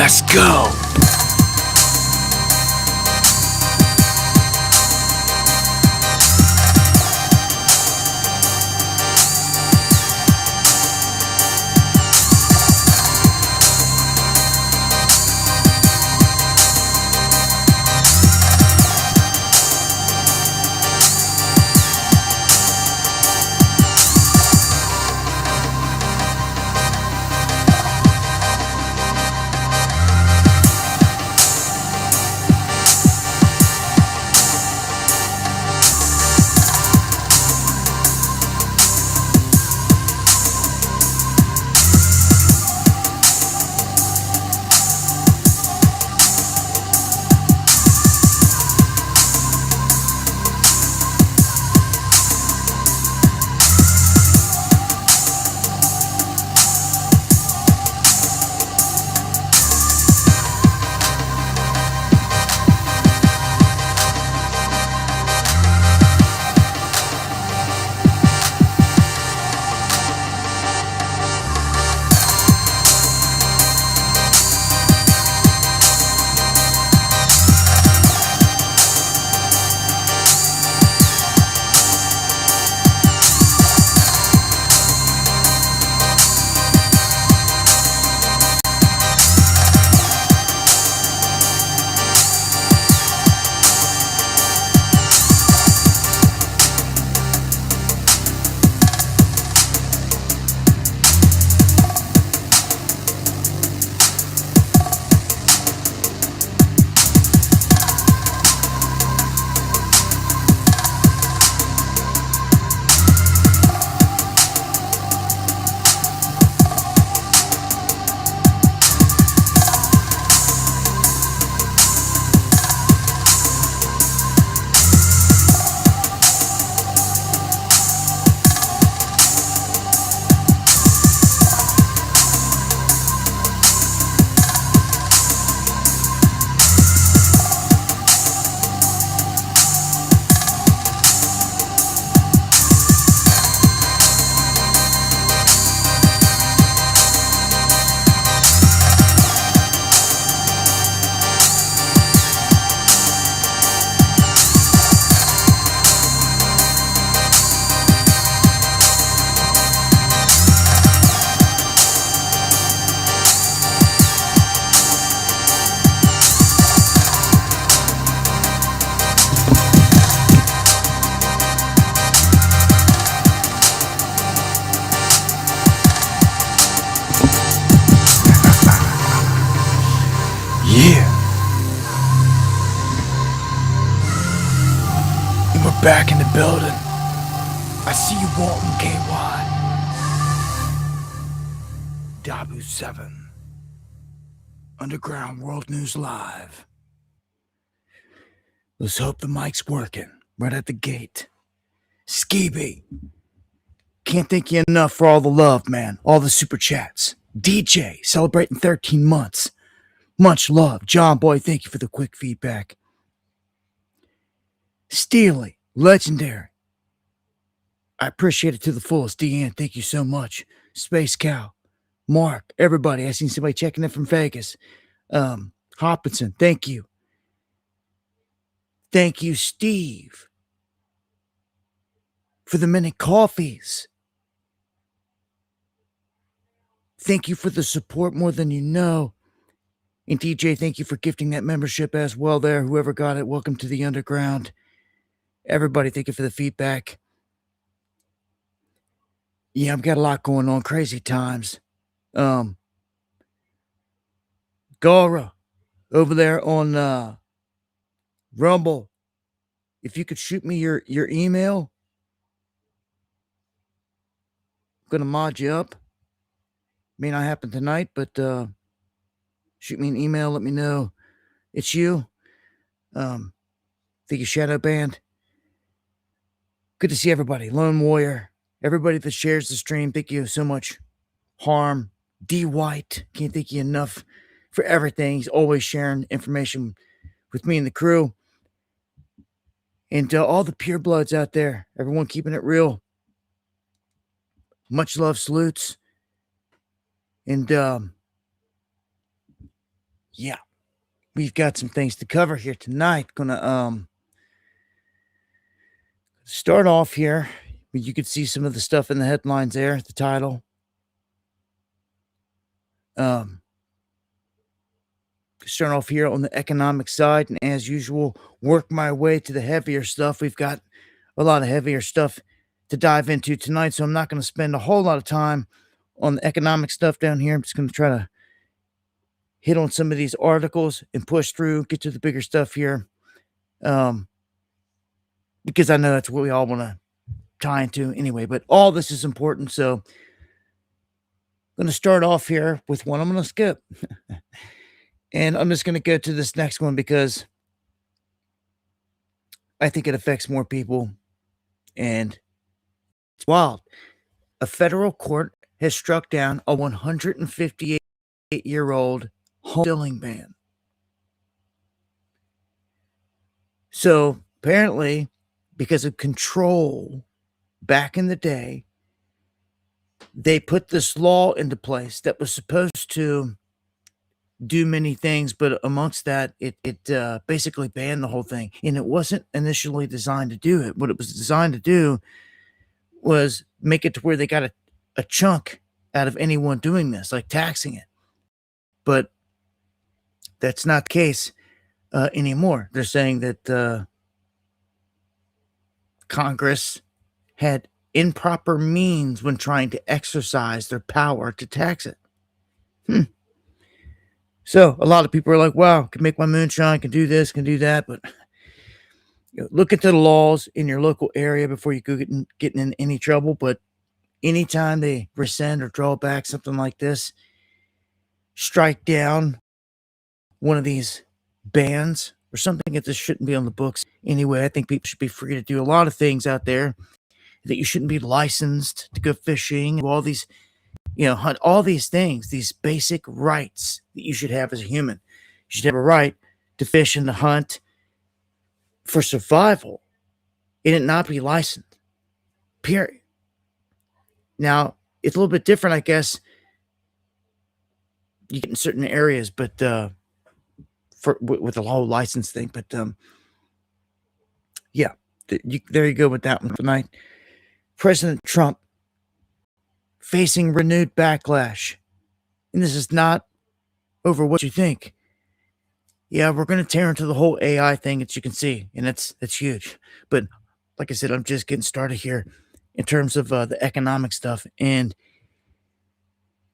Let's go. Yeah. And we're back in the building. I see you, Walton KY. Dabu 7. Underground World News Live. Let's hope the mic's working right at the gate. Skeeby. Can't thank you enough for all the love, man. All the super chats. DJ, celebrating 13 months. Much love. John Boy, thank you for the quick feedback. Steely, legendary. I appreciate it to the fullest. Deanne, thank you so much. Space Cow, Mark, everybody. I seen somebody checking in from Vegas. Hopkinson, thank you. Thank you, Steve, for the many coffees. Thank you for the support more than you know. And DJ, thank you for gifting that membership as well there. Whoever got it, welcome to the underground. Everybody, thank you for the feedback. Yeah, I've got a lot going on. Crazy times. Gara, over there on Rumble, if you could shoot me your email, I'm going to mod you up. May not happen tonight, but shoot me an email. Let me know it's you. Thank you, Shadow Band. Good to see everybody. Lone Warrior. Everybody that shares the stream, thank you so much. Harm. D. White. Can't thank you enough for everything. He's always sharing information with me and the crew. And all the purebloods out there. Everyone keeping it real. Much love, salutes. And Yeah, we've got some things to cover here tonight. Gonna start off here. You could see some of the stuff in the headlines there, the title. Um, Start off here on the economic side, and as usual, work my way to the heavier stuff. We've got a lot of heavier stuff to dive into tonight, so I'm not going to spend a whole lot of time on the economic stuff down here. I'm just going to try to hit on some of these articles and push through, get to the bigger stuff here, because I know that's what we all want to tie into anyway. But all this is important, so I'm going to start off here with one I'm going to skip. And I'm just going to go to this next one because I think it affects more people and it's wild. A federal court has struck down a 158-year-old home distilling ban. So apparently, because of control back in the day, they put this law into place that was supposed to do many things, but amongst that, it basically banned the whole thing. And it wasn't initially designed to do it. What it was designed to do was make it to where they got a chunk out of anyone doing this, like taxing it. But that's not the case anymore. They're saying that Congress had improper means when trying to exercise their power to tax it. So a lot of people are like, wow, can make my moonshine, can do this, can do that. But look into the laws in your local area before you go getting in any trouble. But anytime they rescind or draw back something like this, strike down one of these bans or something that this shouldn't be on the books anyway. I think people should be free to do a lot of things out there that you shouldn't be licensed to go fishing, all these, hunt, all these things, these basic rights that you should have as a human. You should have a right to fish and to hunt for survival and it not be licensed, period. Now, it's a little bit different, I guess, you get in certain areas, but with the whole license thing. But yeah, there you go with that one tonight. President Trump facing renewed backlash. And this is not over what you think. Yeah, we're going to tear into the whole AI thing, as you can see, and that's huge. But like I said, I'm just getting started here in terms of the economic stuff. And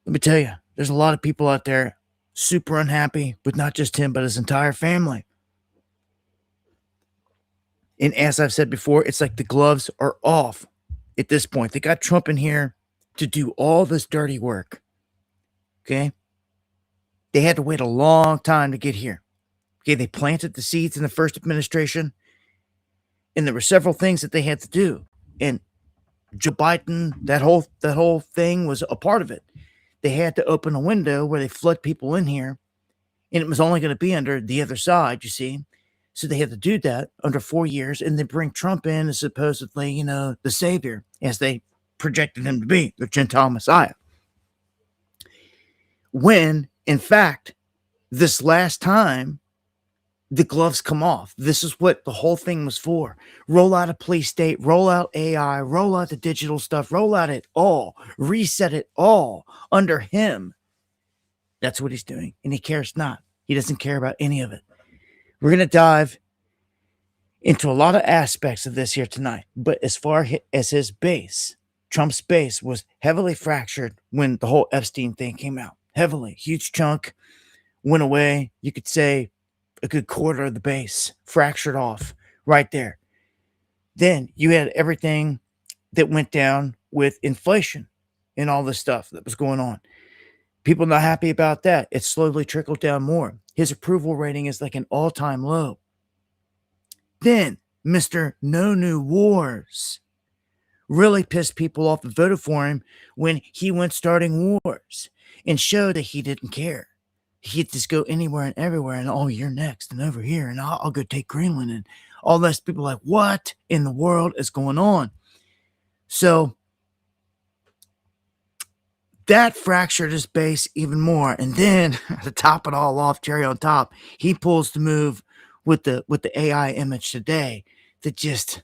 let me tell you, there's a lot of people out there super unhappy with not just him, but his entire family. And as I've said before, it's like the gloves are off at this point. They got Trump in here to do all this dirty work. Okay? They had to wait a long time to get here. Okay, they planted the seeds in the first administration, and there were several things that they had to do. And Joe Biden, that whole thing was a part of it. They had to open a window where they flood people in here, and it was only going to be under the other side, you see. So they had to do that under 4 years, and then bring Trump in as supposedly, the savior, as they projected him to be, the Gentile Messiah. When, in fact, this last time, the gloves come off. This is what the whole thing was for. Roll out a police state, roll out AI, roll out the digital stuff, roll out it all, reset it all under him. That's what he's doing, and he cares not. He doesn't care about any of it. We're going to dive into a lot of aspects of this here tonight, but as far as his base, Trump's base was heavily fractured when the whole Epstein thing came out. Heavily, huge chunk went away. You could say a good quarter of the base fractured off right there. Then you had everything that went down with inflation and all this stuff that was going on. People not happy about that. It slowly trickled down more. His approval rating is like an all-time low. Then Mr. No New Wars really pissed people off and voted for him when he went starting wars and showed that he didn't care. He'd just go anywhere and everywhere and, oh, you're next and over here and I'll go take Greenland and all this. People are like, what in the world is going on? So that fractured his base even more. And then to top it all off, cherry on top, he pulls the move with the AI image today that just,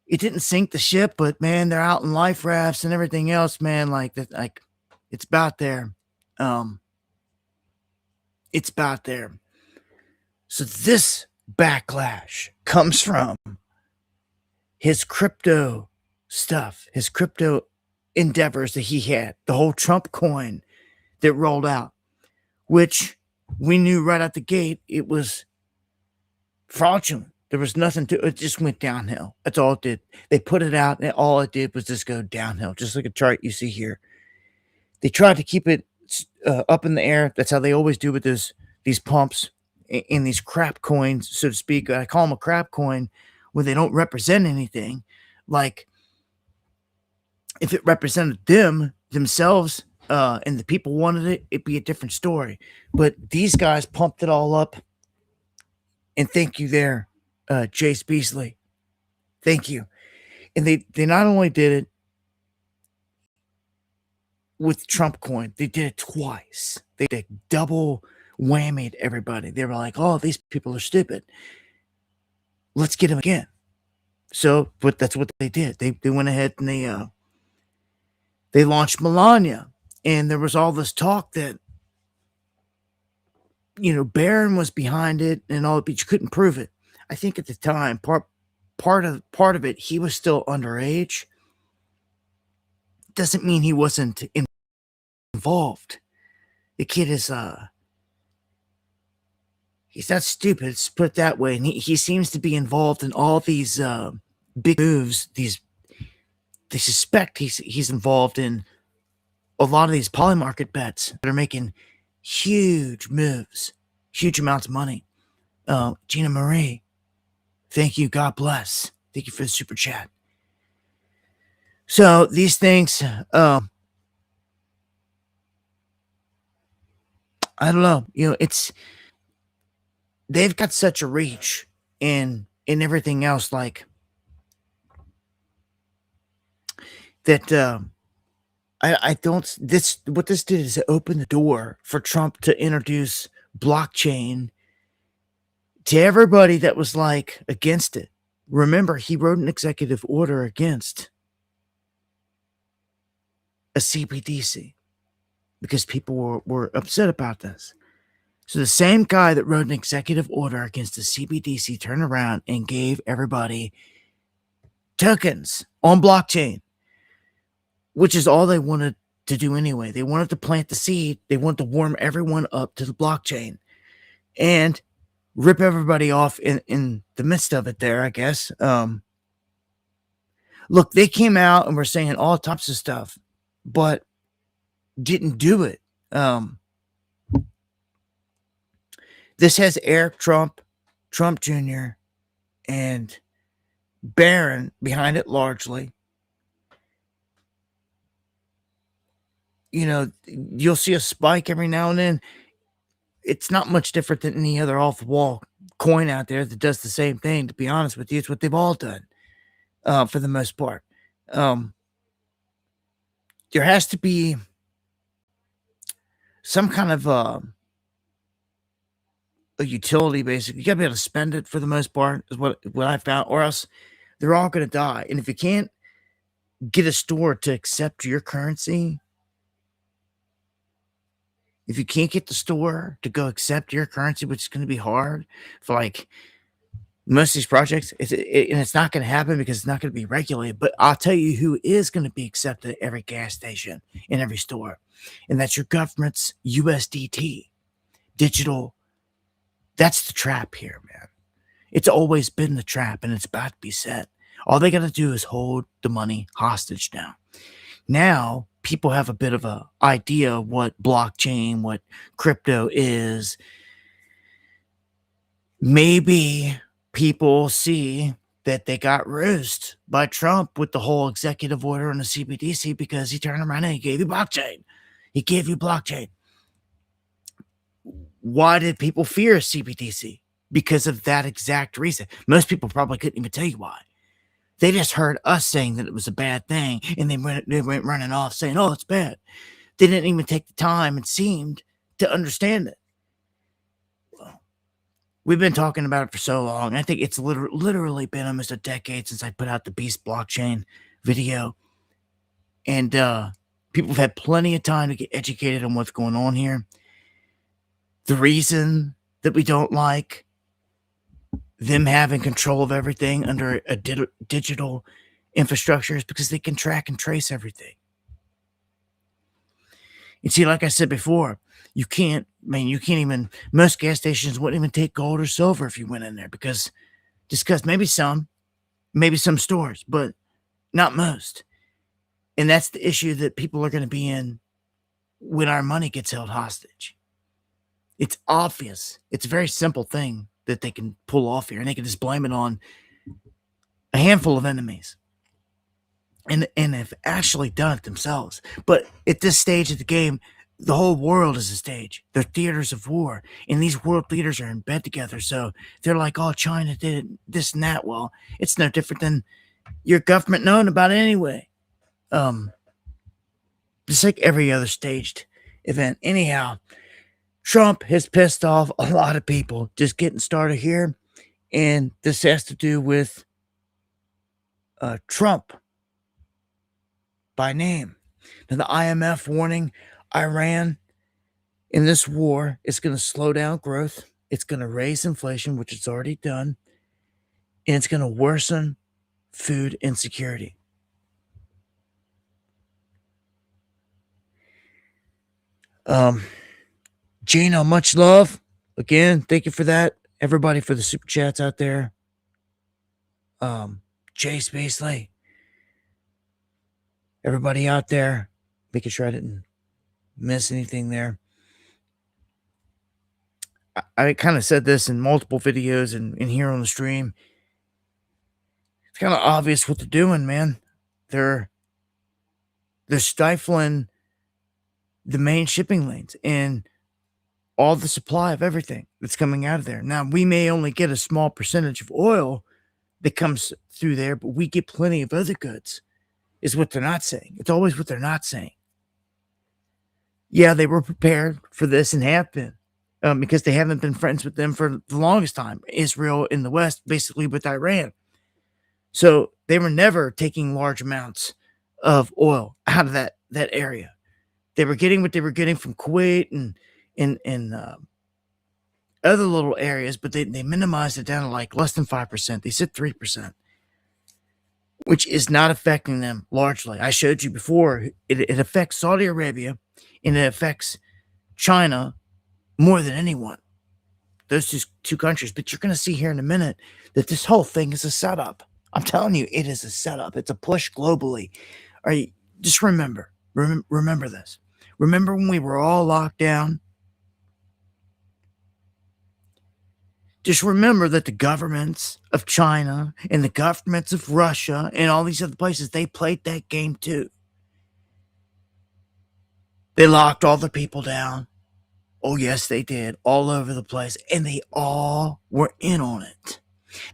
it didn't sink the ship, but man, they're out in life rafts and everything else, man. Like that, like it's about there. It's about there. So this backlash comes from his crypto stuff, his crypto endeavors that he had, the whole Trump coin that rolled out, which we knew right out the gate it was fraudulent. There was nothing to it. It just went downhill. That's all it did. They put it out, and all it did was just go downhill, just like a chart you see here. They tried to keep it up in the air. That's how they always do with these pumps in these crap coins, so to speak. I call them a crap coin when they don't represent anything. Like if it represented themselves, and the people wanted it, it'd be a different story. But these guys pumped it all up. And thank you there, Jace Beasley. Thank you. And they not only did it with Trump coin, they did it twice. They double whammied everybody. They were like, oh, these people are stupid. Let's get them again. So, but that's what they did. They went ahead and they launched Melania. And there was all this talk that, you know, Barron was behind it and all, but you couldn't prove it. I think at the time, part of it, he was still underage. Doesn't mean he wasn't involved. The kid is he's not stupid, let's put it that way. And he seems to be involved in all these big moves. They suspect he's involved in a lot of these polymarket bets that are making huge moves, huge amounts of money. Gina Marie, thank you. God bless. Thank you for the super chat. So these things, I don't know. You know, they've got such a reach in everything else, like that. I don't. What this did is it opened the door for Trump to introduce blockchain to everybody that was like against it. Remember, he wrote an executive order against a CBDC because people were upset about this. So the same guy that wrote an executive order against the CBDC turned around and gave everybody tokens on blockchain, which is all they wanted to do anyway. They wanted to plant the seed. They wanted to warm everyone up to the blockchain and rip everybody off in the midst of it there, I guess. Look, they came out and were saying all types of stuff, but didn't do it. This has Eric Trump, Trump Jr., and Barron behind it largely. You know, you'll see a spike every now and then. It's not much different than any other off-the-wall coin out there that does the same thing, to be honest with you. It's what they've all done, for the most part. There has to be some kind of a utility, basically. You got to be able to spend it for the most part, is what I found, or else they're all going to die. And if you can't get a store to accept your currency, if you can't get the store to go accept your currency, which is going to be hard for like most of these projects, and it's not going to happen because it's not going to be regulated. But I'll tell you who is going to be accepted at every gas station, in every store, and that's your government's USDT digital. That's the trap here, man. It's always been the trap, and it's about to be set. All they got to do is hold the money hostage now. Now, people have a bit of a idea of what blockchain, what crypto is. Maybe people see that they got roosted by Trump with the whole executive order on the CBDC because he turned around and he gave you blockchain. He gave you blockchain. Why did people fear CBDC? Because of that exact reason. Most people probably couldn't even tell you why. They just heard us saying that it was a bad thing, and they went running off saying, "Oh, it's bad." They didn't even take the time, it seemed, to understand it. Well, we've been talking about it for so long. I think it's literally been almost a decade since I put out the Beast blockchain video, and people have had plenty of time to get educated on what's going on here. The reason that we don't like them having control of everything under a digital infrastructure is because they can track and trace everything. And see, like I said before, you can't even, most gas stations wouldn't even take gold or silver if you went in there because maybe some stores, but not most. And that's the issue that people are going to be in when our money gets held hostage. It's obvious. It's a very simple thing that they can pull off here, and they can just blame it on a handful of enemies. And have actually done it themselves. But at this stage of the game, the whole world is a stage. They're theaters of war, and these world leaders are in bed together. So they're like, "Oh, China did this and that." Well, it's no different than your government knowing about it anyway. Just like every other staged event. Anyhow, Trump has pissed off a lot of people just getting started here, and this has to do with Trump by name. Now, the IMF warning Iran in this war is going to slow down growth. It's going to raise inflation, which it's already done, and it's going to worsen food insecurity. Gino, much love. Again, thank you for that. Everybody for the super chats out there. Jay Spacely. Everybody out there, making sure I didn't miss anything there. I kind of said this in multiple videos and here on the stream. It's kind of obvious what they're doing, man. They're stifling the main shipping lanes and all the supply of everything that's coming out of there. Now, we may only get a small percentage of oil that comes through there, but we get plenty of other goods, is what they're not saying. It's always what they're not saying. Yeah, they were prepared for this and have been, because they haven't been friends with them for the longest time. Israel in the West, basically with Iran. So they were never taking large amounts of oil out of that area. They were getting what they were getting from Kuwait and other little areas, but they minimized it down to like less than 5%. They said 3%, which is not affecting them largely. I showed you before, it affects Saudi Arabia and it affects China more than anyone. Those two countries. But you're going to see here in a minute that this whole thing is a setup. I'm telling you, it is a setup. It's a push globally. All right, just remember this. Remember when we were all locked down? Just remember that the governments of China and the governments of Russia and all these other places, they played that game too. They locked all the people down. Oh, yes, they did. All over the place. And they all were in on it.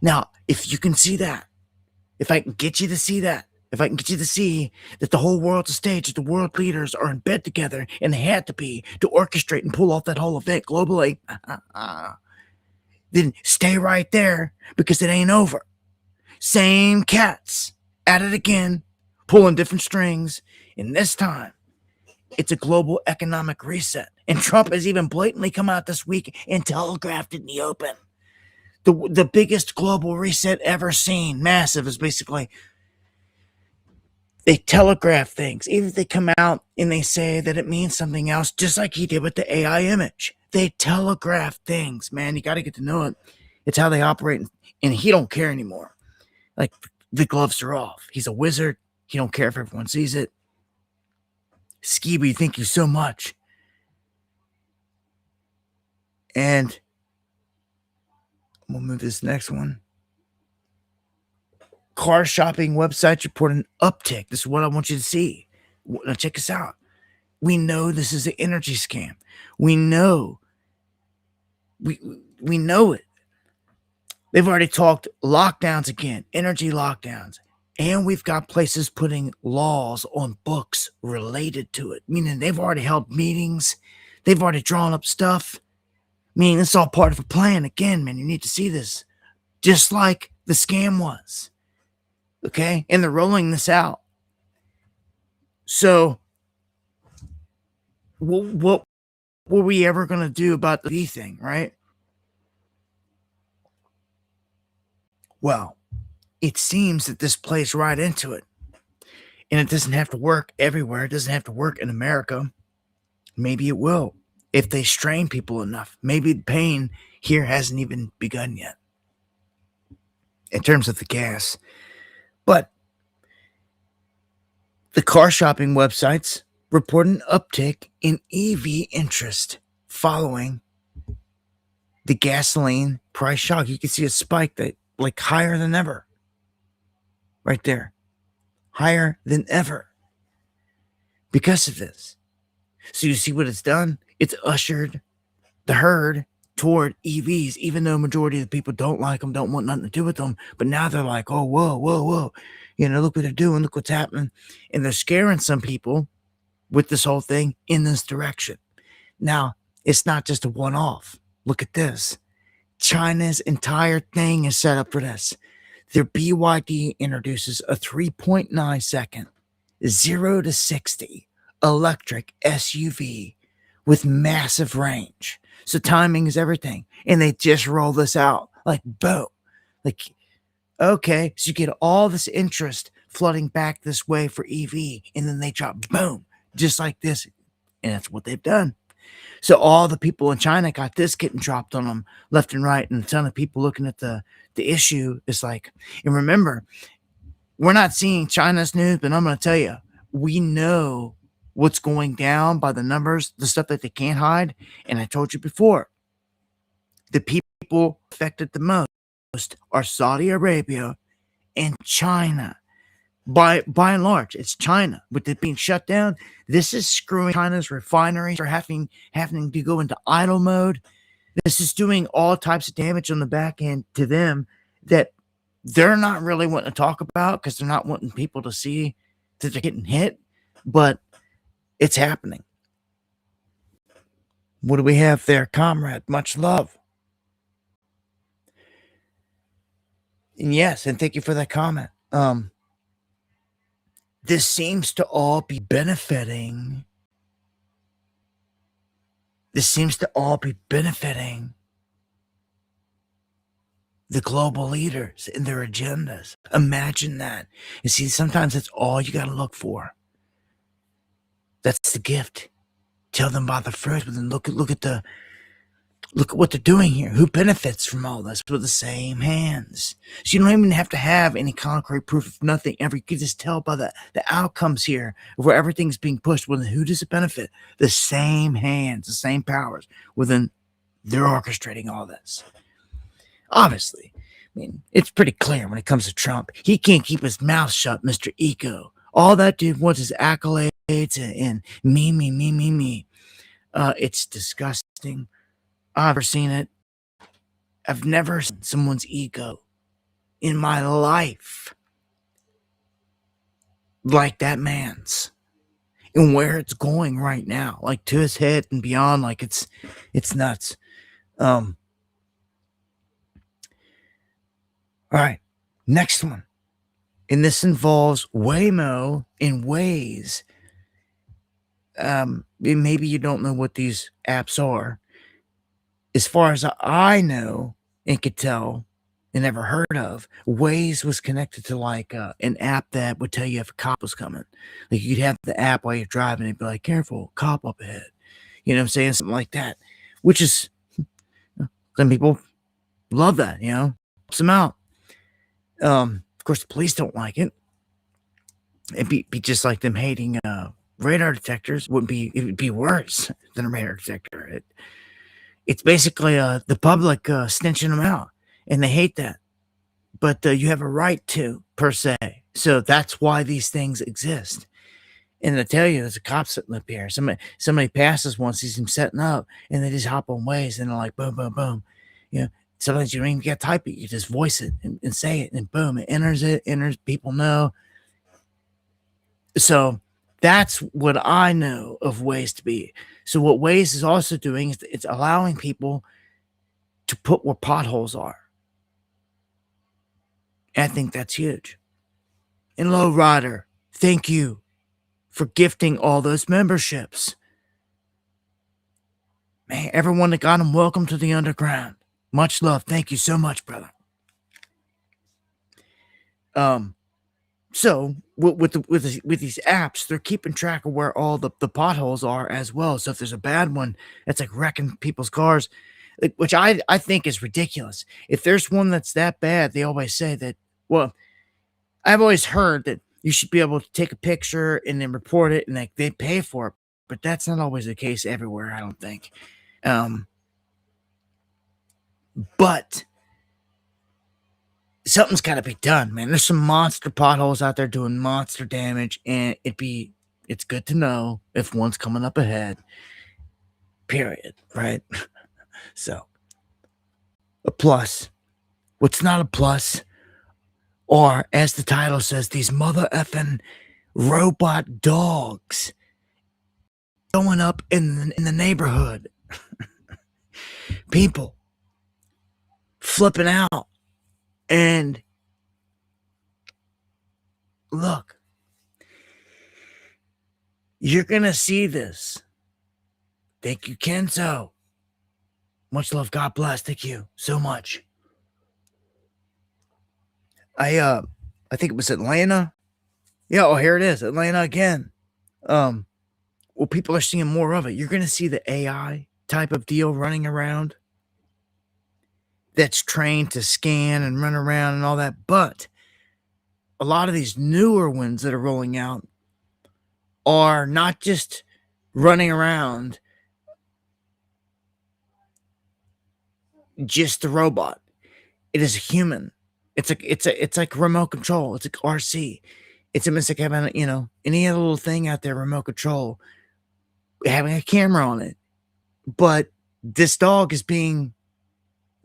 Now, if you can see that, if I can get you to see that, if I can get you to see that the whole world's a stage, that the world leaders are in bed together, and they had to be to orchestrate and pull off that whole event globally, then stay right there because it ain't over. Same cats at it again, pulling different strings, and this time it's a global economic reset. And Trump has even blatantly come out this week and telegraphed it in the open. The biggest global reset ever seen, massive, is basically they telegraph things. Even if they come out and they say that it means something else, just like he did with the AI image. They telegraph things, man. You got to get to know it. It's how they operate, and he don't care anymore. Like, the gloves are off. He's a wizard. He don't care if everyone sees it. Skeeby, thank you so much. And we'll move this next one. Car shopping websites report an uptick. This is what I want you to see. Now check this out. We know this is an energy scam. We know. We know it. They've already talked lockdowns again, energy lockdowns. And we've got places putting laws on books related to it, meaning they've already held meetings, they've already drawn up stuff. Meaning it's all part of a plan. Again, man, you need to see this. Just like the scam was. Okay? And they're rolling this out. So, what were we ever going to do about the V thing, right? Well, it seems that this plays right into it. And it doesn't have to work everywhere. It doesn't have to work in America. Maybe it will if they strain people enough. Maybe the pain here hasn't even begun yet in terms of the gas. But the car shopping websites report an uptick in EV interest following the gasoline price shock. You can see a spike that like higher than ever. Right there. Higher than ever. Because of this. So you see what it's done? It's ushered the herd toward EVs, even though majority of the people don't like them, don't want nothing to do with them. But now they're like, oh, whoa, whoa, whoa. You know, look what they're doing. Look what's happening. And they're scaring some people with this whole thing in this direction. Now, it's not just a one-off. Look at this. China's entire thing is set up for this. Their BYD introduces a 3.9 second 0 to 60 electric SUV with massive range. So timing is everything. And they just roll this out like boom. Like, okay, so you get all this interest flooding back this way for EV, and then they drop boom, just like this. And that's what they've done. So all the people in China got this getting dropped on them left and right, and a ton of people looking at the issue is like, and remember, we're not seeing China's news, but I'm going to tell you, we know what's going down by the numbers, the stuff that they can't hide. And I told you before, the people affected the most are Saudi Arabia and China. By and large, it's China. With it being shut down, this is screwing China's refineries are having to go into idle mode. This is doing all types of damage on the back end to them that they're not really wanting to talk about because they're not wanting people to see that they're getting hit, but it's happening. What do we have there, comrade? Much love. And yes, and thank you for that comment. This seems to all be benefiting. This seems to all be benefiting the global leaders and their agendas. Imagine that. And see, sometimes that's all you got to look for. That's the gift. Tell them about the fruit, but then look at what they're doing here. Who benefits from all this with the same hands? So you don't even have to have any concrete proof of nothing. You can just tell by the outcomes here of where everything's being pushed. Well, then who does it benefit? The same hands, the same powers. Well, then they're orchestrating all this. Obviously, I mean, it's pretty clear when it comes to Trump. He can't keep his mouth shut, Mr. Eco. All that dude wants is accolades and me. It's disgusting. I've never seen it. I've never seen someone's ego in my life like that man's. And where it's going right now, like to his head and beyond, like it's nuts. All right, next one. And this involves Waymo in Waze. Maybe you don't know what these apps are. As far as I know and could tell and never heard of, Waze was connected to like an app that would tell you if a cop was coming. Like you'd have the app while you're driving, it'd be like, careful, cop up ahead. You know what I'm saying? Something like that, which is, some people love that, helps them out. Of course, the police don't like it. It'd be just like them hating radar detectors. It would be worse than a radar detector. It's basically the public snitching them out, and they hate that. But you have a right to, per se. So that's why these things exist. And I tell you, there's a cop sitting up here. Somebody passes one, sees him setting up, and they just hop on Waze, and they're like, boom, boom, boom. Sometimes you don't even get to type it. You just voice it and say it, and boom, it enters, people know. So that's what I know of Waze to be. So what Waze is also doing is it's allowing people to put where potholes are. And I think that's huge. And Lowrider, thank you for gifting all those memberships. Man, everyone that got them, welcome to the underground. Much love. Thank you so much, brother. So with these apps, they're keeping track of where all the potholes are as well. So if there's a bad one, that's like wrecking people's cars, which I think is ridiculous. If there's one that's that bad, they always say that. Well, I've always heard that you should be able to take a picture and then report it, and they pay for it. But that's not always the case everywhere, I don't think. But something's got to be done, man. There's some monster potholes out there doing monster damage, and it's good to know if one's coming up ahead. Period. Right? So, a plus. What's not a plus are, as the title says, these mother effing robot dogs going up in the neighborhood. People flipping out. And look, you're going to see this. Thank you, Kenzo. Much love. God bless. Thank you so much. I think it was Atlanta. Yeah, oh, here it is. Atlanta again. Well, people are seeing more of it. You're going to see the AI type of deal running around that's trained to scan and run around and all that. But a lot of these newer ones that are rolling out are not just running around just the robot. It is a human. It's like remote control. It's like RC. It's almost like having, any other little thing out there, remote control, having a camera on it. But this dog is being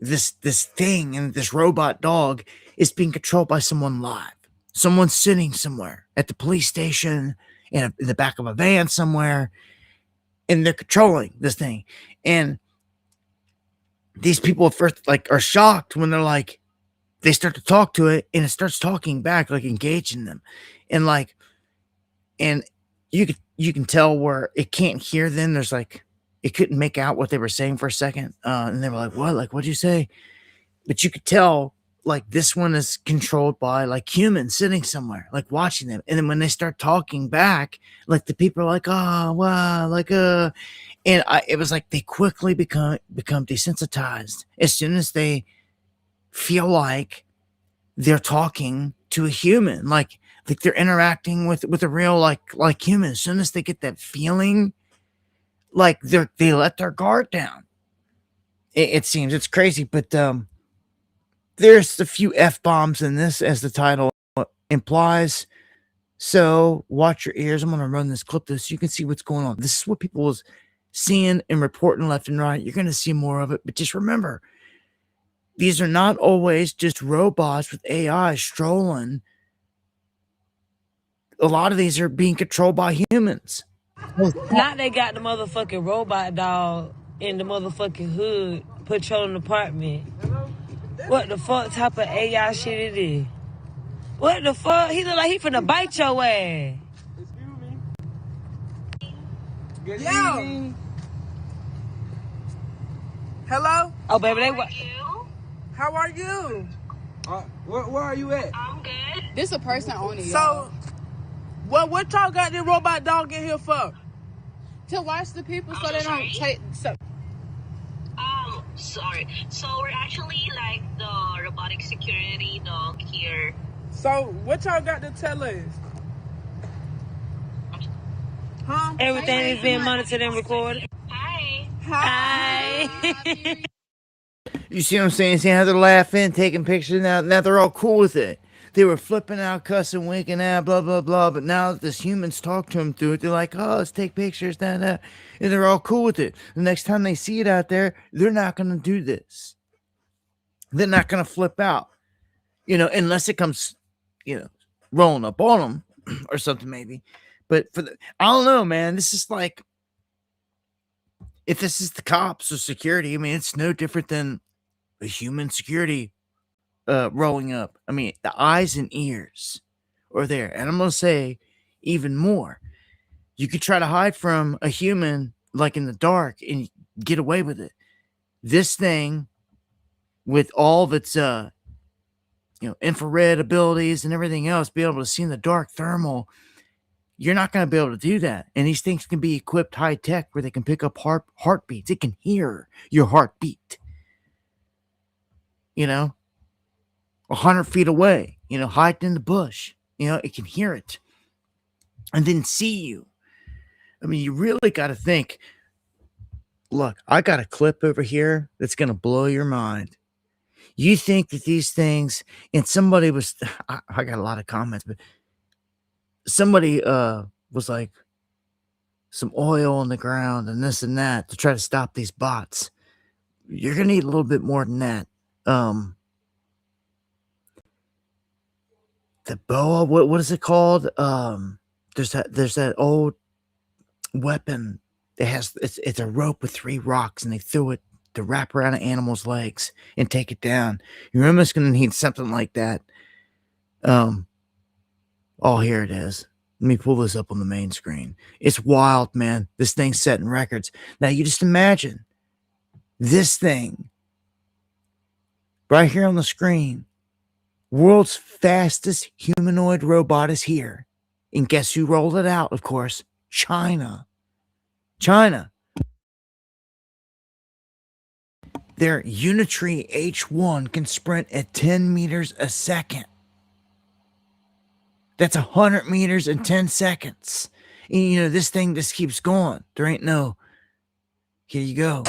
this thing, and this robot dog is being controlled by someone live. Someone sitting somewhere at the police station, in the back of a van somewhere, and they're controlling this thing. And these people at first are shocked when they start to talk to it, and it starts talking back, engaging them, and you can tell where it can't hear them. There's it couldn't make out what they were saying for a second, and they were like, "What? What'd you say?" But you could tell this one is controlled by humans sitting somewhere, watching them. And then when they start talking back, the people are like, "Oh, wow," and it was they quickly become desensitized as soon as they feel like they're talking to a human, like they're interacting with a real human. As soon as they get that feeling, they let their guard down. It seems it's crazy, but there's a few F-bombs in this, as the title implies. So watch your ears. I'm going to run this clip so you can see what's going on. This is what people is seeing and reporting left and right. You're going to see more of it, but just remember, these are not always just robots with AI strolling. A lot of these are being controlled by humans. Now they got the motherfucking robot dog in the motherfucking hood patrolling the apartment. What the fuck type of AI shit it is? What the fuck? He look like he finna bite your ass. Excuse me. Yo. Hello? Oh, baby, they what? How are you? Where are you at? I'm good. This a person on it. So, what y'all got the robot dog in here for? To watch the people so they don't take. Sorry. So we're actually the robotic security dog here. So what y'all got to tell us? Huh? Everything is being monitored and recorded. Hi. Hi. You see what I'm saying? See how they're laughing, taking pictures. Now they're all cool with it. They were flipping out, cussing, winking out, blah, blah, blah. But now that this humans talk to them through it, they're like, "Oh, let's take pictures, and they're all cool with it. The next time they see it out there, they're not going to do this. they're not going to flip out, unless it comes, rolling up on them or something maybe. But I don't know, man. This is like, if this is the cops or security, I mean, it's no different than a human security rolling up. I mean, the eyes and ears are there. And I'm going to say even more. You could try to hide from a human like in the dark and get away with it. This thing, with all of its infrared abilities and everything else, be able to see in the dark, thermal, you're not going to be able to do that. And these things can be equipped high tech where they can pick up heartbeats. It can hear your heartbeat, 100 feet away, hiding in the bush, it can hear it and then see you. I mean, you really got to think. Look, I got a clip over here that's going to blow your mind. You think that these things, and somebody was, I got a lot of comments, but somebody was like, some oil on the ground and this and that to try to stop these bots. You're going to need a little bit more than that. The boa, what is it called? There's that old weapon that has, it's a rope with 3 rocks, and they threw it to wrap around an animal's legs and take it down. You're almost going to need something like that. Oh, here it is. Let me pull this up on the main screen. It's wild, man. This thing's setting records. Now, you just imagine this thing right here on the screen. World's fastest humanoid robot is here. And guess who rolled it out, of course? China. Their Unitree H1 can sprint at 10 meters a second. That's 100 meters in 10 seconds. And, this thing just keeps going. There ain't no, here you go.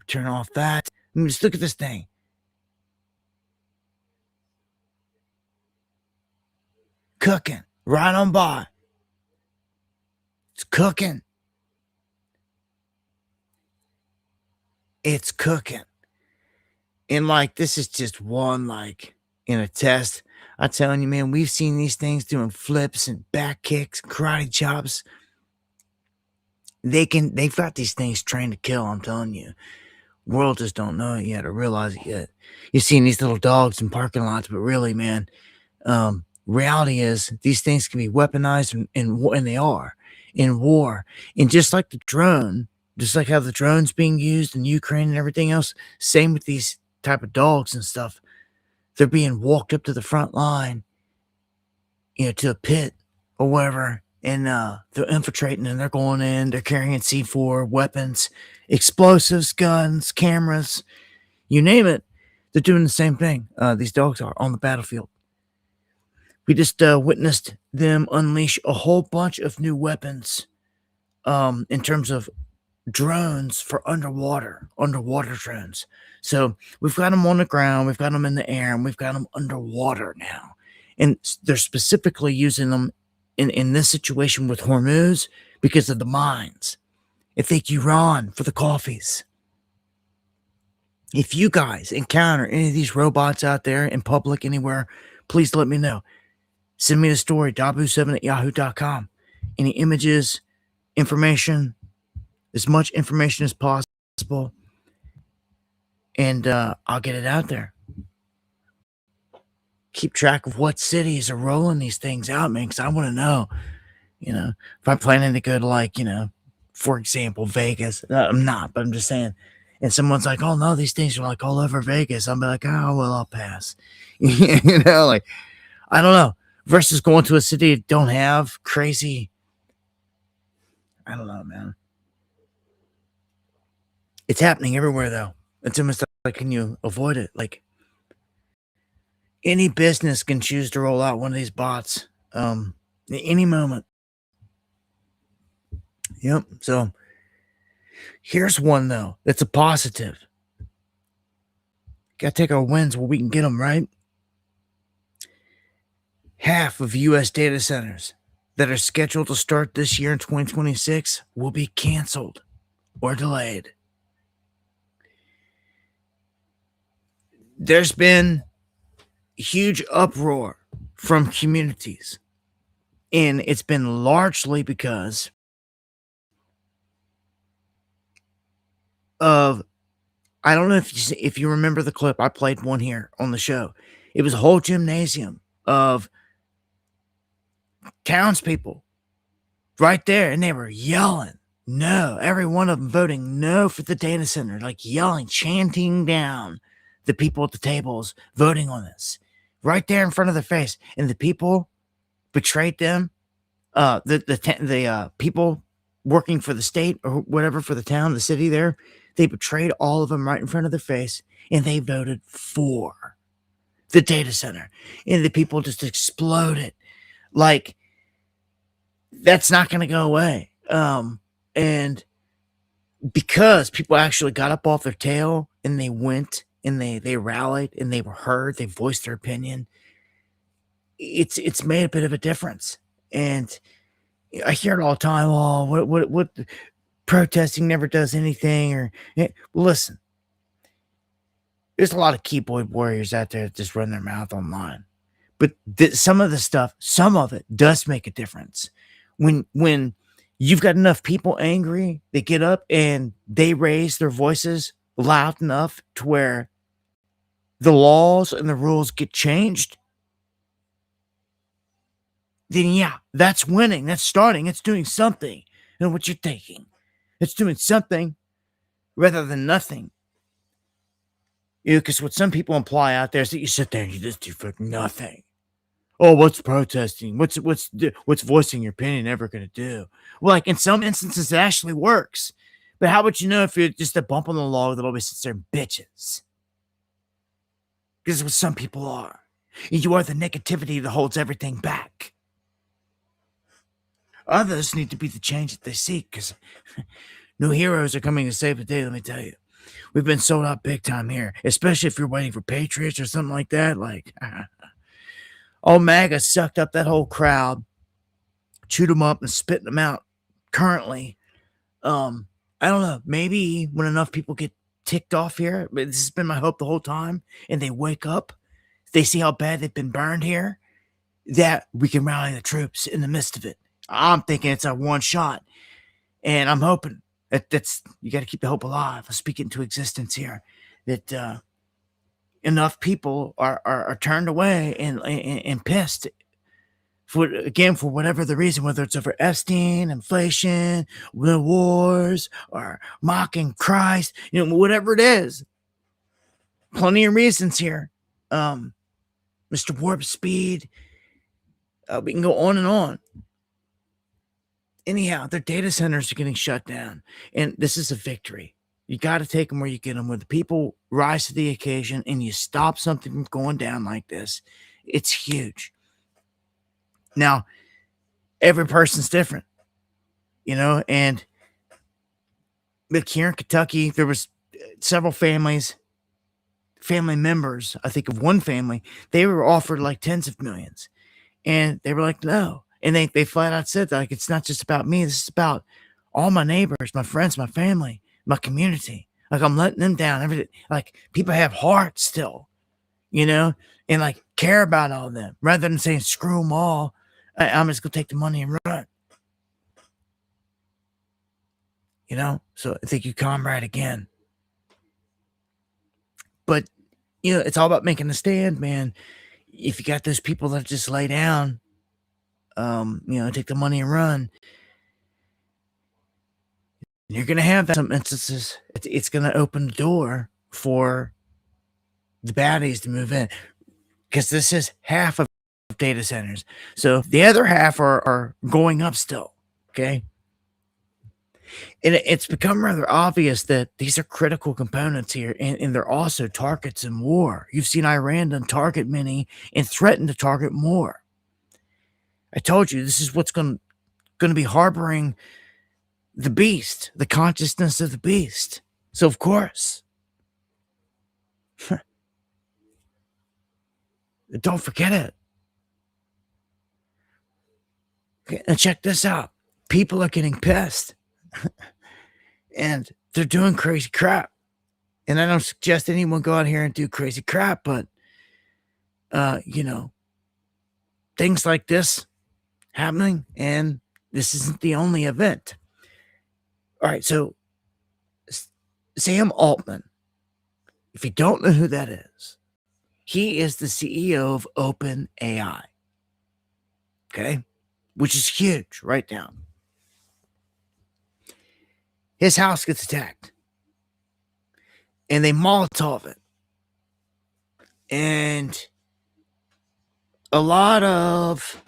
Turn off that. I mean, just look at this thing. Cooking. Right on by. It's cooking. It's cooking. And this is just one, in a test. I'm telling you, man, we've seen these things doing flips and back kicks, karate chops. They've got these things trained to kill, I'm telling you. World just don't know it yet or realize it yet. You've seen these little dogs in parking lots, but really, man, reality is these things can be weaponized and they are in war. And just like the drone, just like how the drone's being used in Ukraine and everything else, same with these type of dogs and stuff. They're being walked up to the front line, to a pit or whatever, and they're infiltrating and they're going in. They're carrying C4 weapons, explosives, guns, cameras, you name it. They're doing the same thing. These dogs are on the battlefield. We just witnessed them unleash a whole bunch of new weapons in terms of drones for underwater drones. So we've got them on the ground, we've got them in the air, and we've got them underwater now. And they're specifically using them in this situation with Hormuz because of the mines. If they Iran for the coffees. If you guys encounter any of these robots out there in public anywhere, please let me know. Send me the story, dabu7@yahoo.com. Any images, information, as much information as possible, and I'll get it out there. Keep track of what cities are rolling these things out, man, because I want to know, if I'm planning to go to for example, Vegas. I'm not, but I'm just saying. And someone's like, oh no, these things are all over Vegas. I'll be like, oh, well, I'll pass. I don't know. Versus going to a city that don't have crazy, I don't know, man. It's happening everywhere, though. It's almost like, can you avoid it? Any business can choose to roll out one of these bots at any moment. Yep. So here's one, though, that's a positive. Got to take our wins where we can get them, right? Half of U.S. data centers that are scheduled to start this year in 2026 will be canceled or delayed. there's been huge uproar from communities, and it's been largely because of, I don't know if you remember the clip. I played one here on the show. It was a whole gymnasium of townspeople right there, and they were yelling no. Every one of them voting no for the data center, like yelling, chanting down the people at the tables voting on this right there in front of their face. And the people betrayed them. The people working for the state or whatever, for the town, the city there, they betrayed all of them right in front of their face, and they voted for the data center. And the people just exploded. Like, that's not going to go away. And because people actually got up off their tail and they went and they rallied and they were heard, they voiced their opinion, it's made a bit of a difference. And I hear it all the time. Oh, what protesting never does anything. Or well, listen, there's a lot of keyboard warriors out there that just run their mouth online. But some of the stuff, some of it does make a difference. When you've got enough people angry, they get up and they raise their voices loud enough to where the laws and the rules get changed, then yeah, that's winning. That's starting. It's doing something. You know what you're thinking? It's doing something rather than nothing. Because what some people imply out there is that you sit there and you just do fucking nothing. Oh, what's protesting? What's voicing your opinion ever going to do? Well, like in some instances, it actually works. But how would you know if you're just a bump on the log that always sits there and bitches? Because it's what some people are. And you are the negativity that holds everything back. Others need to be the change that they seek, because new heroes are coming to save the day, let me tell you. We've been sold out big time here, especially if you're waiting for Patriots or something like that. Like, all MAGA sucked up that whole crowd, chewed them up and spitting them out currently. I don't know, maybe when enough people get ticked off here, but this has been my hope the whole time, and they wake up, they see how bad they've been burned here, that we can rally the troops in the midst of it. I'm thinking it's a one shot, and I'm hoping that's, you got to keep the hope alive. I speak it into existence here, that enough people are turned away and pissed for whatever the reason, whether it's over Epstein, inflation, the wars, or mocking Christ, whatever it is. Plenty of reasons here. Mr. Warp Speed. We can go on and on. Anyhow, their data centers are getting shut down, and this is a victory. You got to take them where you get them. When the people rise to the occasion and you stop something from going down like this, it's huge. Now, every person's different, and like here in Kentucky, there was several family members, I think of one family, they were offered like tens of millions, and they were like, no. And they flat out said that, like, it's not just about me. This is about all my neighbors, my friends, my family, my community. Like, I'm letting them down. Everything. Like, people have hearts still, and like care about all of them rather than saying screw them all. I'm just gonna take the money and run. So thank you, comrade, again. But it's all about making a stand, man. If you got those people that just lay down, take the money and run, you're going to have that. Some instances, it's going to open the door for the baddies to move in, because this is half of data centers. So the other half are going up still. Okay. And it's become rather obvious that these are critical components here, and they're also targets in war. You've seen Iran target many and threaten to target more. I told you, this is what's going to be harboring the beast, the consciousness of the beast. So, of course, don't forget it. Okay, and check this out. People are getting pissed, and they're doing crazy crap. And I don't suggest anyone go out here and do crazy crap, but, you know, things like this happening, and this isn't the only event. All right, so Sam Altman, if you don't know who that is, he is the CEO of OpenAI, okay, which is huge right now. His house gets attacked, and they Molotov it. And a lot of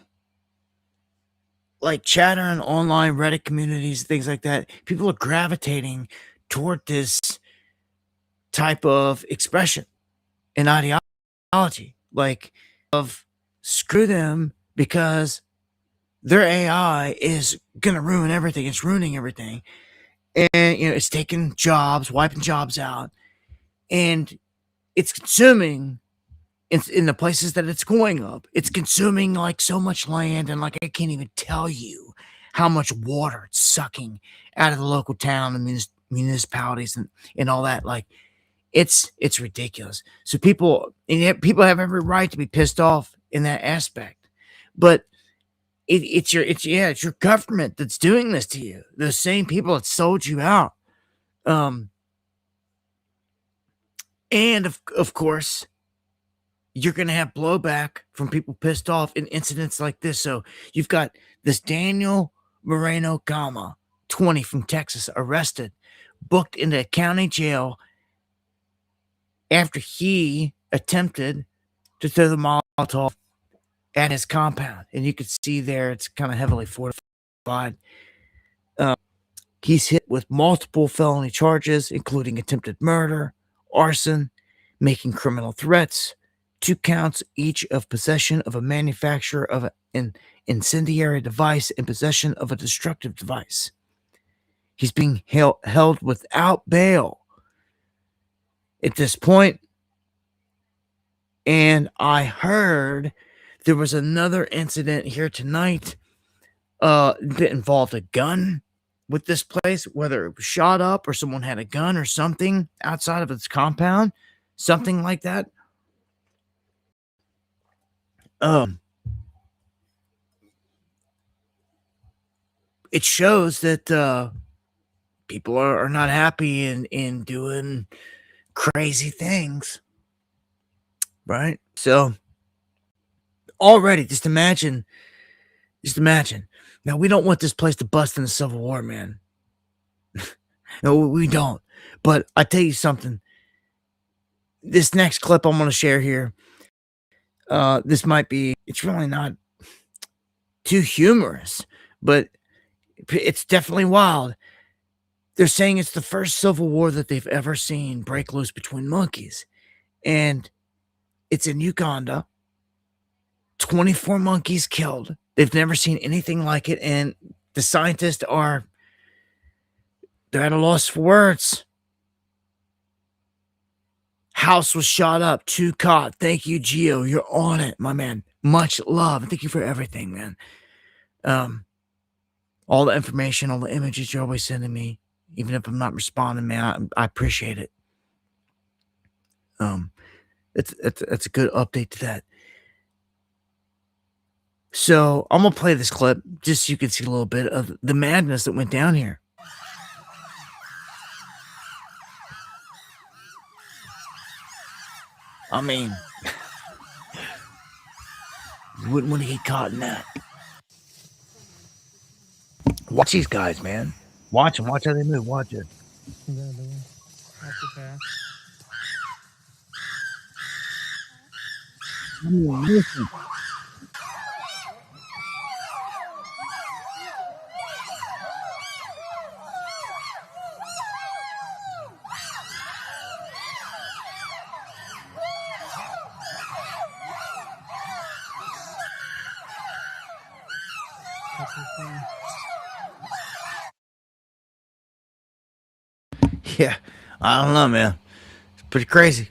like chatter and online Reddit communities, things like that, people are gravitating toward this type of expression and ideology, like of screw them because their AI is gonna ruin everything. It's ruining everything, and it's taking jobs, wiping jobs out, and it's consuming in the places that it's going up. It's consuming like so much land, and like I can't even tell you how much water it's sucking out of the local town and municipalities and all that. Like it's ridiculous. So people have every right to be pissed off in that aspect, but it's your government that's doing this to you. The same people that sold you out. And of course, you're going to have blowback from people pissed off in incidents like this. So you've got this Daniel Moreno Gama, 20, from Texas, arrested, booked into a county jail after he attempted to throw the Molotov at his compound. And you could see there it's kind of heavily fortified. He's hit with multiple felony charges, including attempted murder, arson, making criminal threats, 2 counts each of possession of a manufacturer of an incendiary device and possession of a destructive device. He's being held without bail at this point. And I heard there was another incident here tonight that involved a gun with this place, whether it was shot up or someone had a gun or something outside of its compound, something like that. It shows that people are not happy in doing crazy things, right? So already, just imagine. Now, we don't want this place to bust in the Civil War, man. No, we don't. But I tell you something. This next clip I'm going to share here, this might be, it's really not too humorous, but it's definitely wild. They're saying it's the first civil war that they've ever seen break loose between monkeys. And it's in Uganda. 24 monkeys killed. They've never seen anything like it. And the scientists they're at a loss for words. House was shot up, 2 caught. Thank you, Geo. You're on it, my man. Much love. Thank you for everything, man. All the information, all the images you're always sending me, even if I'm not responding, man, I appreciate it. It's a good update to that. So I'm gonna play this clip just so you can see a little bit of the madness that went down here. I mean, you wouldn't want to get caught in that. Watch these guys, man. Watch them. Watch how they move. Watch it. Listen. Yeah, I don't know, man. It's pretty crazy.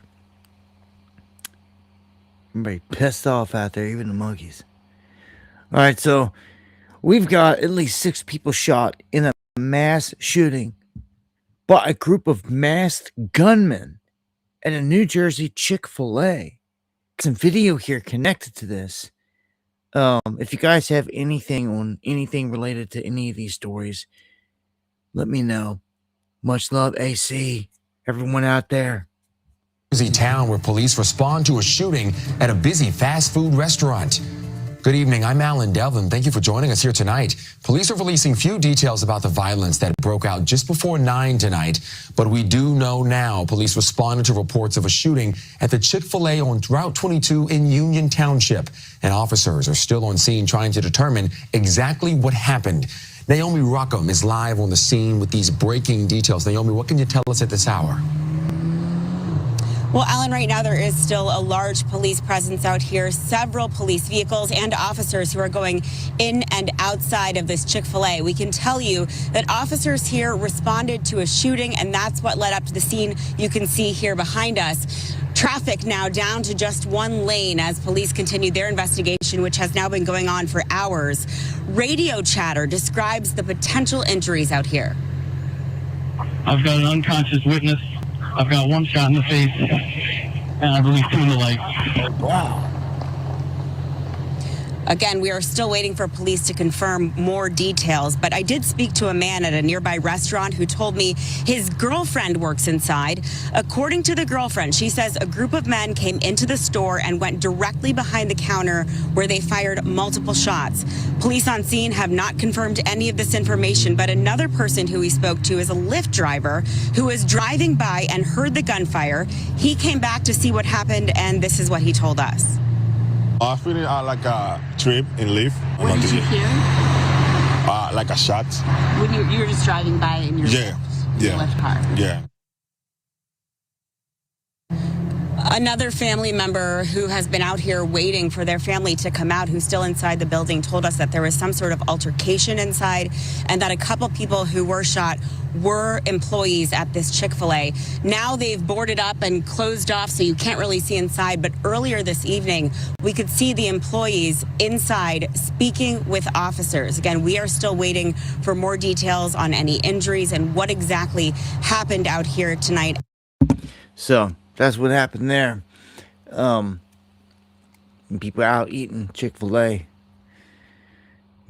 Everybody pissed off out there, even the monkeys. All right, so we've got at least 6 people shot in a mass shooting by a group of masked gunmen at a New Jersey Chick-fil-A. Some video here connected to this. If you guys have anything related to any of these stories, let me know. Much love, AC. Everyone out there. Busy town where police respond to a shooting at a busy fast food restaurant. Good evening, I'm Alan Devlin. Thank you for joining us here tonight. Police are releasing few details about the violence that broke out just before 9 tonight, but we do know now police responded to reports of a shooting at the Chick-fil-A on Route 22 in Union Township, and officers are still on scene trying to determine exactly what happened. Naomi Rockham is live on the scene with these breaking details. Naomi, what can you tell us at this hour? Well, Alan, right now there is still a large police presence out here, several police vehicles and officers who are going in and outside of this Chick-fil-A. We can tell you that officers here responded to a shooting, and that's what led up to the scene you can see here behind us. Traffic now down to just one lane as police continue their investigation, which has now been going on for hours. Radio chatter describes the potential injuries out here. I've got an unconscious witness. I've got one shot in the face, and I believe 2 in the leg. Wow. Again, we are still waiting for police to confirm more details, but I did speak to a man at a nearby restaurant who told me his girlfriend works inside. According to the girlfriend, she says a group of men came into the store and went directly behind the counter where they fired multiple shots. Police on scene have not confirmed any of this information, but another person who we spoke to is a Lyft driver who was driving by and heard the gunfire. He came back to see what happened, and this is what he told us. I feeling like a trip in Lyft. What did you hear? Like a shot. When you were just driving by in your Lyft car? Yeah. Another family member who has been out here waiting for their family to come out, who's still inside the building, told us that there was some sort of altercation inside and that a couple people who were shot were employees at this Chick-fil-A. Now they've boarded up and closed off, so you can't really see inside. But earlier this evening, we could see the employees inside speaking with officers. Again, we are still waiting for more details on any injuries and what exactly happened out here tonight. So that's what happened there. People out eating Chick-fil-A.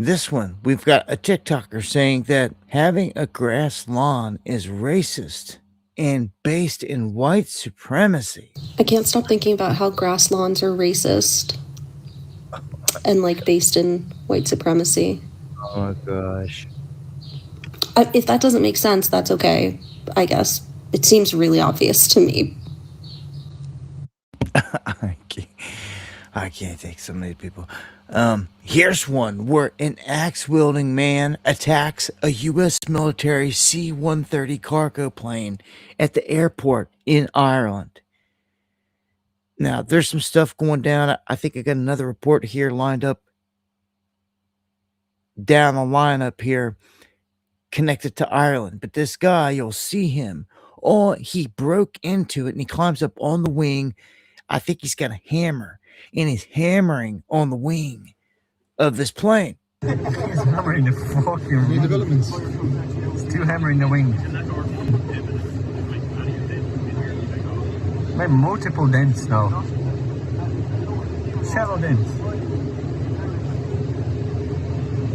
This one, we've got a TikToker saying that having a grass lawn is racist and based in white supremacy. I can't stop thinking about how grass lawns are racist and like based in white supremacy. Oh my gosh. If that doesn't make sense, that's okay, I guess. It seems really obvious to me. I can't take so many people. Here's one where an axe-wielding man attacks a U.S. military C-130 cargo plane at the airport in Ireland. Now, there's some stuff going down. I think I got another report here lined up down the line up here connected to Ireland. But this guy, you'll see him. Oh, he broke into it and he climbs up on the wing. I think he's got a hammer and he's hammering on the wing of this plane. He's hammering the fucking wing. Developments. Still hammering the wing. Made multiple dents now. Several dents.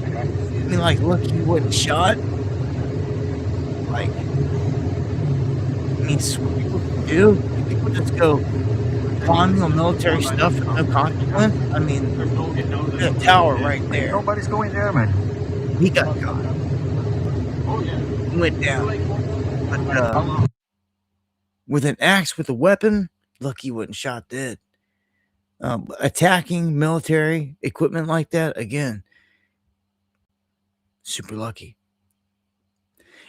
I mean, like, look, he wasn't shot. Like, I mean, what people do? People just go climbing on military stuff with no consequence. I mean, there's a tower right there. Nobody's going there, man. He got caught. He went down. But, with an axe, with a weapon, look, he wasn't shot dead. Attacking military equipment like that, again, super lucky.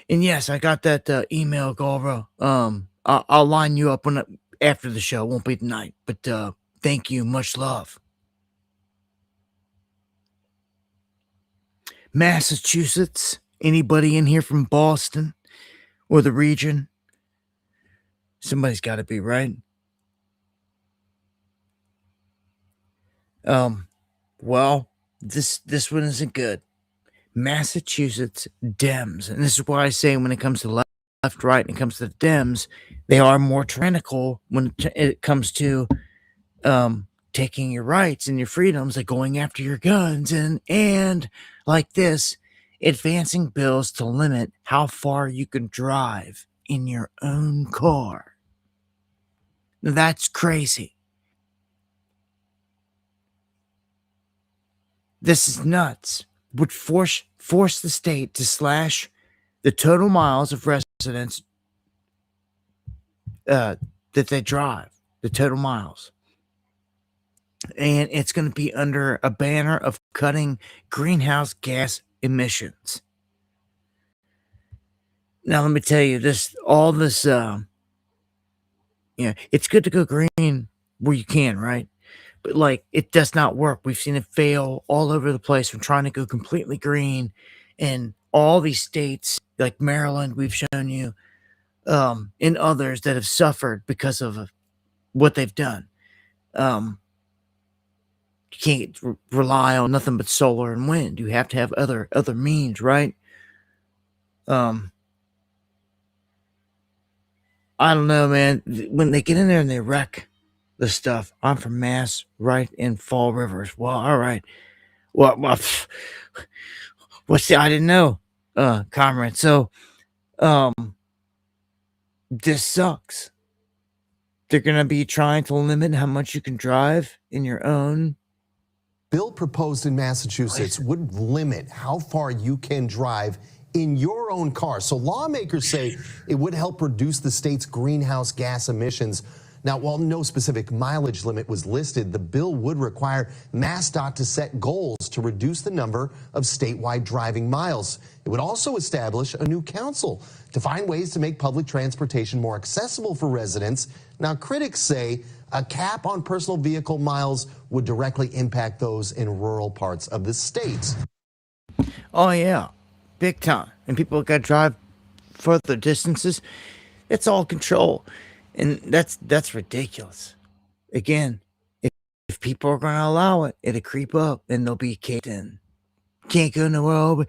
And yes, I got that email, Galra. I'll line you up after the show. It won't be tonight, but thank you. Much love. Massachusetts. Anybody in here from Boston or the region? Somebody's got to be, right? Well, this one isn't good. Massachusetts Dems, and this is why I say when it comes to left, right, when it comes to the Dems, they are more tyrannical when it comes to taking your rights and your freedoms, like going after your guns and like this, advancing bills to limit how far you can drive in your own car. Now, that's crazy. This is nuts. Would force the state to slash the total miles of residents that they drive, the total miles. And it's going to be under a banner of cutting greenhouse gas emissions. Now, let me tell you this, it's good to go green where you can, right? But like, it does not work. We've seen it fail all over the place from trying to go completely green in all these states, like Maryland, we've shown you, and others that have suffered because of what they've done. You can't rely on nothing but solar and wind. You have to have other means, right? I don't know, man. When they get in there and they wreck the stuff, I'm from Mass, right in Fall Rivers. Well, all right. Well, what's the? I didn't know, comrade. So, this sucks. They're gonna be trying to limit how much you can drive in your own. Bill proposed in Massachusetts would limit how far you can drive in your own car. So lawmakers say it would help reduce the state's greenhouse gas emissions. Now, while no specific mileage limit was listed, the bill would require MassDOT to set goals to reduce the number of statewide driving miles. It would also establish a new council to find ways to make public transportation more accessible for residents. Now, critics say a cap on personal vehicle miles would directly impact those in rural parts of the state. Oh, yeah. Big time. And people got to drive further distances. It's all control. And that's ridiculous. Again, if people are going to allow it, it'll creep up and they'll be caved in. Can't go nowhere. But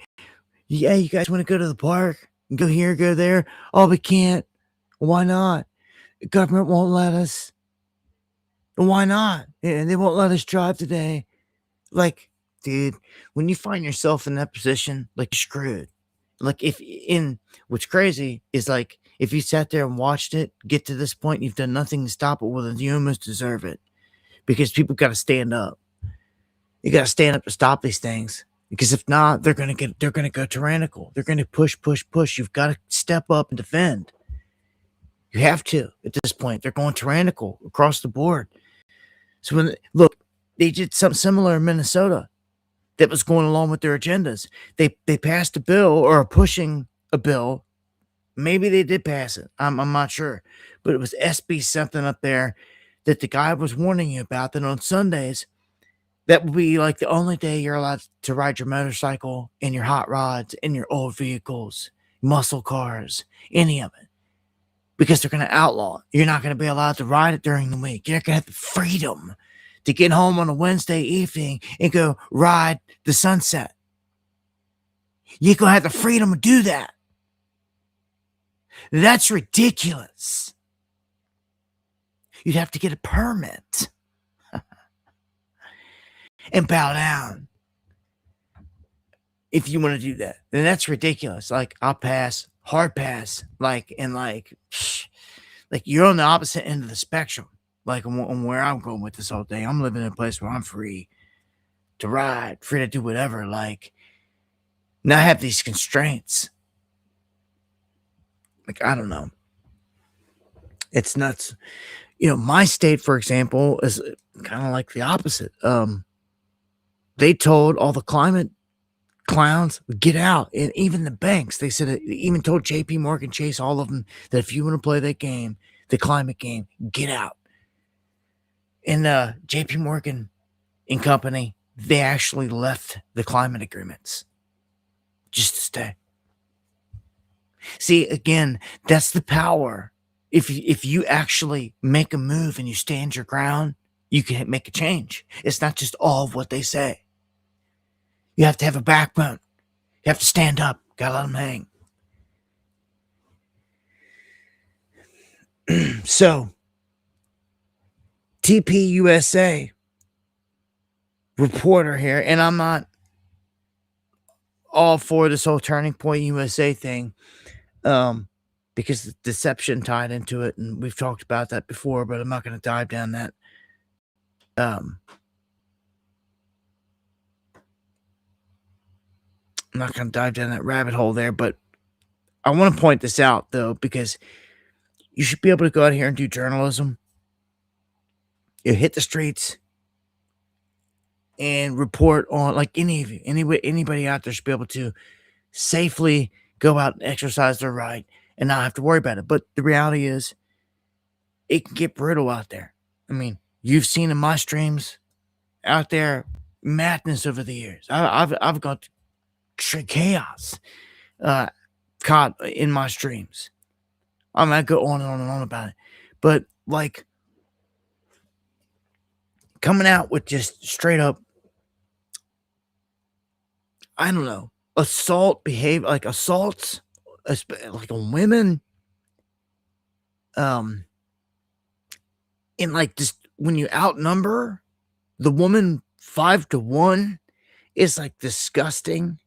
yeah, you guys want to go to the park? Go here, go there? Oh, we can't. Why not? The government won't let us. Why not? And they won't let us drive today. Like, dude, when you find yourself in that position, like, you're screwed. Like, what's crazy is, like, if you sat there and watched it get to this point, you've done nothing to stop it. Well, then you almost deserve it, because people got to stand up. You got to stand up to stop these things, because if not, they're gonna go tyrannical. They're gonna push. You've got to step up and defend. You have to at this point. They're going tyrannical across the board. So they did something similar in Minnesota that was going along with their agendas. They passed a bill, or are pushing a bill. Maybe they did pass it. I'm not sure. But it was SB something up there that the guy was warning you about, that on Sundays, that would be like the only day you're allowed to ride your motorcycle and your hot rods and your old vehicles, muscle cars, any of it. Because they're going to outlaw it. You're not going to be allowed to ride it during the week. You're not going to have the freedom to get home on a Wednesday evening and go ride the sunset. You're going to have the freedom to do that. That's ridiculous. You'd have to get a permit and bow down if you want to do that. And that's ridiculous. Like, I'll pass, hard pass, like you're on the opposite end of the spectrum. Like, on where I'm going with this all day. I'm living in a place where I'm free to ride, free to do whatever. Like, not have these constraints. Like, I don't know. It's nuts. My state, for example, is kind of like the opposite. They told all the climate clowns, get out. And even the banks, they even told JP Morgan Chase, all of them, that if you want to play that game, the climate game, get out. And JP Morgan and company, they actually left the climate agreements just to stay. See, again, that's the power. If you actually make a move and you stand your ground, you can make a change. It's not just all of what they say. You have to have a backbone. You have to stand up. Gotta let them hang. So, TPUSA reporter here, and I'm not all for this whole Turning Point USA thing, because the deception tied into it, and we've talked about that before, but I'm not going to dive down that. I'm not going to dive down that rabbit hole there, but I want to point this out though, because you should be able to go out here and do journalism. You hit the streets and report on, like, anybody out there should be able to safely go out and exercise their right and not have to worry about it. But the reality is, it can get brutal out there. I mean, you've seen in my streams out there madness over the years. I've got chaos caught in my streams. I mean, I go on and on and on about it, but like coming out with just straight up, I don't know, assault behavior, like assaults, like on women, and like just when you outnumber the woman 5-1, it's like disgusting.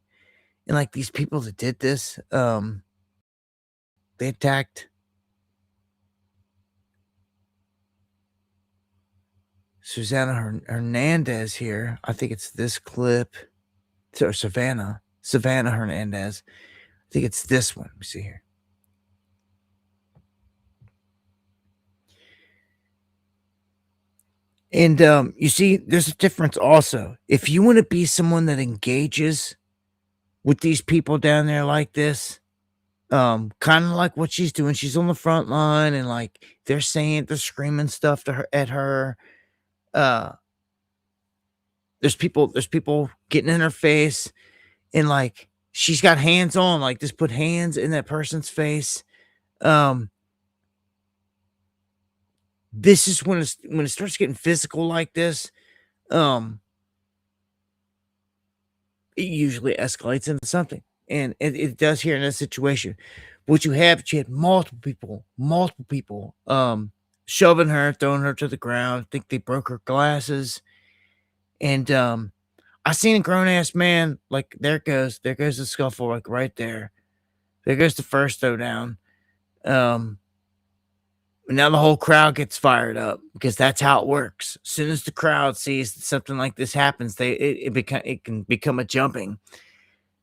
And like these people that did this, they attacked Susana Hernandez here. I think it's this clip. Or Savannah Hernandez. I think it's this one. Let me see here. And you see, there's a difference also. If you want to be someone that engages with these people down there like this, kind of like what she's doing, she's on the front line and like they're screaming stuff to her at her. There's people getting in her face, and like she's got hands on, like just put hands in that person's face. This is when it starts getting physical like this. It usually escalates into something, and it does here in this situation. What you had multiple people, shoving her, throwing her to the ground. I think they broke her glasses, and I seen a grown ass man, like there goes the scuffle, like right there. There goes the first throwdown. And now the whole crowd gets fired up because that's how it works. As soon as the crowd sees something like this happens, it can become a jumping.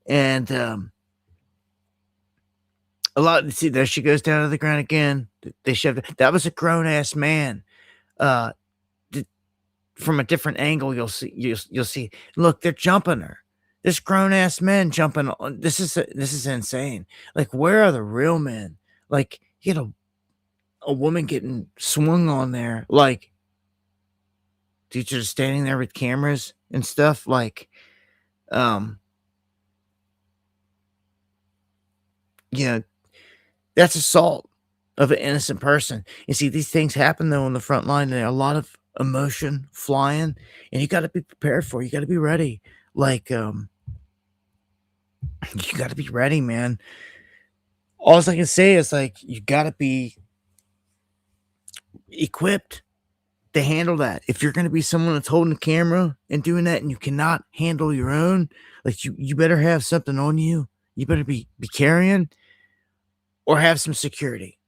And see, there she goes down to the ground again. They shoved it. That was a grown ass man. From a different angle, you'll see. Look, they're jumping her. This grown ass men jumping on. This is insane. Like, where are the real men? Like, you know, a woman getting swung on there, like dudes are standing there with cameras and stuff, like that's assault of an innocent person. You see, these things happen though on the front line, and there are a lot of emotion flying, and you got to be prepared for it. You got to be ready. Like you got to be ready, man. All I can say is, like, you got to be equipped to handle that. If you're going to be someone that's holding a camera and doing that, and you cannot handle your own, like you better have something on you. You better be carrying or have some security.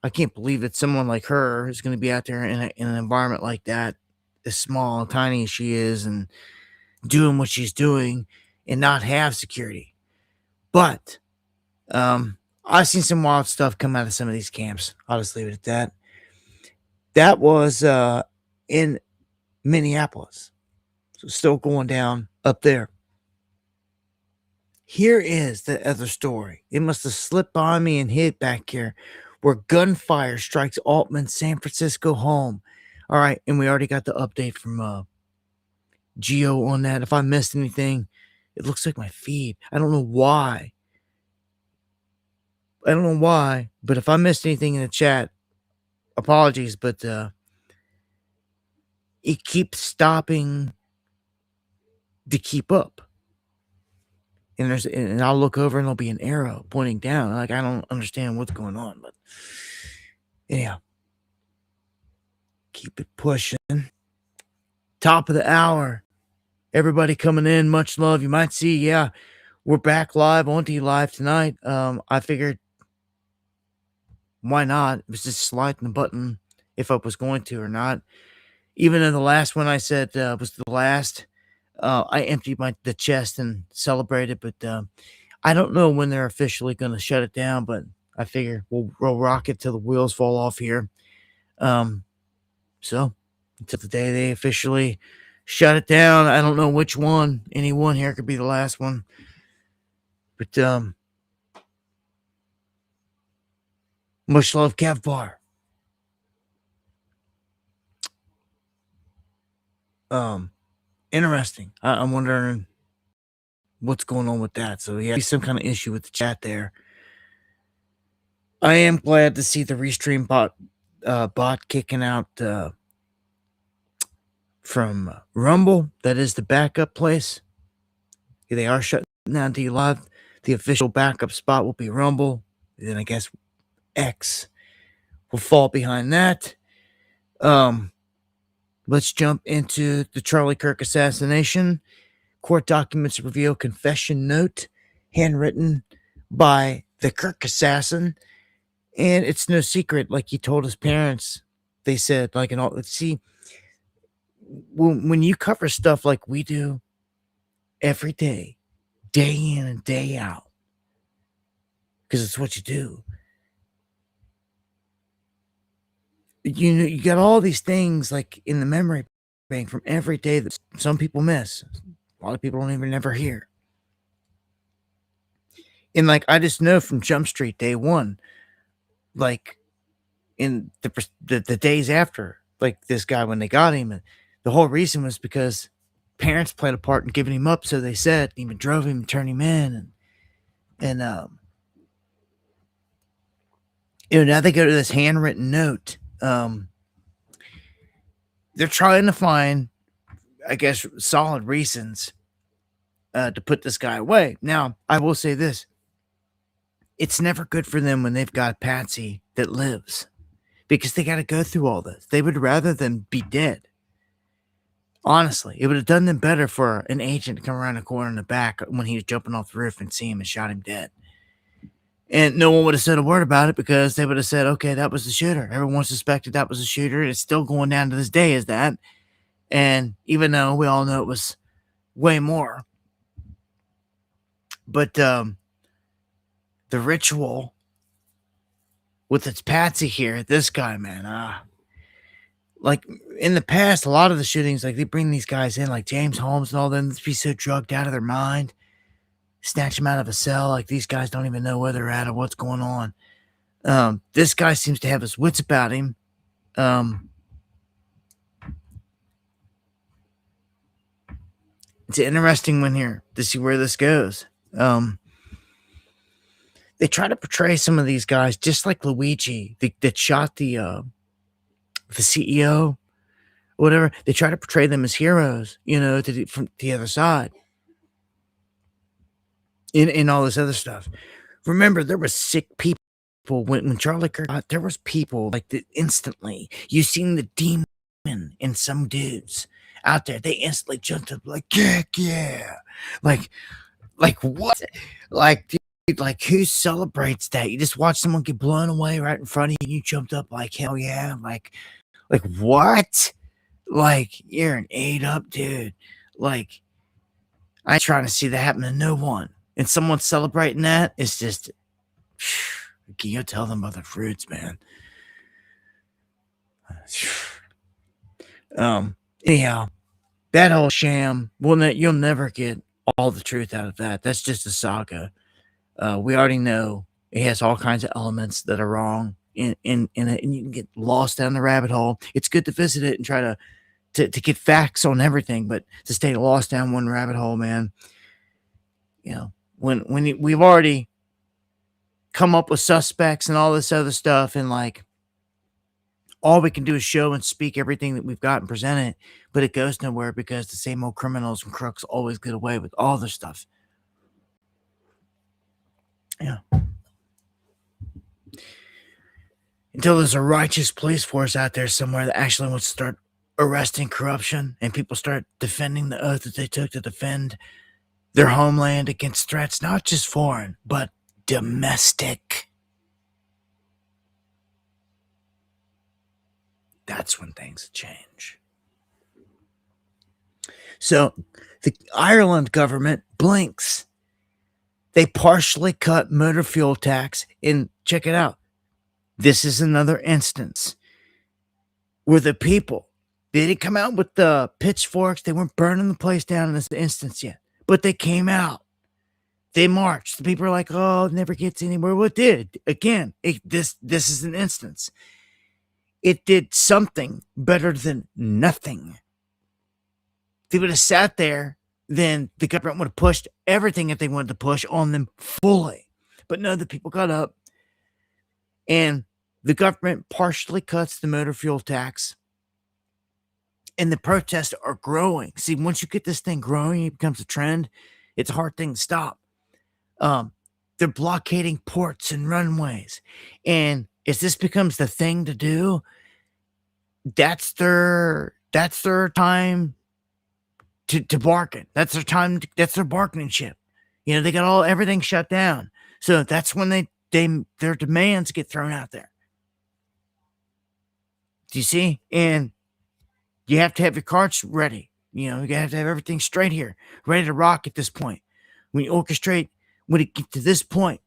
I can't believe that someone like her is going to be out there in an environment like that, as small and tiny as she is, and doing what she's doing and not have security. But I've seen some wild stuff come out of some of these camps. I'll just leave it at that. That was in Minneapolis. So still going down up there. Here is the other story. It must have slipped by me and hit back here, where gunfire strikes Altman's San Francisco home. All right, and we already got the update from Geo on that. If I missed anything, it looks like my feed. I don't know why, but if I missed anything in the chat, apologies, but it keeps stopping to keep up. And I'll look over and there'll be an arrow pointing down. Like, I don't understand what's going on, but Anyhow, keep it pushing. Top of the hour. Everybody coming in, much love. You might see, yeah, we're back live on D Live tonight. I figured, why not? It was just sliding the button if I was going to or not. Even in the last one I said was the last, I emptied the chest and celebrated, but I don't know when they're officially going to shut it down, but I figure we'll rock it till the wheels fall off here. So until the day they officially shut it down, I don't know which one. Any one here could be the last one. But much love, Kev Bar. Interesting. I'm wondering what's going on with that. So yeah, some kind of issue with the chat there. I am glad to see the Restream bot kicking out from Rumble. That is the backup place. They are shutting down D Live. The official backup spot will be Rumble. Then I guess X will fall behind that. Let's jump into the Charlie Kirk assassination. Court documents reveal confession note handwritten by the Kirk assassin. And it's no secret, like he told his parents, they said, like, and all, see, when you cover stuff like we do every day, day in and day out, because it's what you do, you got all these things like in the memory bank from every day that some people miss. A lot of people don't even ever hear. And like, I just know from Jump Street day one, like in the days after, like this guy, when they got him, and the whole reason was because parents played a part in giving him up. So they said, even drove him and turned him in. And now they go to this handwritten note. They're trying to find, I guess, solid reasons to put this guy away. Now, I will say this. It's never good for them when they've got Patsy that lives, because they got to go through all this. They would rather than be dead. Honestly, it would have done them better for an agent to come around the corner in the back when he was jumping off the roof and see him and shot him dead. And no one would have said a word about it, because they would have said, okay, that was the shooter. Everyone suspected that was the shooter. It's still going down to this day as that. And even though we all know it was way more. But the ritual with its Patsy here, this guy, man, like in the past, a lot of the shootings, like they bring these guys in, like James Holmes and all them, be so drugged out of their mind, snatch them out of a cell. Like these guys don't even know where they're at or what's going on. This guy seems to have his wits about him. It's an interesting one here to see where this goes. They try to portray some of these guys just like Luigi that shot the CEO, whatever. They try to portray them as heroes, from the other side, in all this other stuff. Remember, there was sick people when Charlie Kirk got, there was people like that instantly. You seen the demon in some dudes out there. They instantly jumped up like, yeah. Like what? Like, dude, like who celebrates that? You just watch someone get blown away right in front of you and you jumped up like, hell yeah. Like what? Like, you're an ate up dude. Like, I ain't trying to see that happen to no one. And someone celebrating that, it's just, can you tell them about the fruits, man? Anyhow, that whole sham, you'll never get all the truth out of that. That's just a saga. We already know it has all kinds of elements that are wrong in it, and you can get lost down the rabbit hole. It's good to visit it and try to get facts on everything, but to stay lost down one rabbit hole, man, when we've already come up with suspects and all this other stuff, and like all we can do is show and speak everything that we've got and present it, but it goes nowhere because the same old criminals and crooks always get away with all this stuff. Yeah. until there's a righteous police force out there somewhere that actually wants to start arresting corruption and people start defending the oath that they took to defend their homeland against threats, not just foreign, but domestic. That's when things change. So the Ireland government blinks. They partially cut motor fuel tax. And check it out. This is another instance where the people, they didn't come out with the pitchforks. They weren't burning the place down in this instance yet. But they came out. They marched. The people are like, oh, it never gets anywhere. Well, it did. Again, this is an instance. It did something better than nothing. If they would have sat there, then the government would have pushed everything that they wanted to push on them fully. But no, the people got up, and the government partially cuts the motor fuel tax, and the protests are growing. See, once you get this thing growing, it becomes a trend. It's a hard thing to stop. They're blockading ports and runways, and as this becomes the thing to do, that's their time to bargain. That's their time. That's their bargaining chip. You know, they got everything shut down. So that's when their demands get thrown out there. Do you see? And you have to have your cards ready. You know, you have to have everything straight here, ready to rock at this point. When you orchestrate, when it gets to this point,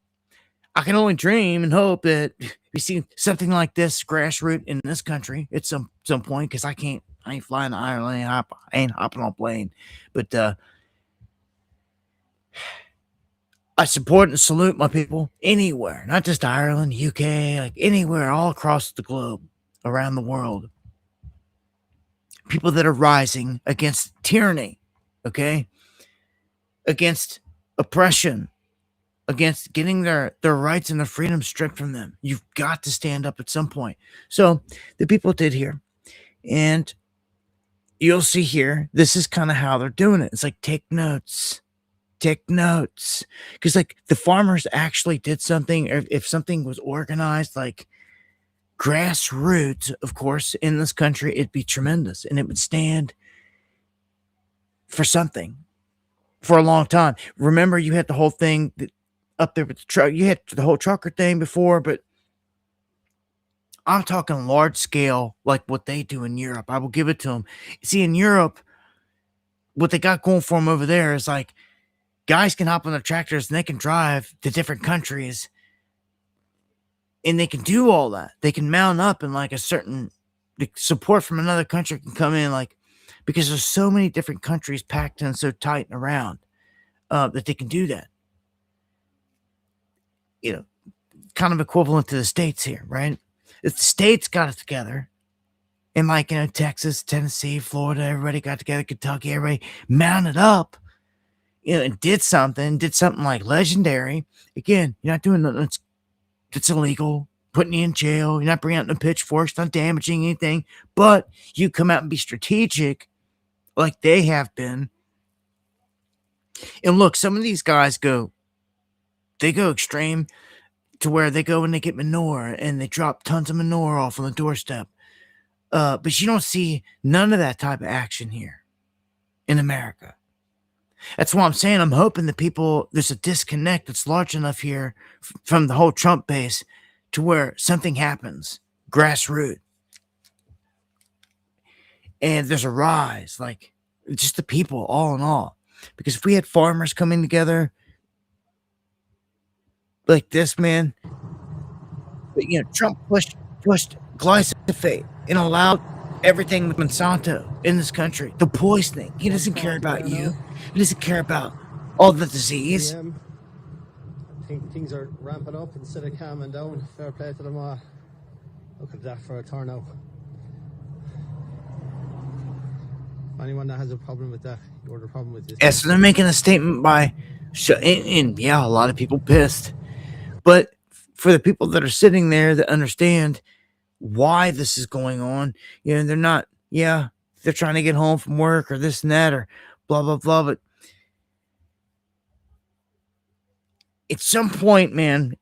I can only dream and hope that we see something like this grassroots in this country at some point, because I ain't flying to Ireland, I ain't hopping on a plane. But I support and salute my people anywhere, not just Ireland, UK, like anywhere, all across the globe, around the world. People that are rising against tyranny, okay? Against oppression, against getting their rights and their freedom stripped from them. You've got to stand up at some point. So the people did here. And you'll see here, this is kind of how they're doing it. It's like, take notes. Take notes. Because like the farmers actually did something. If something was organized, like grassroots, of course, in this country, it'd be tremendous. And it would stand for something for a long time. Remember, you had the whole thing up there with the truck. You had the whole trucker thing before, but I'm talking large scale, like what they do in Europe. I will give it to them. See, in Europe, what they got going for them over there is like guys can hop on their tractors and they can drive to different countries, and they can do all that. They can mount up, and like the support from another country can come in, like, because there's so many different countries packed in so tight and around that they can do that. You know, kind of equivalent to the States here, right? If the States got it together, and like, you know, Texas, Tennessee, Florida, everybody got together, Kentucky, everybody mounted up, you know, and did something like legendary. Again, you're not doing nothing that's illegal, putting you in jail. You're not bringing out no pitchforks, not damaging anything, but you come out and be strategic like they have been. And look, some of these guys go extreme to where they go and they get manure and they drop tons of manure off on the doorstep. But you don't see none of that type of action here in America. That's why I'm saying I'm hoping that there's a disconnect that's large enough here from the whole Trump base to where something happens, grassroots. And there's a rise, like just the people all in all. Because if we had farmers coming together like this, man, you know, Trump pushed glyphosate and allowed everything with Monsanto in this country. The poisoning. He doesn't care about you. He doesn't care about all the disease. I think things are ramping up instead of calming down. Fair play to them all. Look at that for a turnout. Anyone that has a problem with that, you're the problem with this. Yeah, so they're making a statement and yeah, a lot of people pissed. But for the people that are sitting there that understand why this is going on, you know, they're not, they're trying to get home from work or this and that or blah, blah, blah. But at some point, man,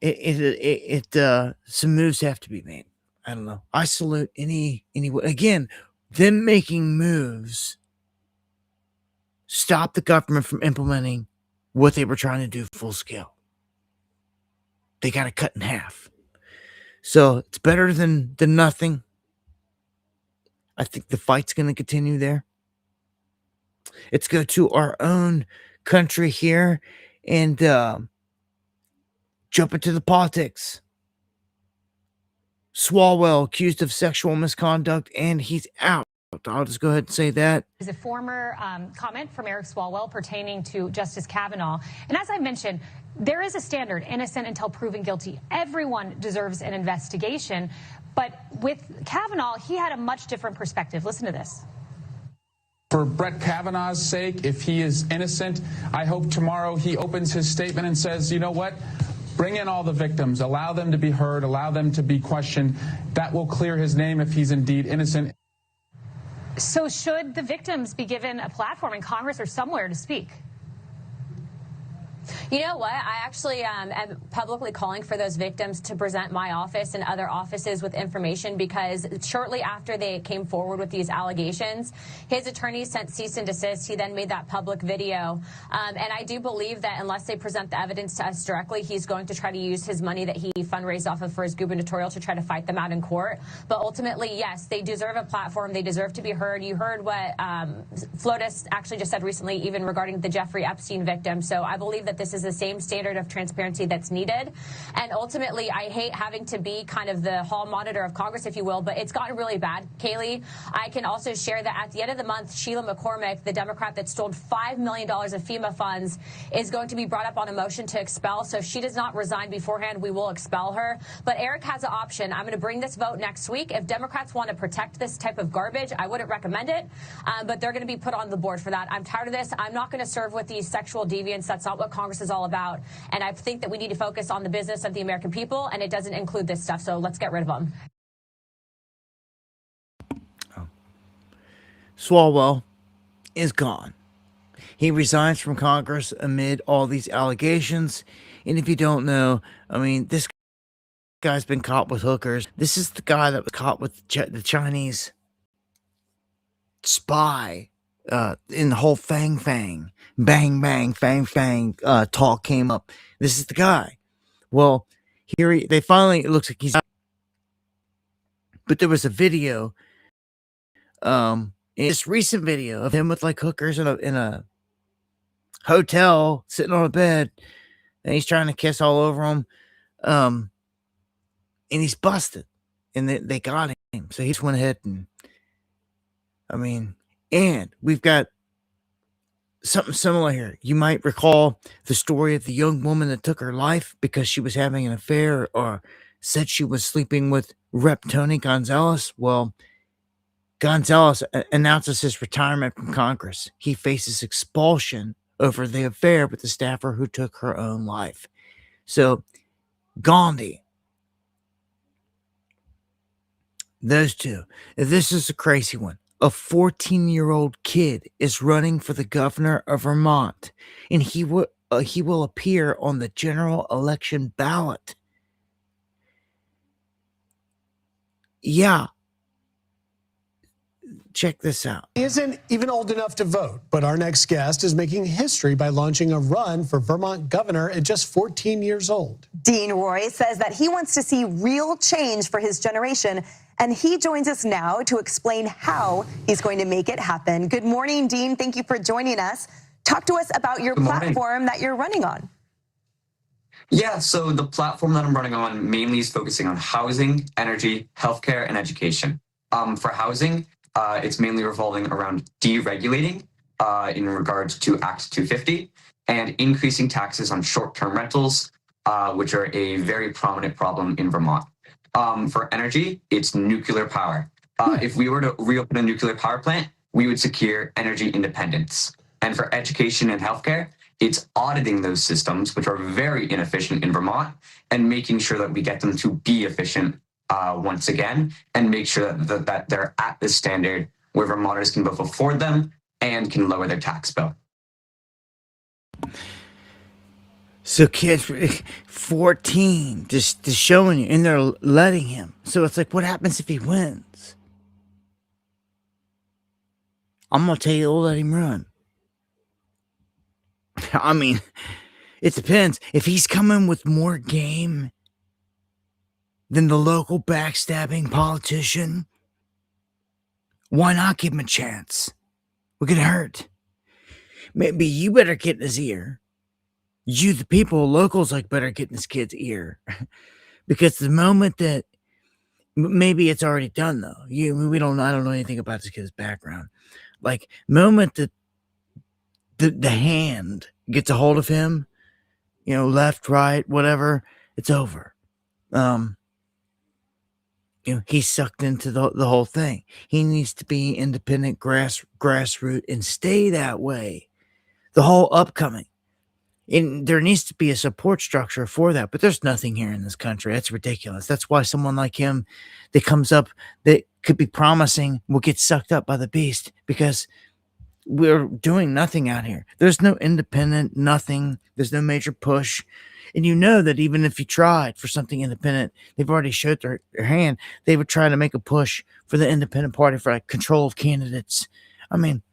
some moves have to be made. I don't know. I salute any again, them making moves stop the government from implementing what they were trying to do full scale. They got to cut in half. So it's better than nothing. I think the fight's going to continue there. Let's go to our own country here and jump into the politics. Swalwell accused of sexual misconduct, and he's out. I'll just go ahead and say that. Is a former comment from Eric Swalwell pertaining to Justice Kavanaugh. And as I mentioned, there is a standard, innocent until proven guilty. Everyone deserves an investigation. But with Kavanaugh, he had a much different perspective. Listen to this. For Brett Kavanaugh's sake, if he is innocent, I hope tomorrow he opens his statement and says, you know what? Bring in all the victims, allow them to be heard, allow them to be questioned. That will clear his name if he's indeed innocent. So should the victims be given a platform in Congress or somewhere to speak? You know what? I actually am publicly calling for those victims to present my office and other offices with information, because shortly after they came forward with these allegations, his attorney sent cease and desist. He then made that public video. And I do believe that unless they present the evidence to us directly, he's going to try to use his money that he fundraised off of for his gubernatorial to try to fight them out in court. But ultimately, yes, they deserve a platform. They deserve to be heard. You heard what Flotus actually just said recently, even regarding the Jeffrey Epstein victim. So I believe that this is the same standard of transparency that's needed. And ultimately, I hate having to be kind of the hall monitor of Congress, if you will, but it's gotten really bad, Kaylee. I can also share that at the end of the month, Sheila McCormick, the Democrat that stole $5 million of FEMA funds, is going to be brought up on a motion to expel. So if she does not resign beforehand, we will expel her. But Eric has an option. I'm going to bring this vote next week. If Democrats want to protect this type of garbage, I wouldn't recommend it, but they're going to be put on the board for that. I'm tired of this. I'm not going to serve with these sexual deviants. That's not what Congress is all about. And I think that we need to focus on the business of the American people, and it doesn't include this stuff. So let's get rid of them. Swalwell is gone. He resigns from Congress amid all these allegations. And if you don't know, I mean, this guy's been caught with hookers. This is the guy that was caught with the Chinese spy in the whole bang talk came up. This is the guy. Well, here they finally, it looks like he's out. But there was a video, this recent video of him with like hookers in a hotel, sitting on a bed, and he's trying to kiss all over them, and he's busted, and they got him. So he just went ahead and, I mean, and we've got something similar here. You might recall the story of the young woman that took her life because she was having an affair or said she was sleeping with Rep. Tony Gonzalez. Well, Gonzalez announces his retirement from Congress. He faces expulsion over the affair with the staffer who took her own life. So, Gandhi, those two. This is a crazy one. A 14-year-old kid is running for the governor of Vermont, and he will appear on the general election ballot. Yeah. Check this out. He isn't even old enough to vote, but our next guest is making history by launching a run for Vermont governor at just 14 years old. Dean Roy says that he wants to see real change for his generation, and he joins us now to explain how he's going to make it happen. Good morning, Dean. Thank you for joining us. Talk to us about your platform that you're running on. Yeah, so the platform that I'm running on mainly is focusing on housing, energy, healthcare, and education. For housing, it's mainly revolving around deregulating in regards to Act 250 and increasing taxes on short-term rentals, which are a very prominent problem in Vermont. For energy, it's nuclear power. If we were to reopen a nuclear power plant, we would secure energy independence. And for education and healthcare, it's auditing those systems, which are very inefficient in Vermont, and making sure that we get them to be efficient once again, and make sure that they're at this standard where Vermonters can both afford them and can lower their tax bill. So kids, 14, just showing you, and they're letting him. So it's like, what happens if he wins? I'm gonna tell you, they'll let him run. I mean, it depends. If he's coming with more game than the local backstabbing politician, why not give him a chance? We're gonna hurt. Maybe you better get in his ear. You, the people, locals, like better get in this kid's ear. Because the moment that maybe it's already done though. I don't know anything about this kid's background. Like, moment that the hand gets a hold of him, left, right, whatever, it's over. He's sucked into the whole thing. He needs to be independent, grassroots, and stay that way. The whole upcoming. And there needs to be a support structure for that, but there's nothing here in this country. That's ridiculous. That's why someone like him that comes up that could be promising will get sucked up by the beast, because we're doing nothing out here. There's no independent, nothing. There's no major push. And you know that even if you tried for something independent, they've already showed their hand. They would try to make a push for the independent party for like control of candidates. I mean,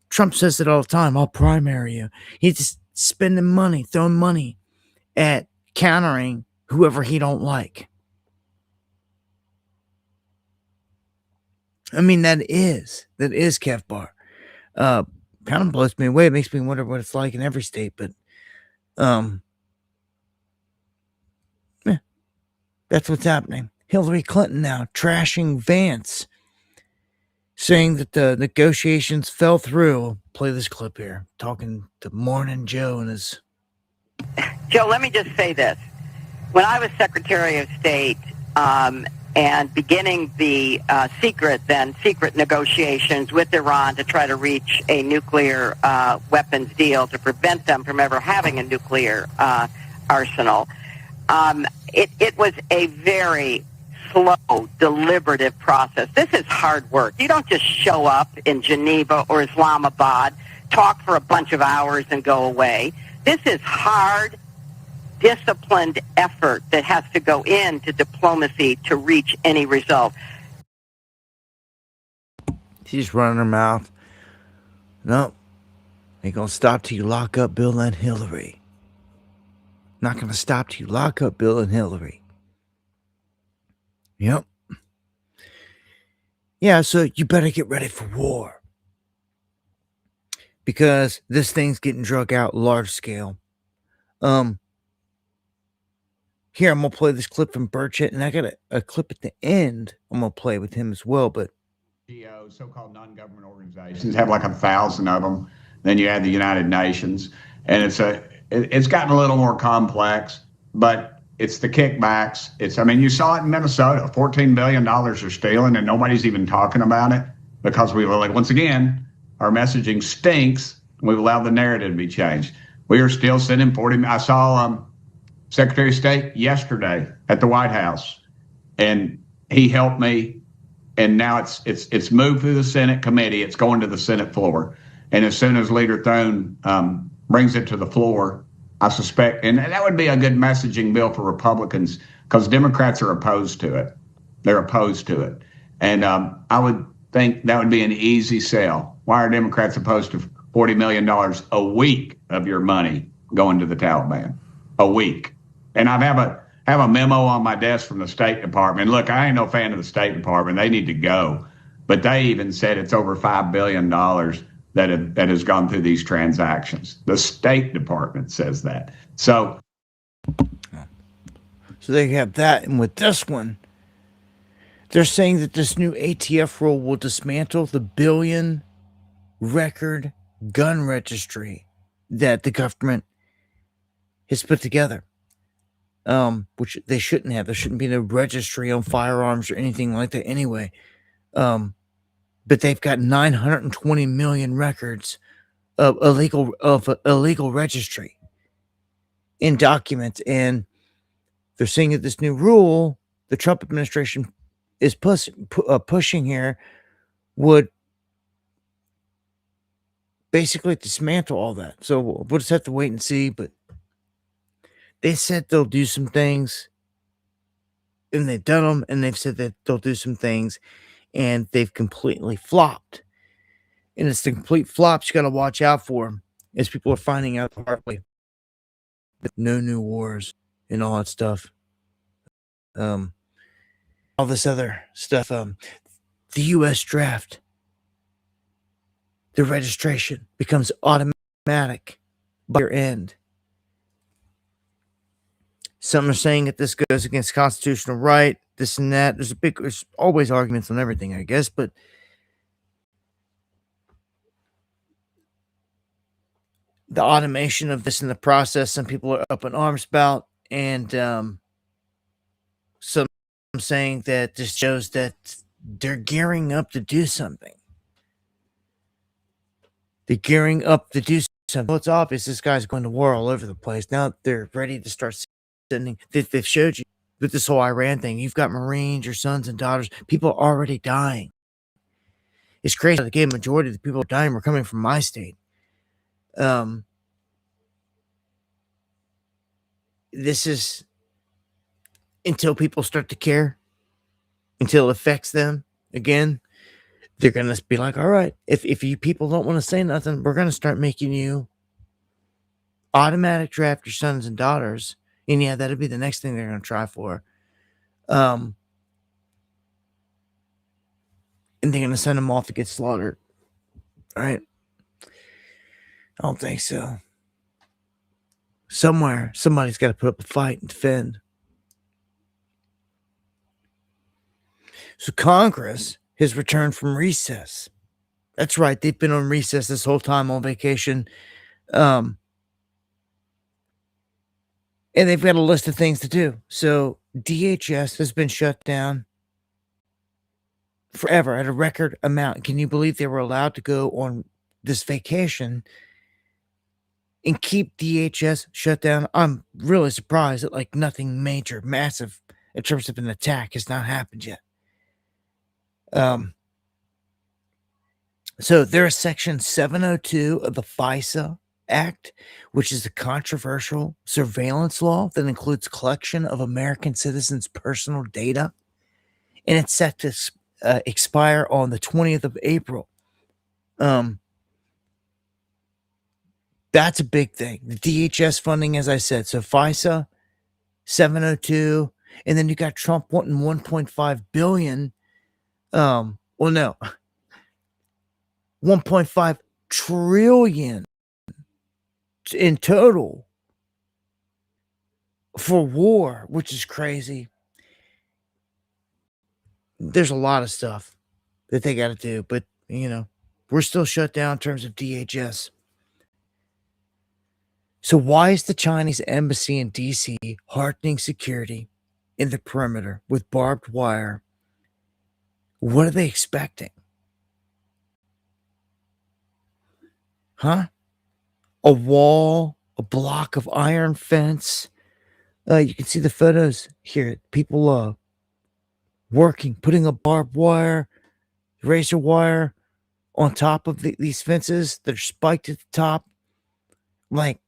Trump says it all the time. I'll primary you. He's just spending money, throwing money at countering whoever he don't like. I mean, that is Kev Barr. Kind of blows me away. It makes me wonder what it's like in every state, but yeah, that's what's happening. Hillary Clinton now trashing Vance, saying that the negotiations fell through. I'll play this clip here, talking to Morning Joe and his... Joe, let me just say this. When I was Secretary of State and beginning the secret negotiations with Iran to try to reach a nuclear weapons deal to prevent them from ever having a nuclear arsenal, it was a very slow, deliberative process. This is hard work. You don't just show up in Geneva or Islamabad, talk for a bunch of hours and go away. This is hard, disciplined effort that has to go into diplomacy to reach any result. She's running her mouth. No, ain't gonna stop till you lock up Bill and Hillary. Not gonna stop till you lock up Bill and Hillary. Yep. Yeah, so you better get ready for war. Because this thing's getting drug out large scale. Here, I'm going to play this clip from Burchett, and I got a clip at the end I'm going to play with him as well, but... So-called non-government organizations have like 1,000 of them. Then you add the United Nations, and it's gotten a little more complex, but it's the kickbacks. You saw it in Minnesota. $14 billion are stealing, and nobody's even talking about it because once again, our messaging stinks. We've allowed the narrative to be changed. We are still sending 40. I saw Secretary of State yesterday at the White House, and he helped me. And now it's moved through the Senate committee. It's going to the Senate floor, and as soon as Leader Thune brings it to the floor, I suspect, and that would be a good messaging bill for Republicans, because Democrats are opposed to it. They're opposed to it, and I would think that would be an easy sell. Why are Democrats opposed to $40 million a week of your money going to the Taliban? A week. And I have a memo on my desk from the State Department. Look, I ain't no fan of the State Department. They need to go. But they even said it's over $5 billion that has gone through these transactions. The State Department says that. So they have that. And with this one, they're saying that this new ATF rule will dismantle the billion record gun registry that the government has put together. Which they shouldn't have. There shouldn't be no registry on firearms or anything like that anyway. But they've got 920 million records of illegal registry in documents, and they're saying that this new rule the Trump administration is pushing here would basically dismantle all that. So we'll just have to wait and see, but They said they'll do some things, and they've done them, and they've said that they'll do some things, and they've completely flopped. And it's the complete flops you got to watch out for, as people are finding out the hard way. No new wars and all that stuff. All this other stuff. The U.S. draft, the registration becomes automatic by your end. Some are saying that this goes against constitutional right, this and that. There's always arguments on everything, I guess, but the automation of this in the process, some people are up in arms about, and some saying that this shows that they're gearing up to do something. They're gearing up to do something. Well, it's obvious this guy's going to war all over the place. Now they're ready to start sending. They've showed you with this whole Iran thing. You've got Marines, your sons and daughters. People are already dying. It's crazy. The majority of the people dying were coming from my state. This is until people start to care, until it affects them again. They're going to be like, all right, if you people don't want to say nothing, we're going to start making you automatic draft your sons and daughters. And yeah, that'll be the next thing they're going to try for. And they're going to send them off to get slaughtered. All right. I don't think so. Somewhere, somebody's got to put up a fight and defend. So Congress has returned from recess. That's right. They've been on recess this whole time on vacation. And they've got a list of things to do. So DHS has been shut down forever at a record amount. Can you believe they were allowed to go on this vacation and keep DHS shut down? I'm really surprised that like nothing major, massive in terms of an attack has not happened yet. So there is Section 702 of the FISA Act, which is a controversial surveillance law that includes collection of American citizens' personal data, and it's set to expire on the 20th of April. That's a big thing. The DHS funding, as I said, so FISA 702, and then you got Trump wanting 1.5 billion. Well, no, 1.5 trillion in total for war, which is crazy. There's a lot of stuff that they got to do, but you know, we're still shut down in terms of DHS. So why is the Chinese embassy in DC hardening security in the perimeter with barbed wire? What are they expecting? Huh? A wall, a block of iron fence. You can see the photos here. People working, putting a barbed wire, razor wire on top of these fences that are spiked at the top. Like,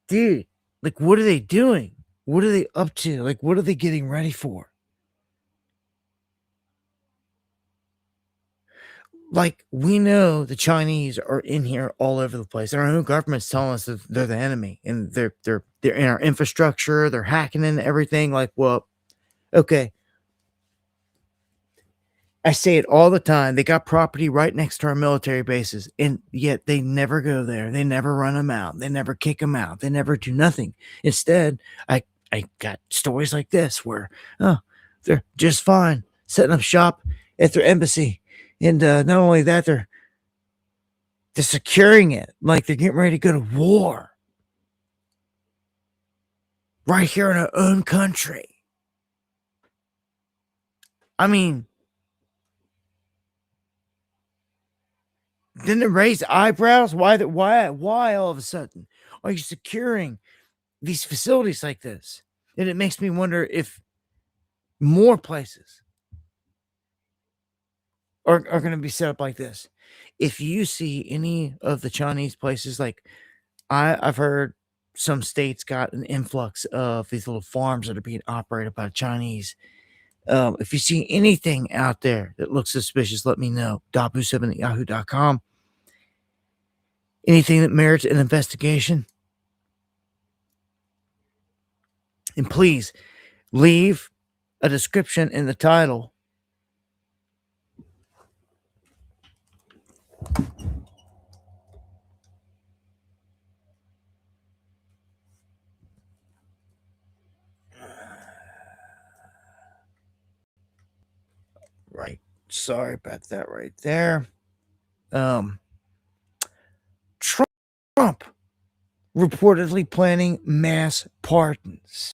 dude, like, what are they doing? What are they up to? Like, what are they getting ready for? Like, we know the Chinese are in here all over the place. And our own government's telling us that they're the enemy and they're in our infrastructure. They're hacking into everything. Like, well, okay. I say it all the time. They got property right next to our military bases, and yet they never go there. They never run them out. They never kick them out. They never do nothing. Instead, I got stories like this where, oh, they're just fine setting up shop at their embassy. And not only that, they're securing it like they're getting ready to go to war right here in our own country. I mean, didn't it raise eyebrows? Why all of a sudden are you securing these facilities like this? And it makes me wonder if more places are going to be set up like this. If you see any of the Chinese places, like I've heard some states got an influx of these little farms that are being operated by Chinese. If you see anything out there that looks suspicious, let me know. Dabu7@yahoo.com. Anything that merits an investigation. And please leave a description in the title. Right. Sorry about that right there. Trump reportedly planning mass pardons.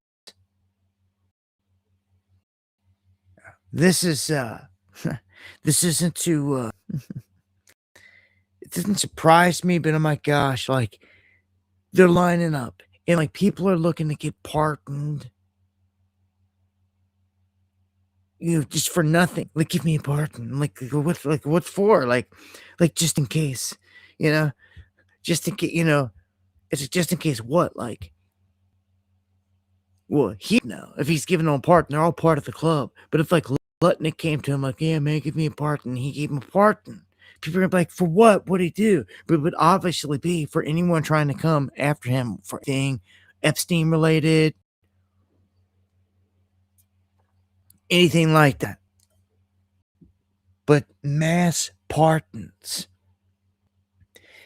This is this isn't to it doesn't surprise me, but oh my gosh, like they're lining up and like people are looking to get pardoned. Just for nothing. Like, give me a pardon. Like what for? Like just in case, just in case, it's just in case what? Like, well, if he's giving them a pardon, they're all part of the club. But if like Lutnick came to him like, yeah, man, give me a pardon, he gave him a pardon. People are gonna be like, for what? What'd he do? But it would obviously be for anyone trying to come after him for anything Epstein related, anything like that. But mass pardons.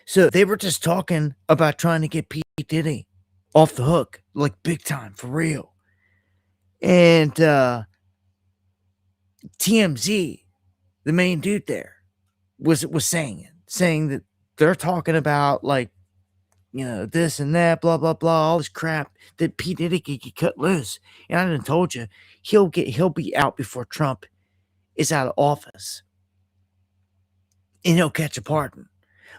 So they were just talking about trying to get P. Diddy off the hook, like big time, for real. And TMZ, the main dude there, was saying that they're talking about like, this and that, blah blah blah, all this crap that P. Diddy could get cut loose. And I done told you, he'll be out before Trump is out of office, and he'll catch a pardon.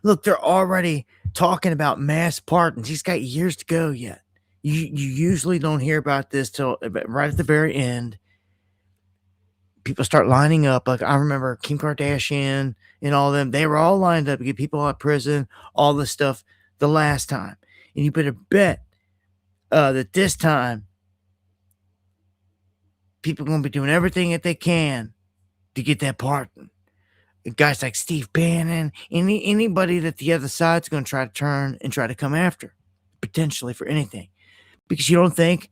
Look, they're already talking about mass pardons. He's got years to go yet. You usually don't hear about this till right at the very end. People start lining up. Like I remember Kim Kardashian and all them. They were all lined up to get people out of prison, all this stuff the last time. And you better bet that this time people are going to be doing everything that they can to get that pardon. Guys like Steve Bannon, anybody that the other side's going to try to turn and try to come after, potentially for anything. Because you don't think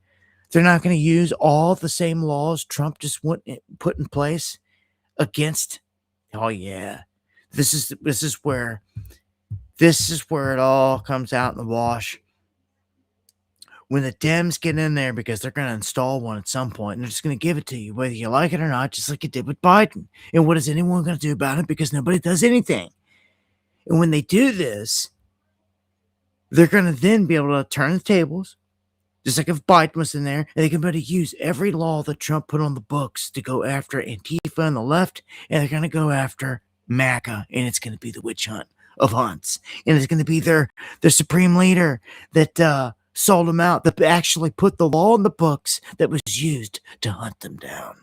they're not going to use all the same laws Trump just put in place against? Oh yeah, this is where it all comes out in the wash. When the Dems get in there, because they're going to install one at some point, and they're just going to give it to you, whether you like it or not, just like it did with Biden. And what is anyone going to do about it? Because nobody does anything. And when they do this, they're going to then be able to turn the tables, just like if Biden was in there, and they can better use every law that Trump put on the books to go after Antifa on the left, and they're going to go after MAGA, and it's going to be the witch hunt of hunts. And it's going to be their supreme leader that sold them out, that actually put the law in the books that was used to hunt them down.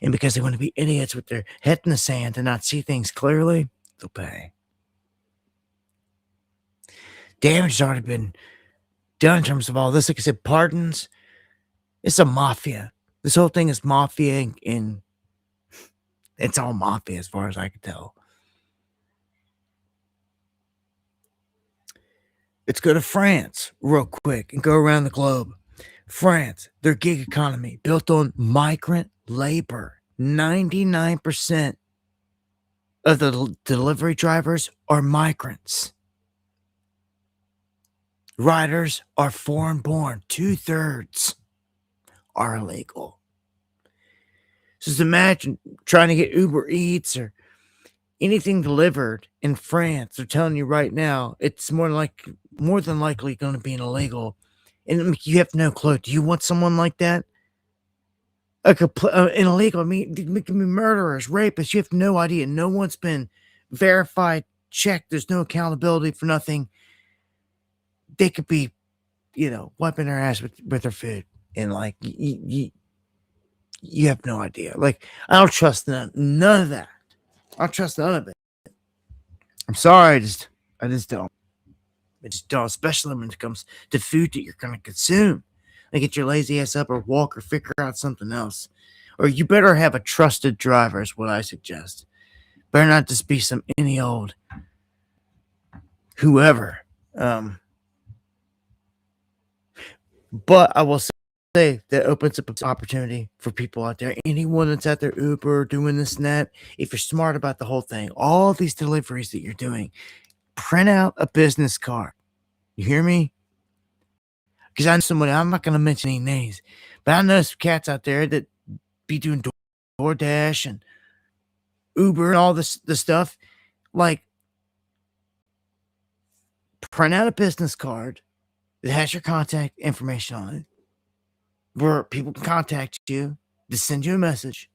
And because they want to be idiots with their head in the sand and not see things clearly, they'll pay. Damage has already been done in terms of all this. Like I said, pardons, it's a mafia. This whole thing is mafia, and it's all mafia as far as I can tell. Let's go to France real quick and go around the globe. France, their gig economy built on migrant labor. 99% of the delivery drivers are migrants. Riders are foreign born. 2/3 are illegal. So just imagine trying to get Uber Eats or anything delivered in France. They're telling you right now, it's more than likely going to be an illegal. And you have no clue. Do you want someone like that? An illegal. I mean, they can be murderers, rapists. You have no idea. No one's been verified, checked. There's no accountability for nothing. They could be, wiping their ass with their food. And like, you have no idea. Like, I don't trust none of that. I don't trust none of it. I'm sorry. I just don't. It just don't, especially when it comes to food that you're going to consume. Like, get your lazy ass up or walk or figure out something else. Or you better have a trusted driver is what I suggest. Better not just be some any old whoever. But I will say that opens up an opportunity for people out there. Anyone that's out there, Uber, doing this and that, if you're smart about the whole thing, all these deliveries that you're doing, print out a business card. You hear me? Because I know somebody, I'm not going to mention any names, but I know some cats out there that be doing DoorDash and Uber and all this stuff. Like, print out a business card that has your contact information on it, where people can contact you to send you a message,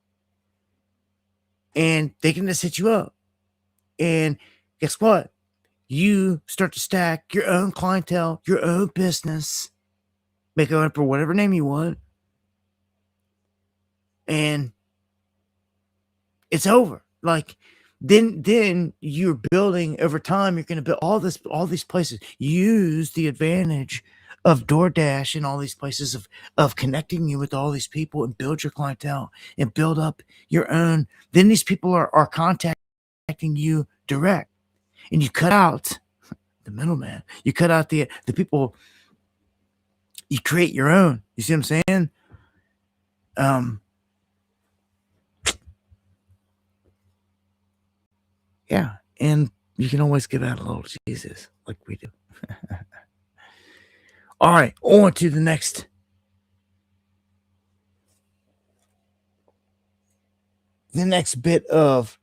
and they can just hit you up. And guess what? You start to stack your own clientele, your own business, make it up for whatever name you want, and it's over. Like, then you're building over time. You're going to build all these places. Use the advantage of DoorDash and all these places of connecting you with all these people, and build your clientele and build up your own. Then these people are contacting you direct, and you cut out the middleman. You cut out the people. You create your own. You see what I'm saying? Yeah, and you can always give out a little Jesus like we do. All right, on to the next. The next bit of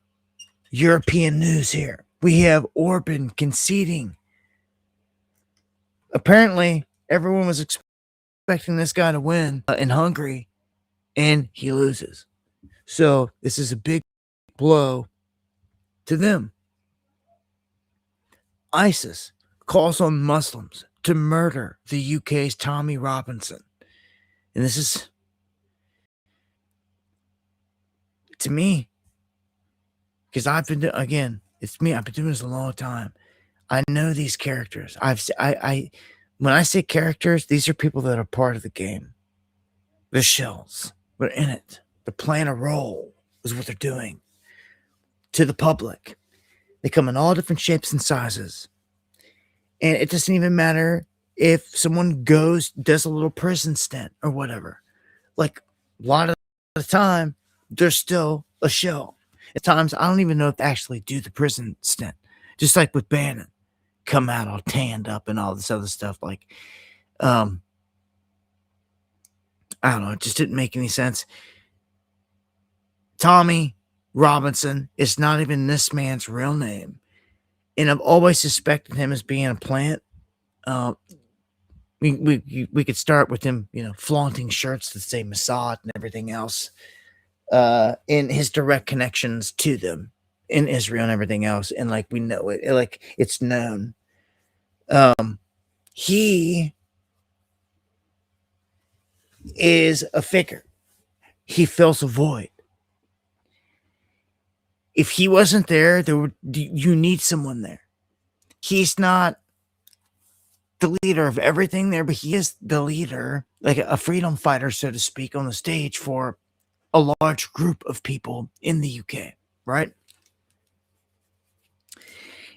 European news here. We have Orban conceding. Apparently, everyone was expecting this guy to win in Hungary, and he loses. So this is a big blow to them. ISIS calls on Muslims to murder the UK's Tommy Robinson. And this is, to me, because I've been, it's me. I've been doing this a long time. I know these characters. When I say characters, these are people that are part of the game. The shells. They're in it. They're playing a role, is what they're doing to the public. They come in all different shapes and sizes. And it doesn't even matter if someone does a little prison stint or whatever. Like, a lot of the time, they're still a shell. At times, I don't even know if they actually do the prison stint. Just like with Bannon. Come out all tanned up and all this other stuff. Like, I don't know. It just didn't make any sense. Tommy Robinson is not even this man's real name. And I've always suspected him as being a plant. We could start with him, flaunting shirts that say Mossad and everything else. In his direct connections to them in Israel and everything else. And like, we know it, like, it's known. He is a figure. He fills a void. If he wasn't there, you need someone there. He's not the leader of everything there, but he is the leader, like a freedom fighter, so to speak, on the stage for a large group of people in the UK, right?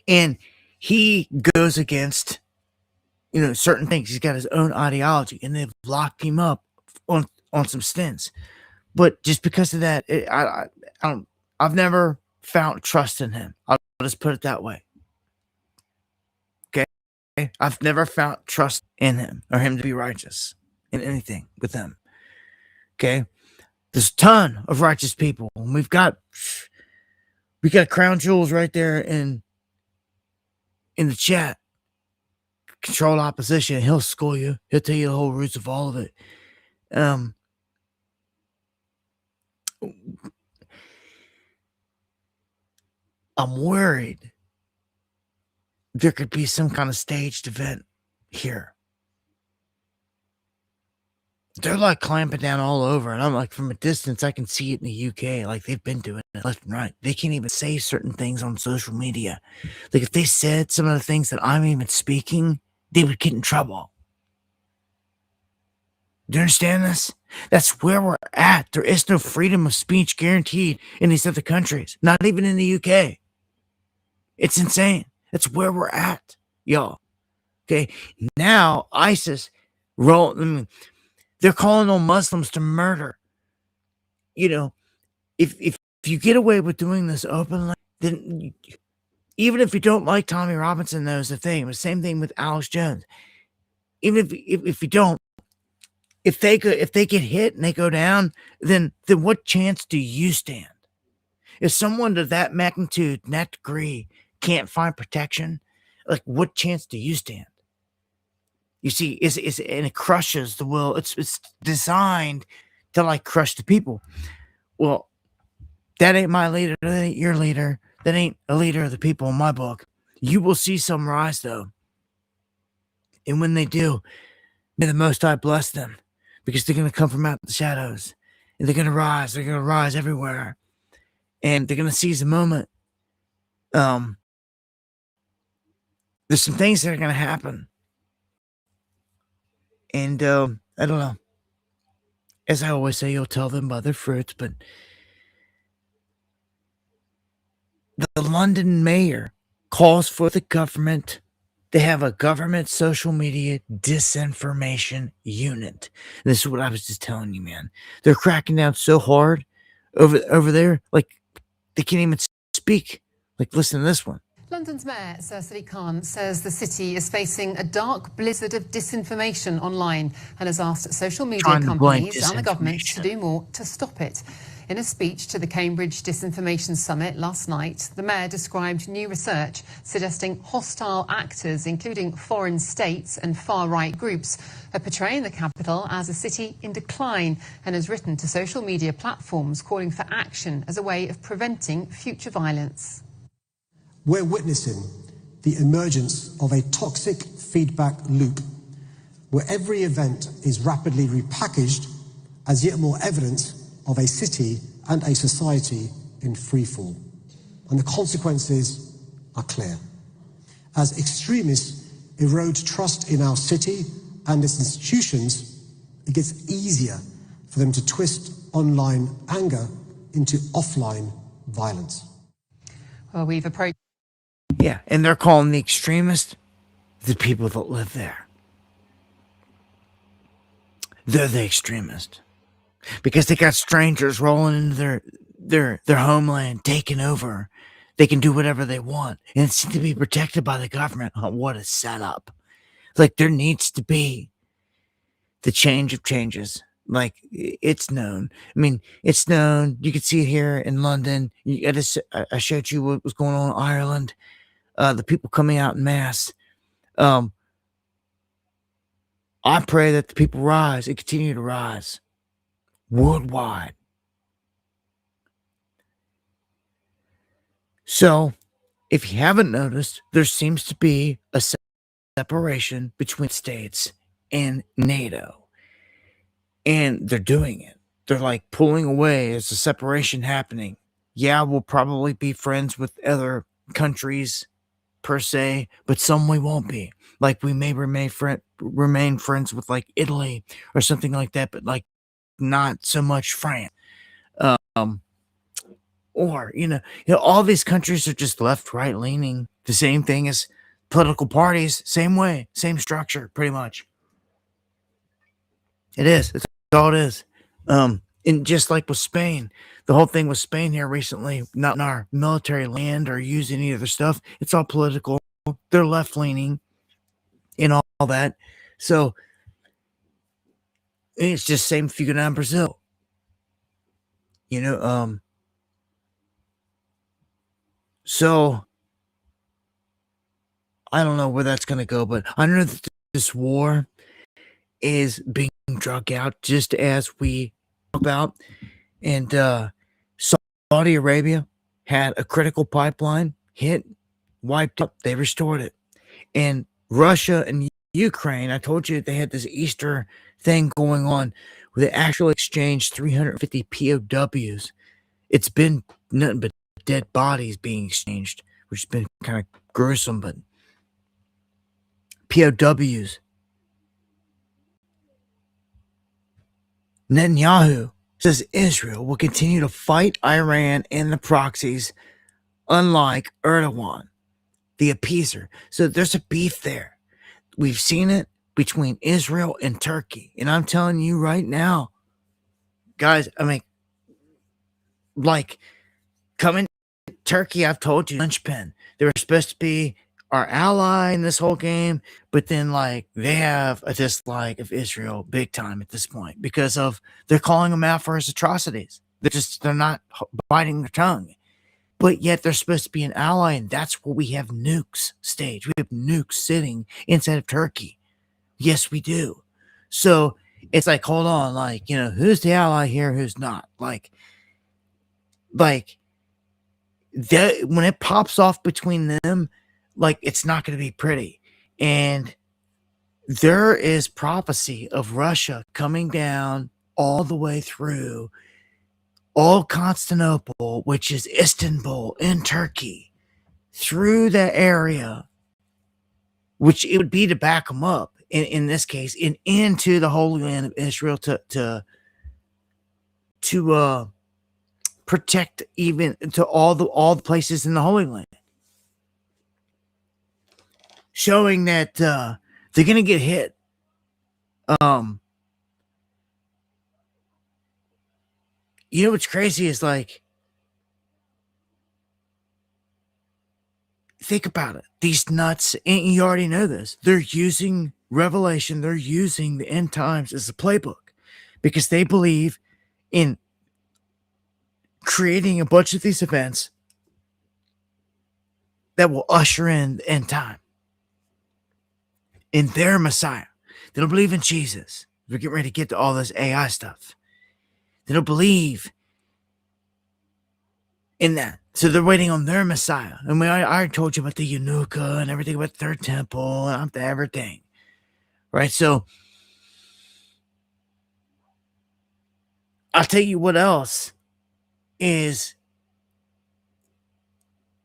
And he goes against, certain things. He's got his own ideology, and they've locked him up on some stints. But just because of that, I've never found trust in him. I'll just put it that way. Okay? I've never found trust in him or him to be righteous in anything with him. Okay? There's a ton of righteous people. And we got Crown Jewels right there in the chat. Controlled opposition. He'll school you. He'll tell you the whole roots of all of it. I'm worried there could be some kind of staged event here. they're like clamping down all over. And I'm like, from a distance, I can see it in the UK. Like they've been doing it left and right. They can't even say certain things on social media. Like if they said some of the things that I'm even speaking, they would get in trouble. Do you understand this? That's where we're at. There is no freedom of speech guaranteed in these other countries, not even in the UK. It's insane. That's where we're at, y'all. Okay, now ISIS they're calling on Muslims to murder. You know, if you get away with doing this openly, then even if you don't like Tommy Robinson, knows the thing. The same thing with Alex Jones. Even if you don't, if they get hit and they go down, then what chance do you stand? If someone to that magnitude, that degree, can't find protection, like what chance do you stand? You see, and it crushes the will. It's designed to like crush the people. Well, that ain't my leader. That ain't your leader. That ain't a leader of the people in my book. You will see some rise though, and when they do, may the Most High bless them, because they're going to come from out the shadows, and they're going to rise. They're going to rise everywhere, and they're going to seize the moment. There's some things that are going to happen. And I don't know. As I always say, you'll tell them by their fruits, but the London mayor calls for the government to have a government social media disinformation unit. And this is what I was just telling you, man. They're cracking down so hard over there, like they can't even speak. Like, listen to this one. London's Mayor Sir Sadiq Khan says the city is facing a dark blizzard of disinformation online and has asked social media companies and the government to do more to stop it. In a speech to the Cambridge Disinformation Summit last night, the Mayor described new research suggesting hostile actors, including foreign states and far-right groups, are portraying the capital as a city in decline, and has written to social media platforms calling for action as a way of preventing future violence. We're witnessing the emergence of a toxic feedback loop where every event is rapidly repackaged as yet more evidence of a city and a society in freefall. And the consequences are clear. As extremists erode trust in our city and its institutions, it gets easier for them to twist online anger into offline violence. Well, we've approached... Yeah, and they're calling the extremists the people that live there. They're the extremists. Because they got strangers rolling into their homeland, taking over. They can do whatever they want. And it seems to be protected by the government. Oh, what a setup. Like, there needs to be the change of changes. Like, it's known. I mean, it's known. You can see it here in London. I showed you what was going on in Ireland. The people coming out in mass. I pray that the people rise and continue to rise worldwide. So, if you haven't noticed, there seems to be a separation between states and NATO. And they're doing it. They're like pulling away as a separation happening. Yeah, we'll probably be friends with other countries per se, but some we won't be. Like we may remain friends with like Italy or something like that, but like not so much France. Or, you know, all these countries are just left, right leaning. The same thing as political parties, same way, same structure, pretty much. It is. That's all it is. And just like with Spain, the whole thing with Spain here recently, not in our military land or use any of their stuff. It's all political. They're left leaning and all that. So it's just same if you go down Brazil. You know, so I don't know where that's going to go, but I know that this war is being drug out just as we talk about. And Saudi Arabia had a critical pipeline hit, wiped up. They restored it. And Russia and Ukraine. I told you they had this Easter thing going on where they actually exchanged 350 POWs. It's been nothing but dead bodies being exchanged, which has been kind of gruesome, but POWs. Netanyahu says Israel will continue to fight Iran and the proxies, unlike Erdogan, the appeaser. So there's a beef there. We've seen it between Israel and Turkey. And I'm telling you right now, guys, I mean, like, coming to Turkey, I've told you, linchpin. They were supposed to be our ally in this whole game, but then, like, they have a dislike of Israel big time at this point because of they're calling them out for his atrocities. They're not biting their tongue. But yet they're supposed to be an ally, and that's where we have nukes staged. We have nukes sitting inside of Turkey. Yes, we do. So it's like, hold on, like, who's the ally here, who's not? Like that when it pops off between them, like, it's not going to be pretty. And there is prophecy of Russia coming down all the way through all Constantinople, which is Istanbul in Turkey, through that area, which it would be to back them up in this case, and into the Holy Land of Israel to protect even to all the places in the Holy Land, showing that they're gonna get hit. What's crazy is, like, think about it. These nuts, and you already know this, they're using Revelation, they're using the end times as a playbook because they believe in creating a bunch of these events that will usher in the end time in their Messiah. They don't believe in Jesus. We're getting ready to get to all this AI stuff. They don't believe in that. So they're waiting on their Messiah. I mean, I already told you about the Eunucha and everything about the third temple and everything. Right? So I'll tell you what else is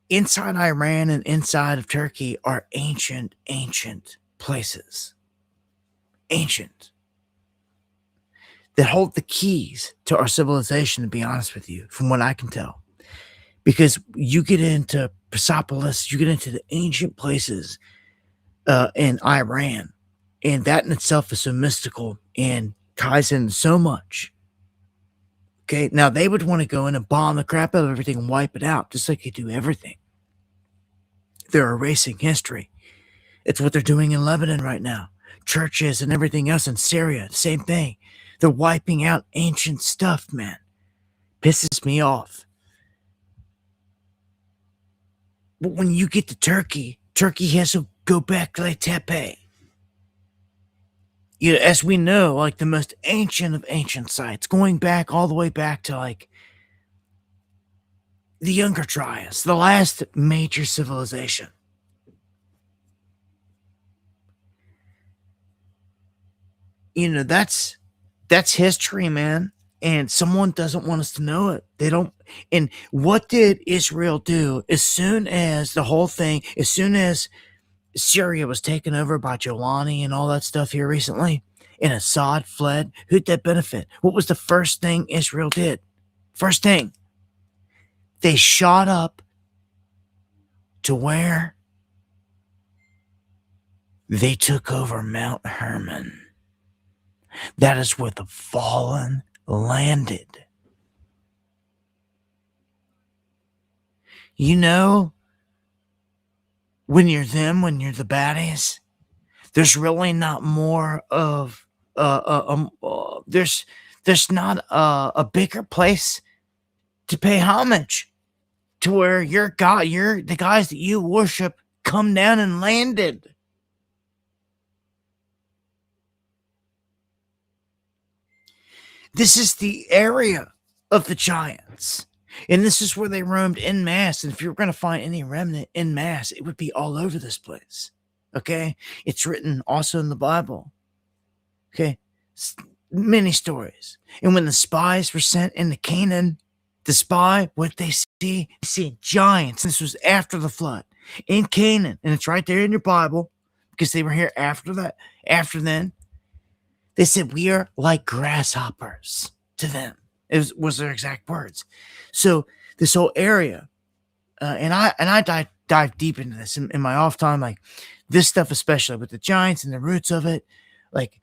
inside Iran and inside of Turkey are ancient places. Ancient. That hold the keys to our civilization, to be honest with you, from what I can tell. Because you get into Persepolis, you get into the ancient places in Iran, and that in itself is so mystical and ties in so much. Okay, now they would want to go in and bomb the crap out of everything and wipe it out, just like they do everything. They're erasing history. It's what they're doing in Lebanon right now. Churches and everything else in Syria, same thing. They're wiping out ancient stuff, man. Pisses me off. But when you get to Turkey, Turkey has to go back to Tepe. As we know, like the most ancient of ancient sites, going back all the way back to like the Younger Dryas, the last major civilization. That's history, man. And someone doesn't want us to know it. They don't. And what did Israel do as soon as Syria was taken over by Jolani and all that stuff here recently, and Assad fled? Who'd that benefit? What was the first thing Israel did? First thing. They shot up to where? They took over Mount Hermon. That is where the fallen landed. When you're the baddies, there's really not more of there's not a bigger place to pay homage to where the guys that you worship come down and landed. This is the area of the giants. And this is where they roamed en masse. And if you were going to find any remnant en masse, it would be all over this place. Okay? It's written also in the Bible. Okay? Many stories. And when the spies were sent into Canaan to spy, what they see? They see giants. This was after the flood in Canaan. And it's right there in your Bible because they were here after that. After then, they said, we are like grasshoppers to them. It was their exact words. So this whole area, and I dive deep into this in my off time, like this stuff, especially with the giants and the roots of it. Like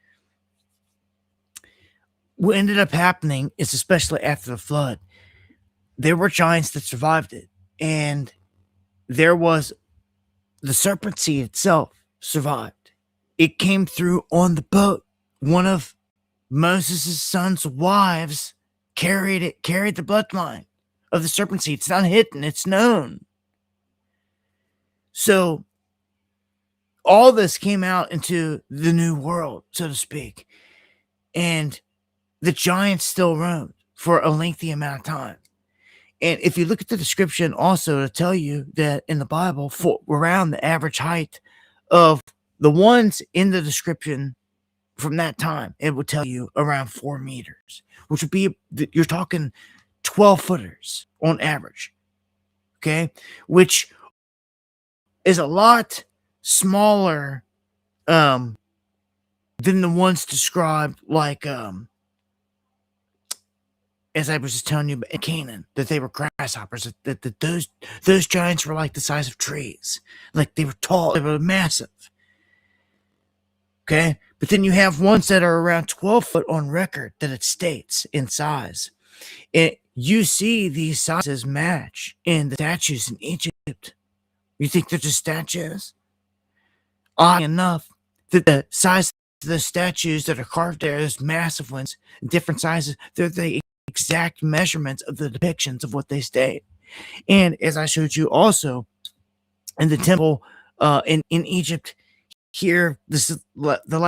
what ended up happening is, especially after the flood, there were giants that survived it, and there was the serpent seed itself survived. It came through on the boat. One of Moses' son's wives carried the bloodline of the serpent seed. It's not hidden, it's known. So all this came out into the new world, so to speak. And the giants still roamed for a lengthy amount of time. And if you look at the description also to tell you that in the Bible, for around the average height of the ones in the description from that time, it would tell you around 4 meters, which would be, you're talking 12 footers on average. Okay. Which is a lot smaller than the ones described, like as I was just telling you in Canaan, that they were grasshoppers, that those giants were like the size of trees. Like they were tall, they were massive. Okay? But then you have ones that are around 12 foot on record that it states in size. You see these sizes match in the statues in Egypt. You think they're just statues? Odd enough, that the size of the statues that are carved there, those massive ones, different sizes, they're the exact measurements of the depictions of what they state. And as I showed you also in the temple in Egypt here, this is the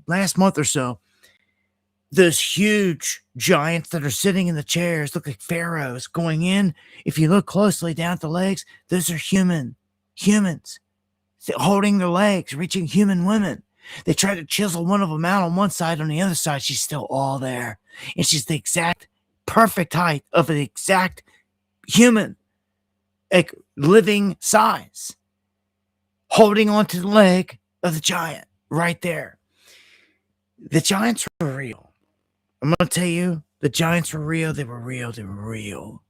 last month or so, those huge giants that are sitting in the chairs look like pharaohs going in. If you look closely down at the legs, those are humans holding their legs, reaching human women. They try to chisel one of them out on one side, on the other side she's still all there, and she's the exact perfect height of an exact human, like living size, holding onto the leg of the giant right there. The giants were real. I'm going to tell you, the giants were real. They were real. They were real.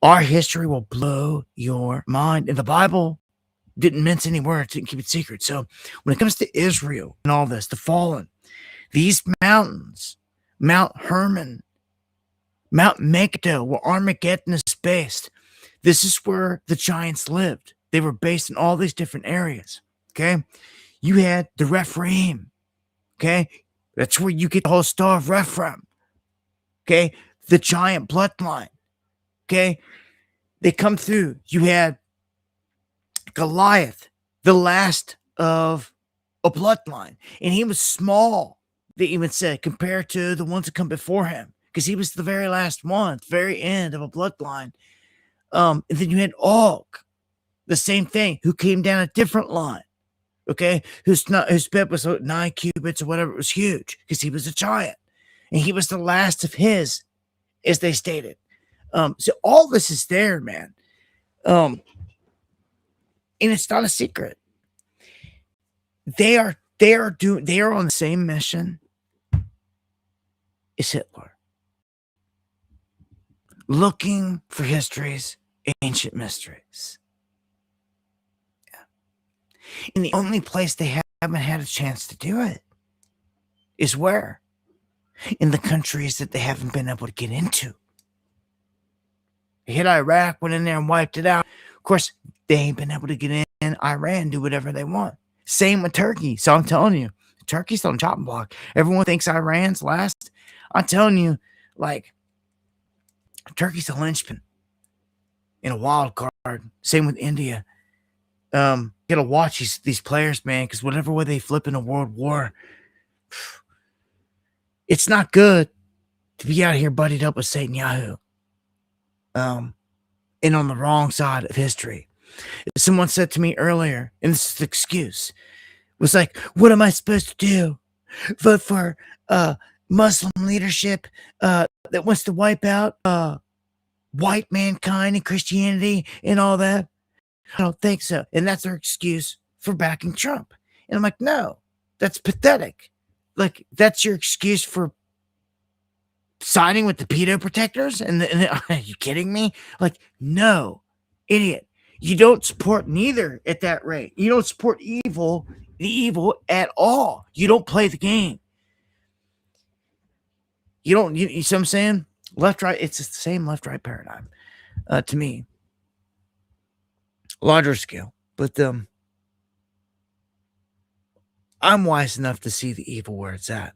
Our history will blow your mind. And the Bible didn't mince any words, didn't keep it secret. So when it comes to Israel and all this, the fallen, these mountains, Mount Hermon, Mount Megiddo, where Armageddon is based, this is where the giants lived. They were based in all these different areas. Okay. You had the Rephaim. Okay. That's where you get the whole Star of Rephaim. Okay. The giant bloodline. Okay. They come through. You had Goliath, the last of a bloodline. And he was small, they even said, compared to the ones that come before him, because he was the very last one, the very end of a bloodline. And then you had Og, the same thing, who came down a different line. Okay, whose bed was 9 cubits or whatever. It was huge because he was a giant, and he was the last of his, as they stated. So all this is there, man. And it's not a secret. They are on the same mission as Hitler, looking for history's ancient mysteries. And the only place they haven't had a chance to do it is where? In the countries that they haven't been able to get into. They hit Iraq, went in there and wiped it out. Of course, they ain't been able to get in Iran, do whatever they want. Same with Turkey. So I'm telling you, Turkey's on the chopping block. Everyone thinks Iran's last. I'm telling you, like, Turkey's a linchpin in a wild card. Same with India. You gotta watch these players, man, because whatever way they flip in a world war, it's not good to be out here buddied up with Satan Yahoo. And on the wrong side of history. Someone said to me earlier, and this is the excuse, was like, what am I supposed to do? Vote for Muslim leadership that wants to wipe out white mankind and Christianity and all that? I don't think so. And that's their excuse for backing Trump. And I'm like, no, that's pathetic. Like, that's your excuse for siding with the pedo protectors? And are you kidding me? Like, no, idiot. You don't support neither at that rate. You don't support the evil at all. You don't play the game. You don't, you see what I'm saying? Left, right, it's the same left, right paradigm to me. Larger scale. But I'm wise enough to see the evil where it's at.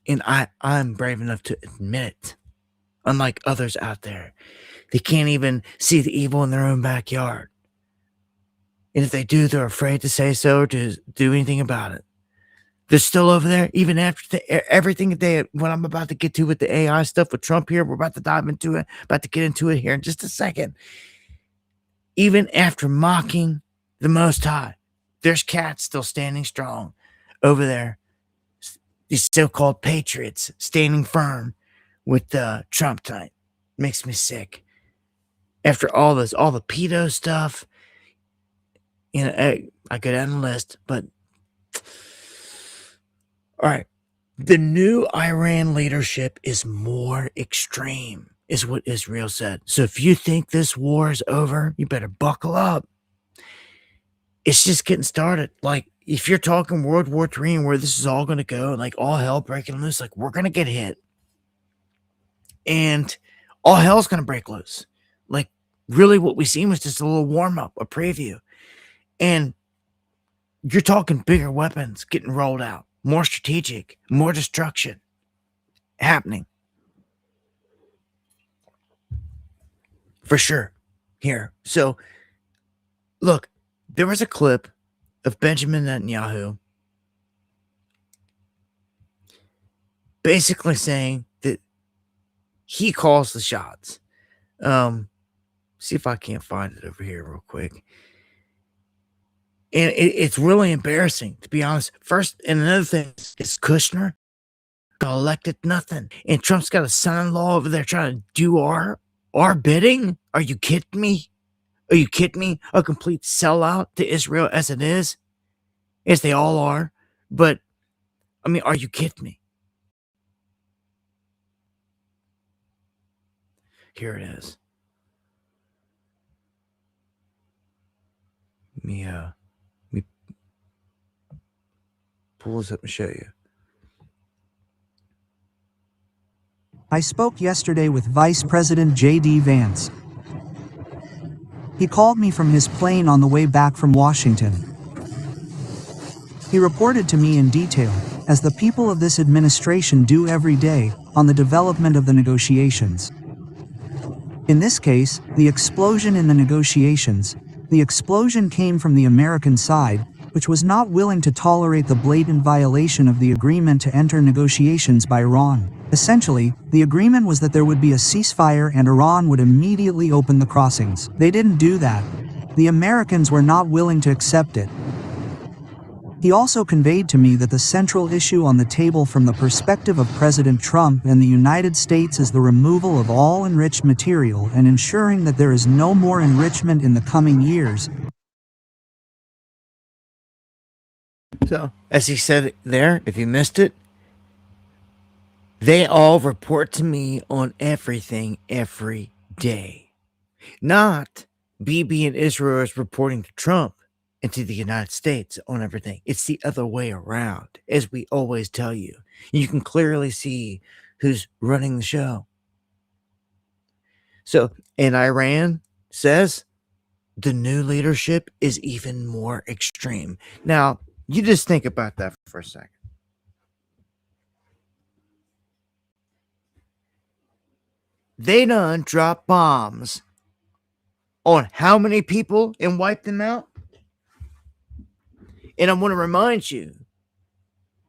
And I'm brave enough to admit it. Unlike others out there. They can't even see the evil in their own backyard. And if they do, they're afraid to say so or to do anything about it. They're still over there, even after everything that what I'm about to get to with the AI stuff with Trump here. We're about to dive into it, about to get into it here in just a second. Even after mocking the Most High, there's cats still standing strong over there. These so-called patriots standing firm with Trump tonight. Makes me sick. After all this, all the pedo stuff, you know, I go down the list, but all right. The new Iran leadership is more extreme, is what Israel said. So if you think this war is over, you better buckle up. It's just getting started. Like, if you're talking World War III and where this is all going to go, like all hell breaking loose, like we're going to get hit. And all hell's going to break loose. Like, really what we seen was just a little warm-up, a preview. And you're talking bigger weapons getting rolled out. More strategic, more destruction happening. For sure. Here. So, look, there was a clip of Benjamin Netanyahu basically saying that he calls the shots. See if I can't find it over here real quick. And it's really embarrassing, to be honest. First, and another thing is Kushner got elected nothing. And Trump's got a son-in-law over there trying to do our bidding? Are you kidding me? Are you kidding me? A complete sellout to Israel as it is? As they all are. But, I mean, are you kidding me? Here it is. Let me pull this up and show you. I spoke yesterday with Vice President J.D. Vance. He called me from his plane on the way back from Washington. He reported to me in detail, as the people of this administration do every day, on the development of the negotiations. In this case, the explosion in the negotiations, the explosion came from the American side, which was not willing to tolerate the blatant violation of the agreement to enter negotiations by Iran. Essentially, the agreement was that there would be a ceasefire and Iran would immediately open the crossings. They didn't do that. The Americans were not willing to accept it. He also conveyed to me that the central issue on the table from the perspective of President Trump and the United States is the removal of all enriched material and ensuring that there is no more enrichment in the coming years. So, as he said there, if you missed it, they all report to me on everything every day. Not BB and Israel is reporting to Trump and to the United States on everything. It's the other way around, as we always tell you. You can clearly see who's running the show. So, and Iran says the new leadership is even more extreme. Now, you just think about that for a second. They done dropped bombs on how many people and wiped them out? And I want to remind you,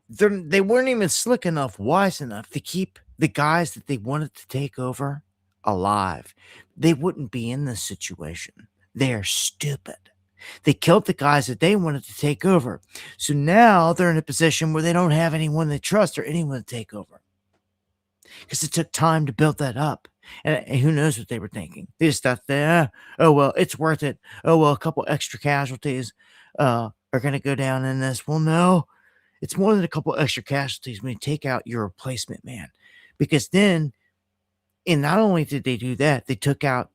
they weren't even slick enough, wise enough to keep the guys that they wanted to take over alive. They wouldn't be in this situation. They are stupid. They killed the guys that they wanted to take over. So now they're in a position where they don't have anyone they trust or anyone to take over. Because it took time to build that up. And who knows what they were thinking. They just thought, oh, well, it's worth it. Oh, well, a couple extra casualties are going to go down in this. Well, no, it's more than a couple extra casualties when you take out your replacement man. Because then, and not only did they do that, they took out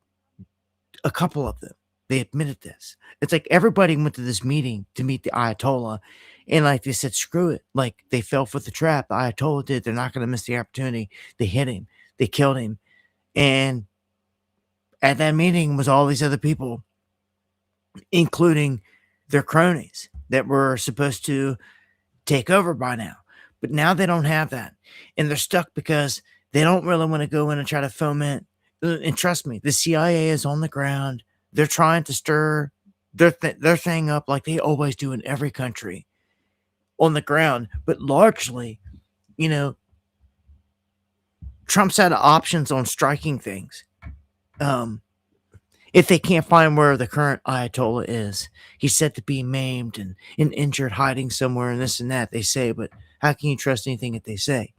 a couple of them. They admitted this. It's like everybody went to this meeting to meet the Ayatollah, and like they said, screw it. Like they fell for the trap. The Ayatollah did. They're not going to miss the opportunity. They hit him. They killed him. And at that meeting was all these other people, including their cronies that were supposed to take over by now. But now they don't have that. And they're stuck because they don't really want to go in and try to foment. And trust me, the CIA is on the ground. They're trying to stir their thing up like they always do in every country on the ground. But largely, you know, Trump's had options on striking things. If they can't find where the current Ayatollah is, he's said to be maimed and injured, hiding somewhere and this and that, they say. But how can you trust anything that they say?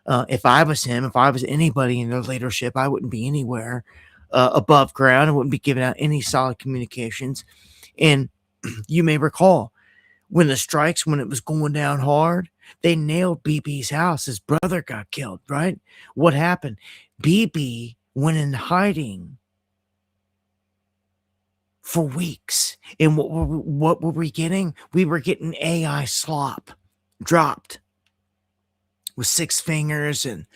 If I was him, if I was anybody in their leadership, I wouldn't be anywhere above ground. I wouldn't be giving out any solid communications. And you may recall when the strikes, when it was going down hard, they nailed BB's house. His brother got killed, right? What happened? BB went in hiding for weeks. And what were we getting? We were getting AI slop dropped with 6 fingers and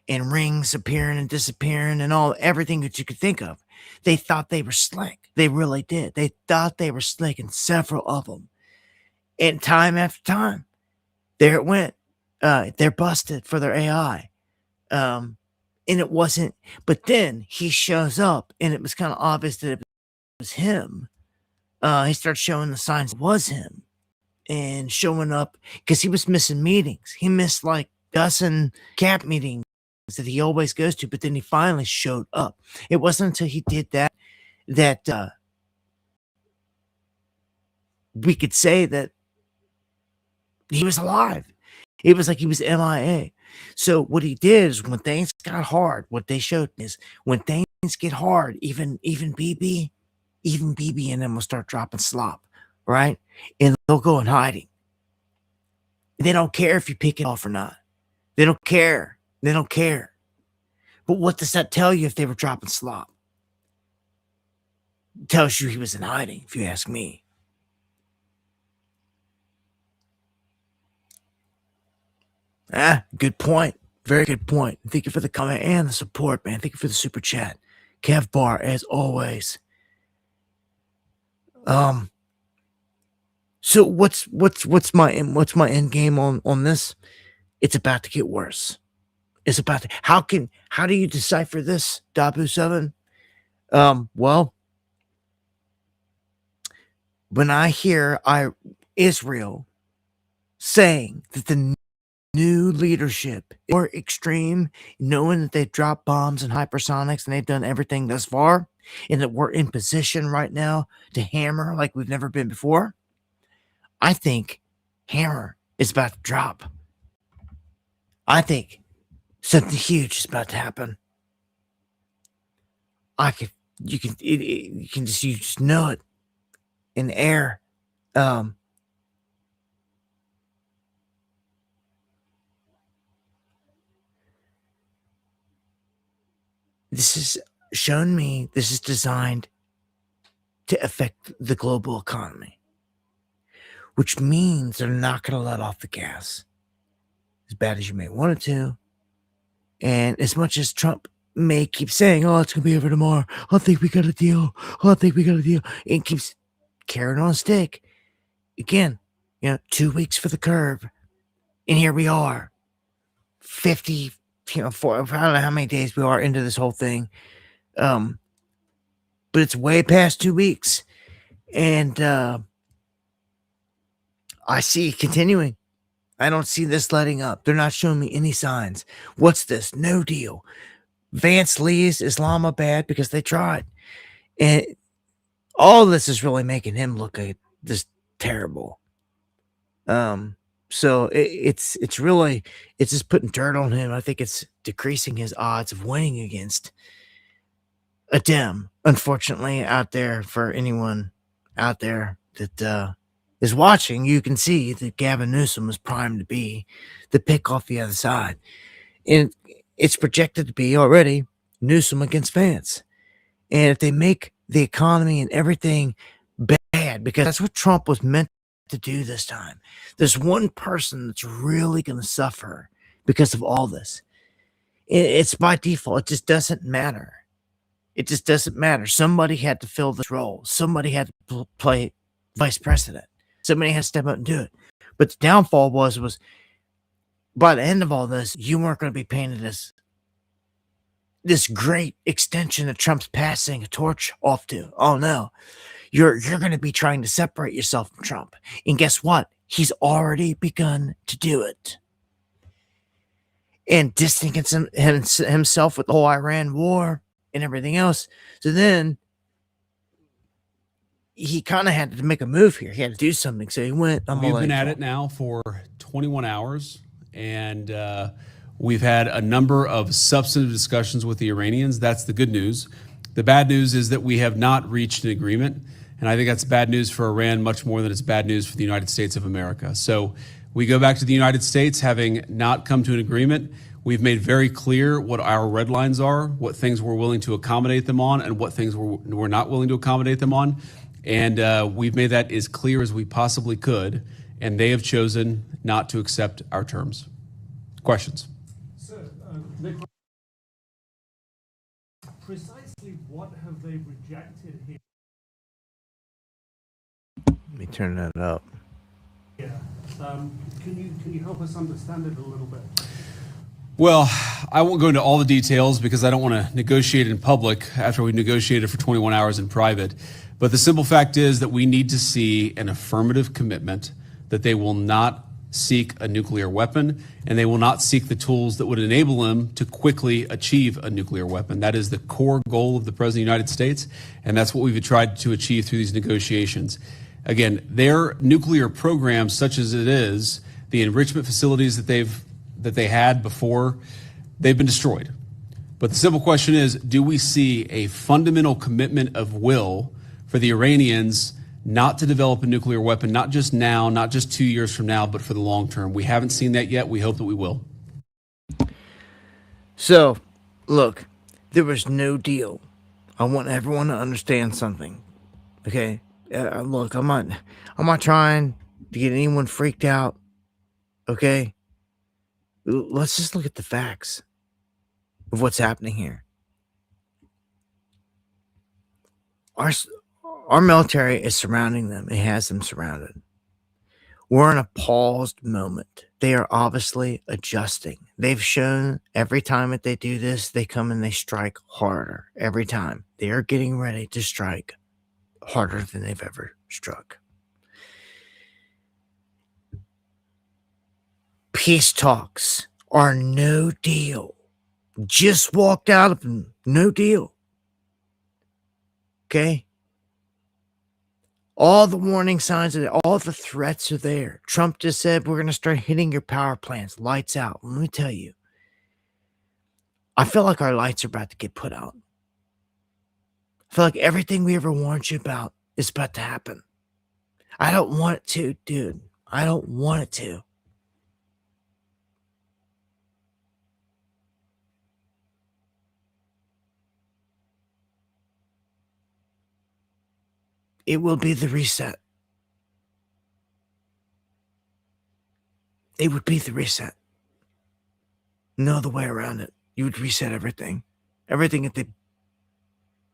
rings appearing and disappearing and everything that you could think of. They thought they were slick. They really did. They thought they were slick, and several of them. And time after time, there it went. They're busted for their AI. And it wasn't, but then he shows up and it was kind of obvious that it was him. He started showing the signs it was him and showing up because he was missing meetings. He missed like dozen camp meetings that he always goes to, but then he finally showed up. It wasn't until he did that we could say that he was alive. It was like he was MIA. So what he did is when things got hard, what they showed is when things get hard, even BB and them will start dropping slop, right? And they'll go in hiding. They don't care if you pick it off or not. They don't care. They don't care. But what does that tell you if they were dropping slop? It tells you he was in hiding, if you ask me. Good point. Very good point. Thank you for the comment and the support, man. Thank you for the super chat. Kev Bar, as always. So what's my end game on this? It's about to get worse. It's about to, how do you decipher this, Dabu7? Well, when I hear Israel saying that the new leadership or extreme, knowing that they've dropped bombs and hypersonics and they've done everything thus far, and that we're in position right now to hammer like we've never been before, I think hammer is about to drop. I think something huge is about to happen. You just know it in the air. This has shown me this is designed to affect the global economy, which means they're not going to let off the gas as bad as you may want it to. And as much as Trump may keep saying, oh, it's going to be over tomorrow. I think we got a deal. And keeps carrying on a stick. Again, 2 weeks for the curve. And here we are. 50, I don't know how many days we are into this whole thing. But it's way past 2 weeks. And I see it continuing. I don't see this letting up. They're not showing me any signs. What's this? No deal. Vance leaves Islamabad because they tried. And all this is really making him look like just terrible. So it's just putting dirt on him. I think it's decreasing his odds of winning against a Dem, unfortunately, out there. For anyone out there that is watching, you can see that Gavin Newsom is primed to be the pick off the other side. And it's projected to be already Newsom against Vance. And if they make the economy and everything bad, because that's what Trump was meant to do this time, there's one person that's really going to suffer because of all this. It's by default. It just doesn't matter. It just doesn't matter. Somebody had to fill this role. Somebody had to play vice president. Somebody had to step up and do it. But the downfall was by the end of all this, you weren't going to be painted as this great extension that Trump's passing a torch off to. Oh no, you're going to be trying to separate yourself from Trump. And guess what? He's already begun to do it. And distancing himself with the whole Iran war and everything else. So then he kind of had to make a move here. He had to do something. So he went. We've been at it now for 21 hours, and we've had a number of substantive discussions with the Iranians. That's the good news. The bad news is that we have not reached an agreement, and I think that's bad news for Iran much more than it's bad news for the United States of America. So we go back to the United States having not come to an agreement. We've made very clear what our red lines are, what things we're willing to accommodate them on, and what things we're not willing to accommodate them on. And we've made that as clear as we possibly could, and they have chosen not to accept our terms. Questions? So, precisely what have they rejected here? Let me turn that up. Yeah. Can you help us understand it a little bit? Well, I won't go into all the details because I don't want to negotiate in public after we negotiated for 21 hours in private. But the simple fact is that we need to see an affirmative commitment that they will not seek a nuclear weapon, and they will not seek the tools that would enable them to quickly achieve a nuclear weapon. That is the core goal of the President of the United States, and that's what we've tried to achieve through these negotiations. Again, their nuclear program, such as it is, the enrichment facilities that they had before, they've been destroyed. But the simple question is, do we see a fundamental commitment of will for the Iranians not to develop a nuclear weapon, not just now, not just 2 years from now, but for the long term? We haven't seen that yet. We hope that we will. So, look, there was no deal. I want everyone to understand something. Okay? Look, I'm not trying to get anyone freaked out. Okay? Let's just look at the facts of what's happening here. Our military is surrounding them. It has them surrounded. We're in a paused moment. They are obviously adjusting. They've shown every time that they do this, they come and they strike harder. Every time. They are getting ready to strike harder than they've ever struck. Peace talks are no deal. Just walked out of them. No deal. Okay? All the warning signs, all the threats are there. Trump just said, we're going to start hitting your power plants. Lights out. Let me tell you. I feel like our lights are about to get put out. I feel like everything we ever warned you about is about to happen. I don't want it to, dude. I don't want it to. It will be the reset. It would be the reset. No other way around it. You would reset everything. Everything that they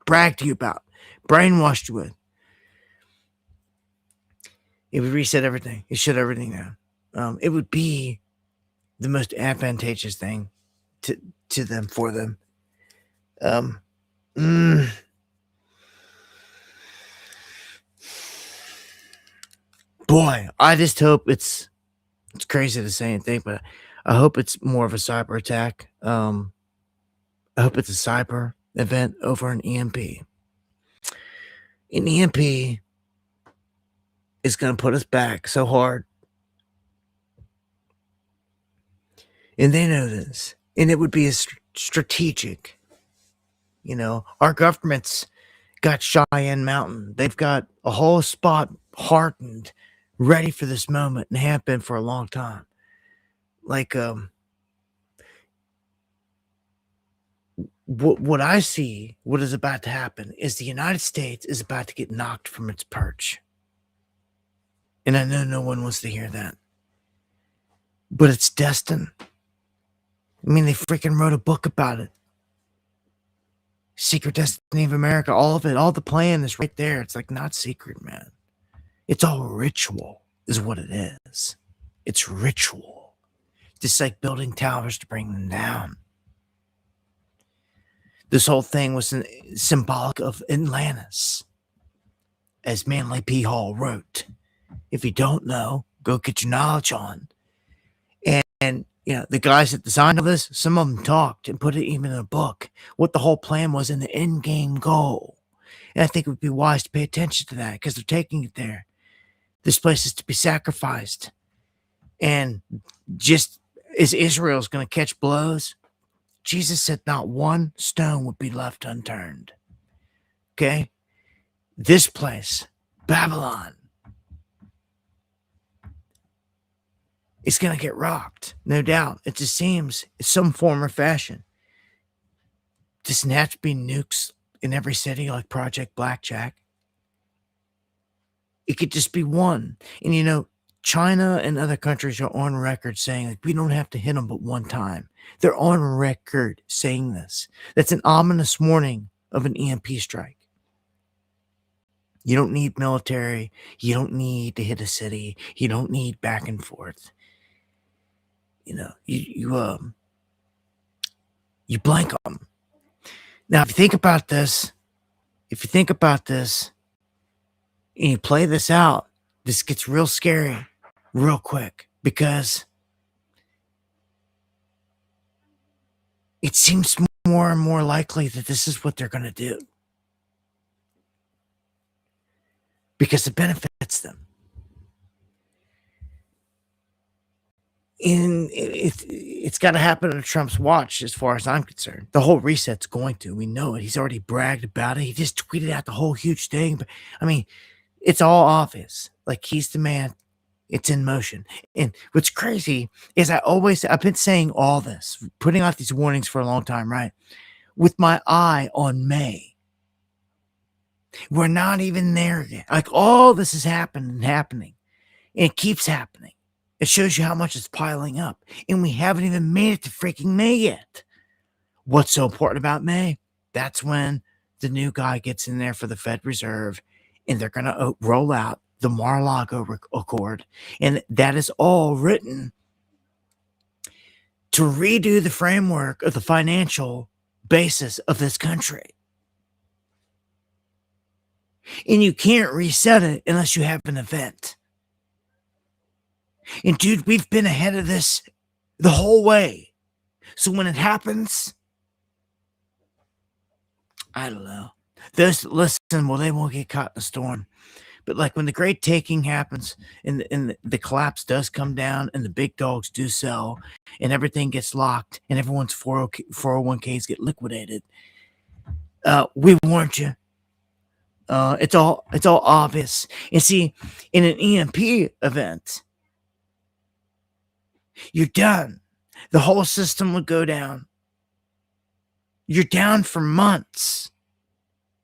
bragged to you about, brainwashed you with. It would reset everything. It shut everything down. It would be the most advantageous thing to them, for them. Boy, I just hope it's crazy to say anything, but I hope it's more of a cyber attack. I hope it's a cyber event over an EMP. An EMP is going to put us back so hard. And they know this. And it would be a strategic. You know, our government's got Cheyenne Mountain. They've got a whole spot hardened, ready for this moment, and have been for a long time. Like, what I see, what is about to happen is the United States is about to get knocked from its perch. And I know no one wants to hear that. But it's destined. I mean, they freaking wrote a book about it. Secret Destiny of America, all of it, all the plan is right there. It's like not secret, man. It's all ritual, is what it is. It's ritual. Just like building towers to bring them down. This whole thing was symbolic of Atlantis, as Manly P. Hall wrote. If you don't know, go get your knowledge on. And you know, the guys that designed all this, some of them talked and put it even in a book, what the whole plan was in the end game goal. And I think it would be wise to pay attention to that because they're taking it there. This place is to be sacrificed. And just as Israel's going to catch blows, Jesus said not one stone would be left unturned. Okay? This place, Babylon, it's going to get rocked, no doubt. It just seems in some form or fashion. Doesn't have to be nukes in every city like Project Blackjack. It could just be one. And you know, China and other countries are on record saying like we don't have to hit them but one time. They're on record saying this. That's an ominous warning of an EMP strike. You don't need military. You don't need to hit a city. You don't need back and forth. You know, you blank on them. Now, if you think about this, and you play this out, this gets real scary real quick because it seems more and more likely that this is what they're going to do because it benefits them. And it's got to happen under Trump's watch, as far as I'm concerned. The whole reset's going to. We know it. He's already bragged about it. He just tweeted out the whole huge thing. But I mean, it's all obvious. Like he's the man. It's in motion. And what's crazy is I've been saying all this, putting out these warnings for a long time, right? With my eye on May. We're not even there yet. Like all this is happening. And it keeps happening. It shows you how much it's piling up. And we haven't even made it to freaking May yet. What's so important about May? That's when the new guy gets in there for the Fed Reserve and they're going to roll out the Mar-a-Lago Accord. And that is all written to redo the framework of the financial basis of this country. And you can't reset it unless you have an event. And dude, we've been ahead of this the whole way. So when it happens, I don't know. Those that listen, well, they won't get caught in the storm. But like when the great taking happens and the collapse does come down and the big dogs do sell and everything gets locked and everyone's 401ks get liquidated, we warned you. It's all obvious. And see, in an EMP event, you're done. The whole system would go down. You're down for months.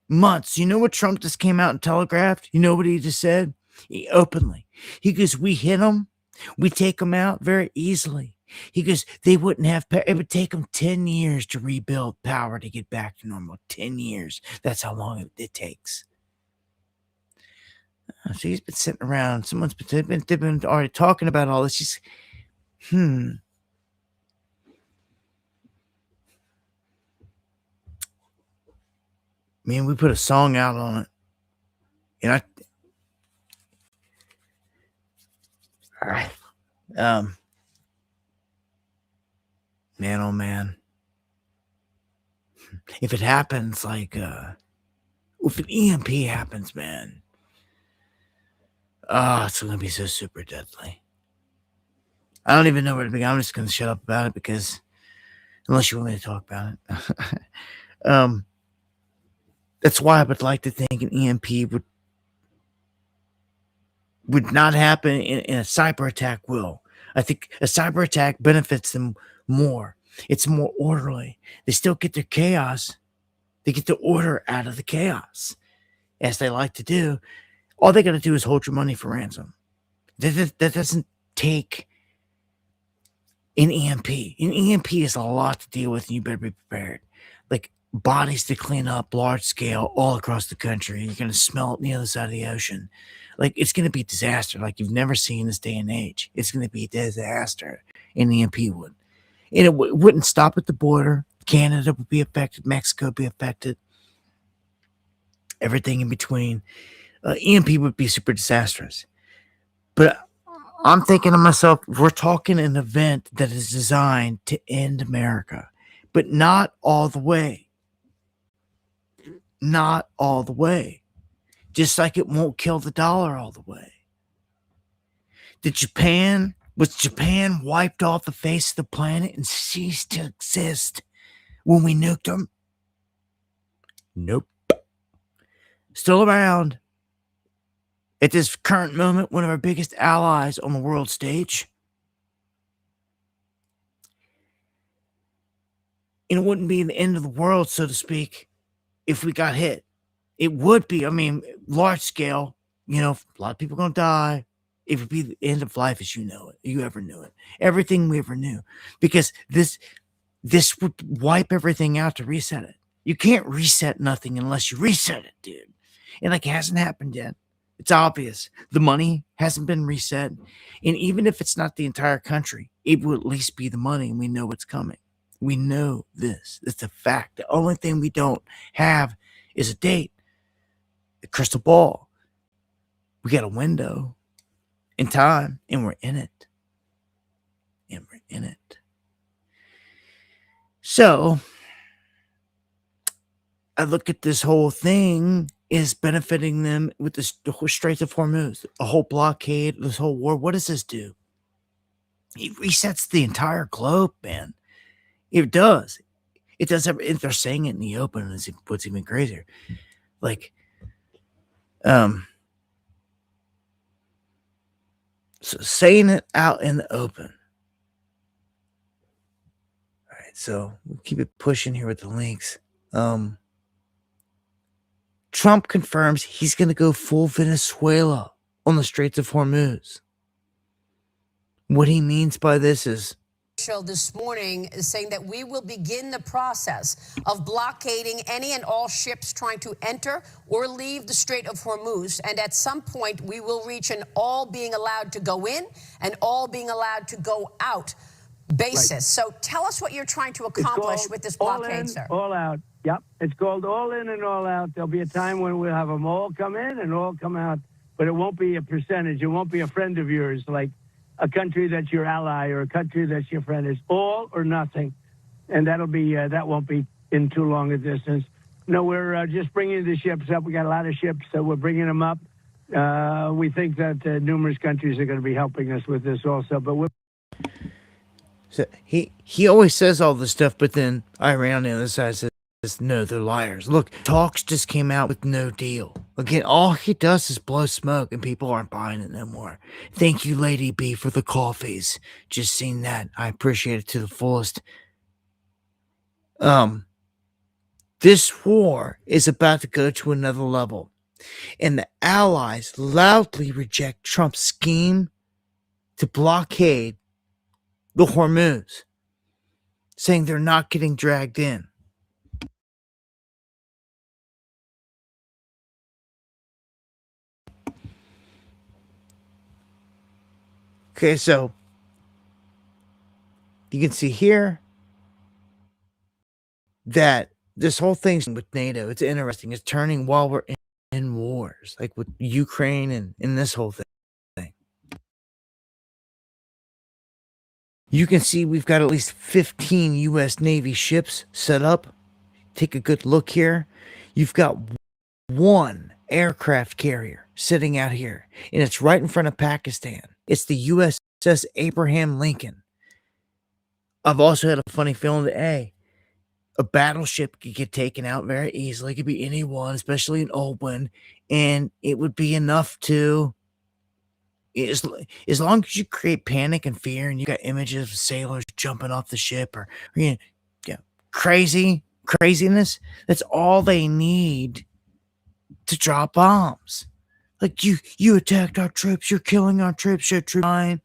Months. You know what Trump just came out and telegraphed? You know what he just said? Openly. He goes, we hit them. We take them out very easily. He goes, they wouldn't have, it would take them 10 years to rebuild power to get back to normal. 10 years. That's how long it takes. So he's been sitting around. They've been already talking about all this. He's, Man, we put a song out on it. And man, oh man. If it happens like if an EMP happens, man, it's going to be so super deadly. I don't even know where to begin. I'm just going to shut up about it because unless you want me to talk about it. That's why I would like to think an EMP would not happen in a cyber attack will. I think a cyber attack benefits them more. It's more orderly. They still get their chaos. They get the order out of the chaos, as they like to do. All they got to do is hold your money for ransom. That doesn't take an EMP. An EMP is a lot to deal with, and you better be prepared. Like bodies to clean up, large scale, all across the country. You're going to smell it on the other side of the ocean. Like it's going to be a disaster like you've never seen this day and age. It's going to be a disaster. An EMP would. And it wouldn't stop at the border. Canada would be affected. Mexico would be affected. Everything in between. EMP would be super disastrous. But I'm thinking to myself, we're talking an event that is designed to end America, but not all the way. Not all the way. Just like it won't kill the dollar all the way. Was Japan wiped off the face of the planet and ceased to exist when we nuked them? Nope. Still around. At this current moment, one of our biggest allies on the world stage. And it wouldn't be the end of the world, so to speak, if we got hit. It would be, large scale, a lot of people going to die. It would be the end of life as you know it, you ever knew it. Everything we ever knew. Because this would wipe everything out to reset it. You can't reset nothing unless you reset it, dude. And it hasn't happened yet. It's obvious. The money hasn't been reset. And even if it's not the entire country, it will at least be the money, and we know what's coming. We know this. It's a fact. The only thing we don't have is a date. The crystal ball. We got a window in time, and we're in it. So, I look at this whole thing is benefiting them with the whole Straits of Hormuz, a whole blockade, this whole war. What does this do? It resets the entire globe, man. It does. It does. If they're saying it in the open, is what's even crazier. Like, so saying it out in the open. All right, so we'll keep it pushing here with the links. Trump confirms he's going to go full Venezuela on the Straits of Hormuz. What he means by this is this morning is saying that we will begin the process of blockading any and all ships trying to enter or leave the Strait of Hormuz. And at some point, we will reach an all being allowed to go in and all being allowed to go out basis. Right. So tell us what you're trying to accomplish with this blockade, all in, sir. All out. Yep. It's called all in and all out. There'll be a time when we'll have them all come in and all come out, but it won't be a percentage. It won't be a friend of yours like a country that's your ally or a country that's your friend. It's all or nothing. And that'll be, that won't be in too long a distance. No, we're just bringing the ships up. We got a lot of ships, so we're bringing them up. We think that numerous countries are going to be helping us with this also, but we're... So he always says all this stuff, but then Iran on the other side says, no, they're liars. Look, talks just came out with no deal. Again, all he does is blow smoke, and people aren't buying it no more. Thank you, Lady B, for the coffees. Just seen that. I appreciate it to the fullest. This war is about to go to another level, and the allies loudly reject Trump's scheme to blockade the Hormuz, saying they're not getting dragged in. Okay, so you can see here that this whole thing with NATO, it's interesting. It's turning while we're in wars, like with Ukraine and this whole thing. You can see we've got at least 15 U.S. Navy ships set up. Take a good look here. You've got one aircraft carrier sitting out here, and it's right in front of Pakistan. It's the USS Abraham Lincoln. I've also had a funny feeling that, hey, a battleship could get taken out very easily. It could be any one, especially an old one, and it would be enough to, as long as you create panic and fear and you got images of sailors jumping off the ship or craziness, that's all they need to drop bombs. Like, you attacked our troops, you're killing our troops, you're trying,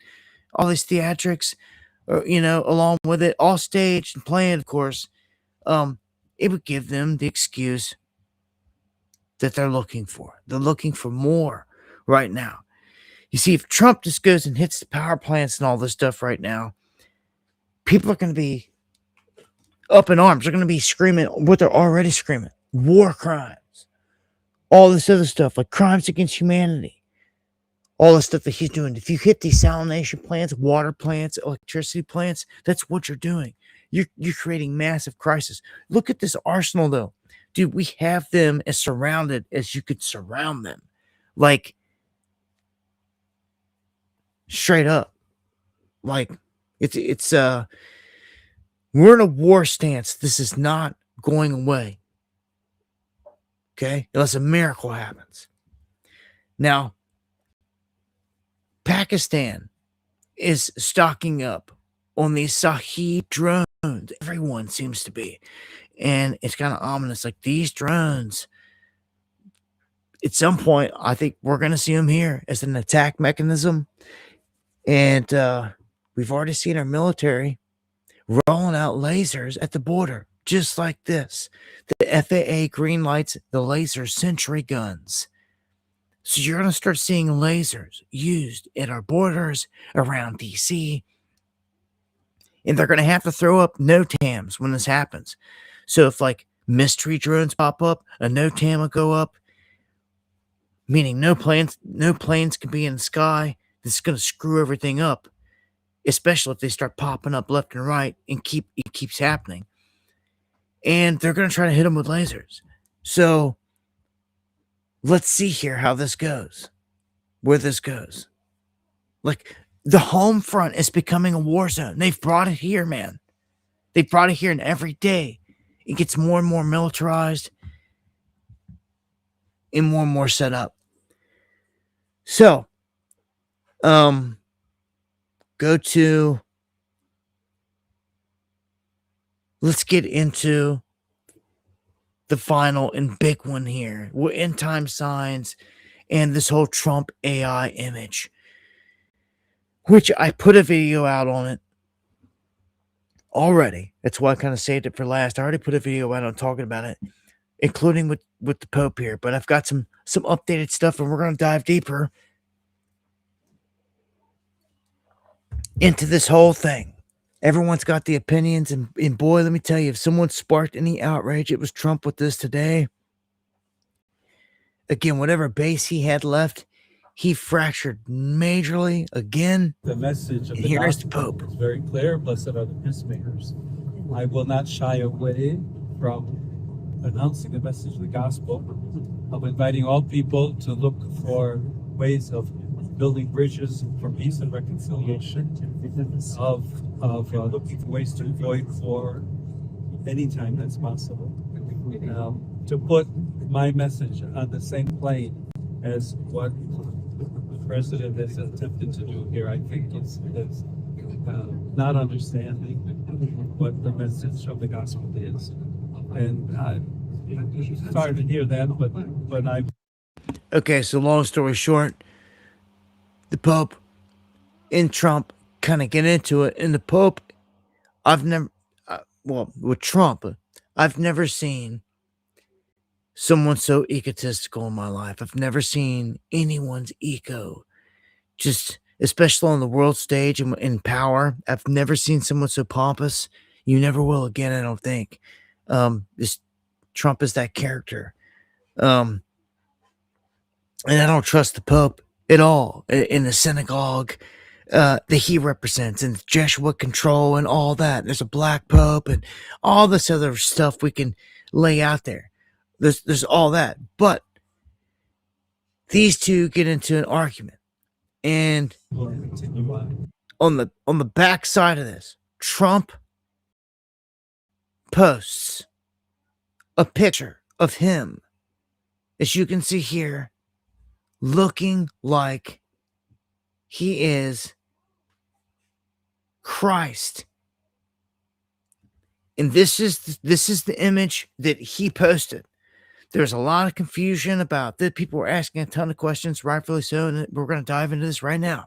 all these theatrics, along with it, all staged and planned, of course. It would give them the excuse that they're looking for. They're looking for more right now. You see, if Trump just goes and hits the power plants and all this stuff right now, people are going to be up in arms. They're going to be screaming what they're already screaming: war crimes, all this other stuff, like crimes against humanity, all the stuff that he's doing. If you hit desalination plants, water plants, electricity plants, that's what you're doing. You're creating massive crisis. Look at this arsenal, though. Dude, we have them as surrounded as you could surround them. Like, straight up. Like, it's we're in a war stance. This is not going away. Okay? Unless a miracle happens. Now, Pakistan is stocking up on these Sahib drones. Everyone seems to be. And it's kind of ominous. Like, these drones, at some point, I think we're going to see them here as an attack mechanism. And we've already seen our military rolling out lasers at the border, just like this. The FAA green lights the laser sentry guns. So you're going to start seeing lasers used at our borders around DC. And they're going to have to throw up NOTAMs when this happens. So if, like, mystery drones pop up, a NOTAM will go up, meaning no planes can be in the sky. This is going to screw everything up, especially if they start popping up left and right and it keeps happening. And they're going to try to hit them with lasers. So let's see here how this goes, where this goes. Like, the home front is becoming a war zone. They've brought it here, man. They've brought it here, and every day it gets more and more militarized and more set up. So, let's get into the final and big one here. We're end time signs and this whole Trump AI image, which I put a video out on it already. That's why I kind of saved it for last. I already put a video out on talking about it, including with the Pope here. But I've got some updated stuff, and we're going to dive deeper into this whole thing. Everyone's got the opinions, and boy, let me tell you, if someone sparked any outrage, it was Trump with this today. Again, whatever base he had left, he fractured majorly again. The message of and the here is the gospel Pope. is very clear. Blessed are the peacemakers. I will not shy away from announcing the message of the gospel, of inviting all people to look for ways of building bridges for peace and reconciliation, of looking for ways to avoid war anytime that's possible. To put my message on the same plane as what the president has attempted to do here, I think is not understanding what the message of the gospel is. And I'm sorry to hear that, but I... Okay, so long story short, the Pope and Trump kind of get into it. And the Pope, with Trump, I've never seen someone so egotistical in my life. I've never seen anyone's ego, just especially on the world stage and in power. I've never seen someone so pompous. You never will again, I don't think. This Trump is that character. And I don't trust the Pope at all in the synagogue that he represents, and Jesuit control and all that. There's a black Pope and all this other stuff we can lay out there. There's all that. But these two get into an argument. And on the back side of this, Trump posts a picture of him, as you can see here, looking like he is Christ. And this is the image that he posted. There's a lot of confusion about that. People were asking a ton of questions, rightfully so, and we're going to dive into this right now.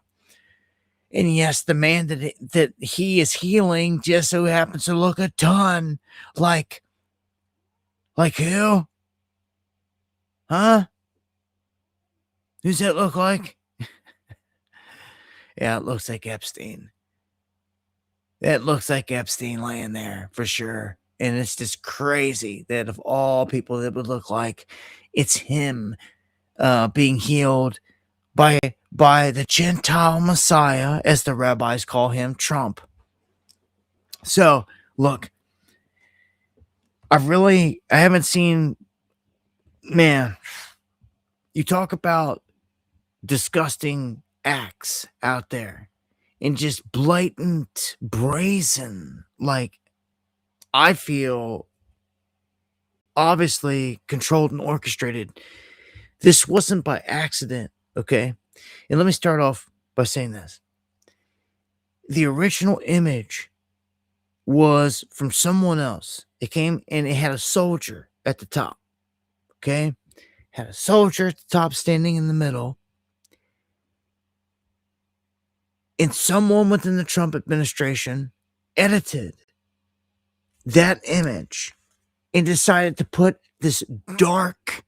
And yes, the man that he is healing just so happens to look a ton like who? Huh? Who's that look like? Yeah, it looks like Epstein. That looks like Epstein laying there for sure. And it's just crazy that of all people that would look like, it's him being healed by the Gentile Messiah, as the rabbis call him, Trump. So, look, I haven't seen, man, you talk about disgusting acts out there and just blatant, brazen, like, I feel obviously controlled and orchestrated. This wasn't by accident, okay? And let me start off by saying this. The original image was from someone else. It came and it had a soldier at the top, okay? Had a soldier at the top standing in the middle. And someone within the Trump administration edited that image and decided to put this dark,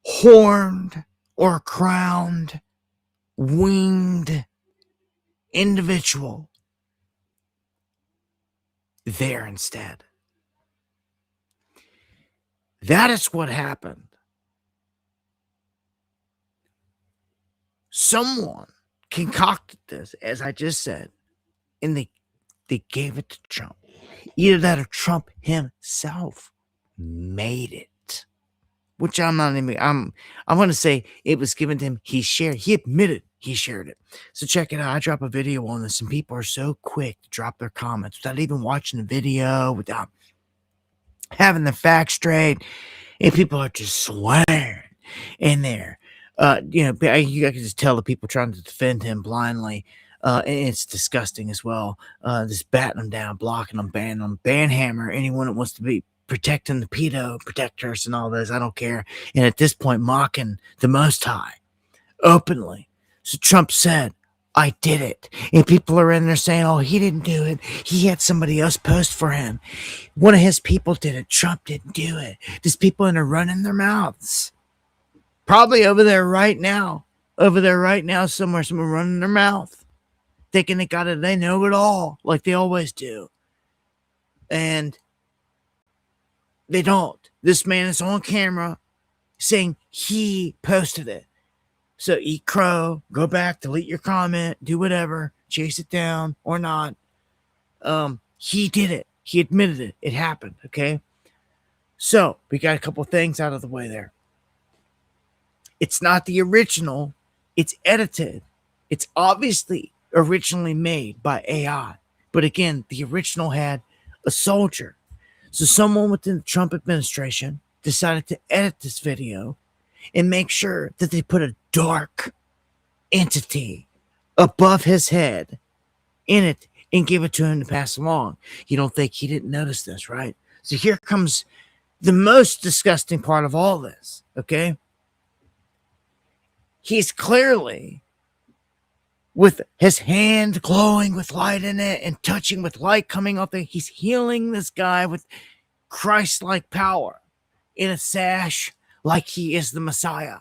horned or crowned, winged individual there instead. That is what happened. Someone concocted this, as I just said, and they gave it to Trump. Either that or Trump himself made it. Which I'm going to say it was given to him. He admitted he shared it. So check it out. I drop a video on this, and people are so quick to drop their comments without even watching the video, without having the facts straight. And people are just swearing in there. You can just tell the people trying to defend him blindly. And it's disgusting as well. Just batting them down, blocking them, banning them, banhammer anyone that wants to be protecting the pedo protectors and all this. I don't care. And at this point, mocking the Most High openly. So Trump said, I did it. And people are in there saying, oh, he didn't do it. He had somebody else post for him. One of his people did it. Trump didn't do it. There's people in there running their mouths. Probably over there right now. Somewhere, someone running their mouth. Thinking they know it all. Like they always do. And they don't. This man is on camera saying he posted it. So eat crow, go back, delete your comment, do whatever, chase it down or not. He did it. He admitted it. It happened, okay? So we got a couple things out of the way there. It's not the original. It's edited. It's obviously originally made by AI. But again, the original had a soldier. So someone within the Trump administration decided to edit this video and make sure that they put a dark entity above his head in it and give it to him to pass along. You don't think he didn't notice this, right? So here comes the most disgusting part of all this, okay? He's clearly, with his hand glowing with light in it and touching with light coming off there, he's healing this guy with Christ-like power in a sash like he is the Messiah.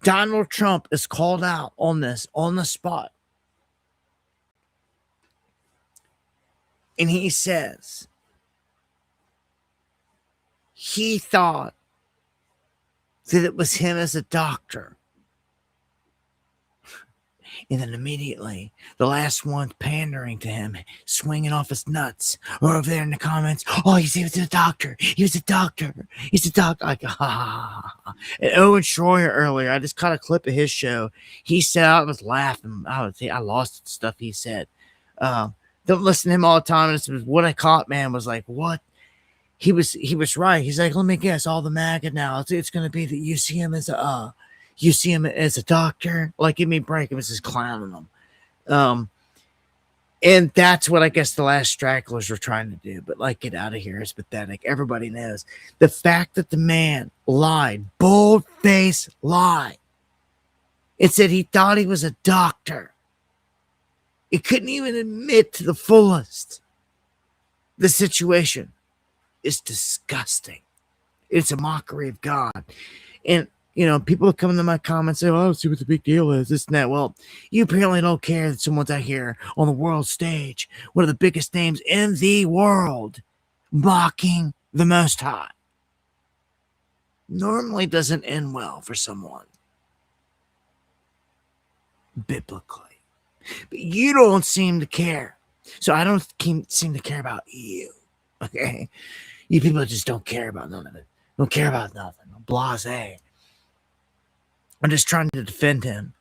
Donald Trump is called out on this on the spot. And he says he thought that it was him as a doctor. And then immediately, the last one pandering to him, swinging off his nuts, or over there in the comments, oh, he was a doctor. He was a doctor. He's a doctor. Like, ha, ha, ha. And Owen Schroyer earlier, I just caught a clip of his show. He said, I was laughing. I lost the stuff he said. Don't listen to him all the time. This was what I caught, man, was like, what? He was right. He's like, let me guess, all the MAGA now. It's going to be that you see him as a doctor. Like, give me a break. It was just clowning him. And that's what I guess the last stragglers were trying to do. But like, get out of here. It's pathetic. Everybody knows the fact that the man lied, bold-faced lie. It said he thought he was a doctor. He couldn't even admit to the fullest the situation. Is disgusting. It's a mockery of God. And, people come into my comments and say, well, I don't see what the big deal is, this and that. Well, you apparently don't care that someone's out here on the world stage, one of the biggest names in the world, mocking the Most High. Normally doesn't end well for someone. Biblically. But you don't seem to care. So I don't seem to care about you. Okay? You people just don't care about none of it. Don't care about nothing. Blasé. I'm just trying to defend him.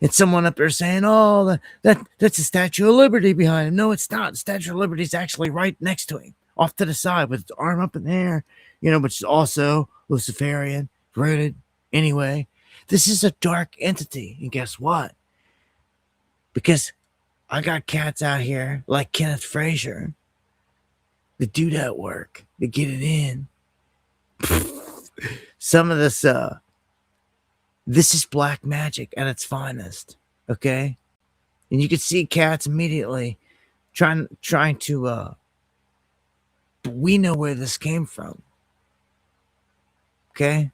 And someone up there saying, oh, that's a Statue of Liberty behind him. No, it's not. The Statue of Liberty is actually right next to him, off to the side with its arm up in the air, which is also Luciferian, rooted. Anyway, this is a dark entity. And guess what? Because I got cats out here like Kenneth Frazier that do that work, to get it in. Some of this is black magic at its finest, okay? And you can see cats immediately trying to we know where this came from, okay?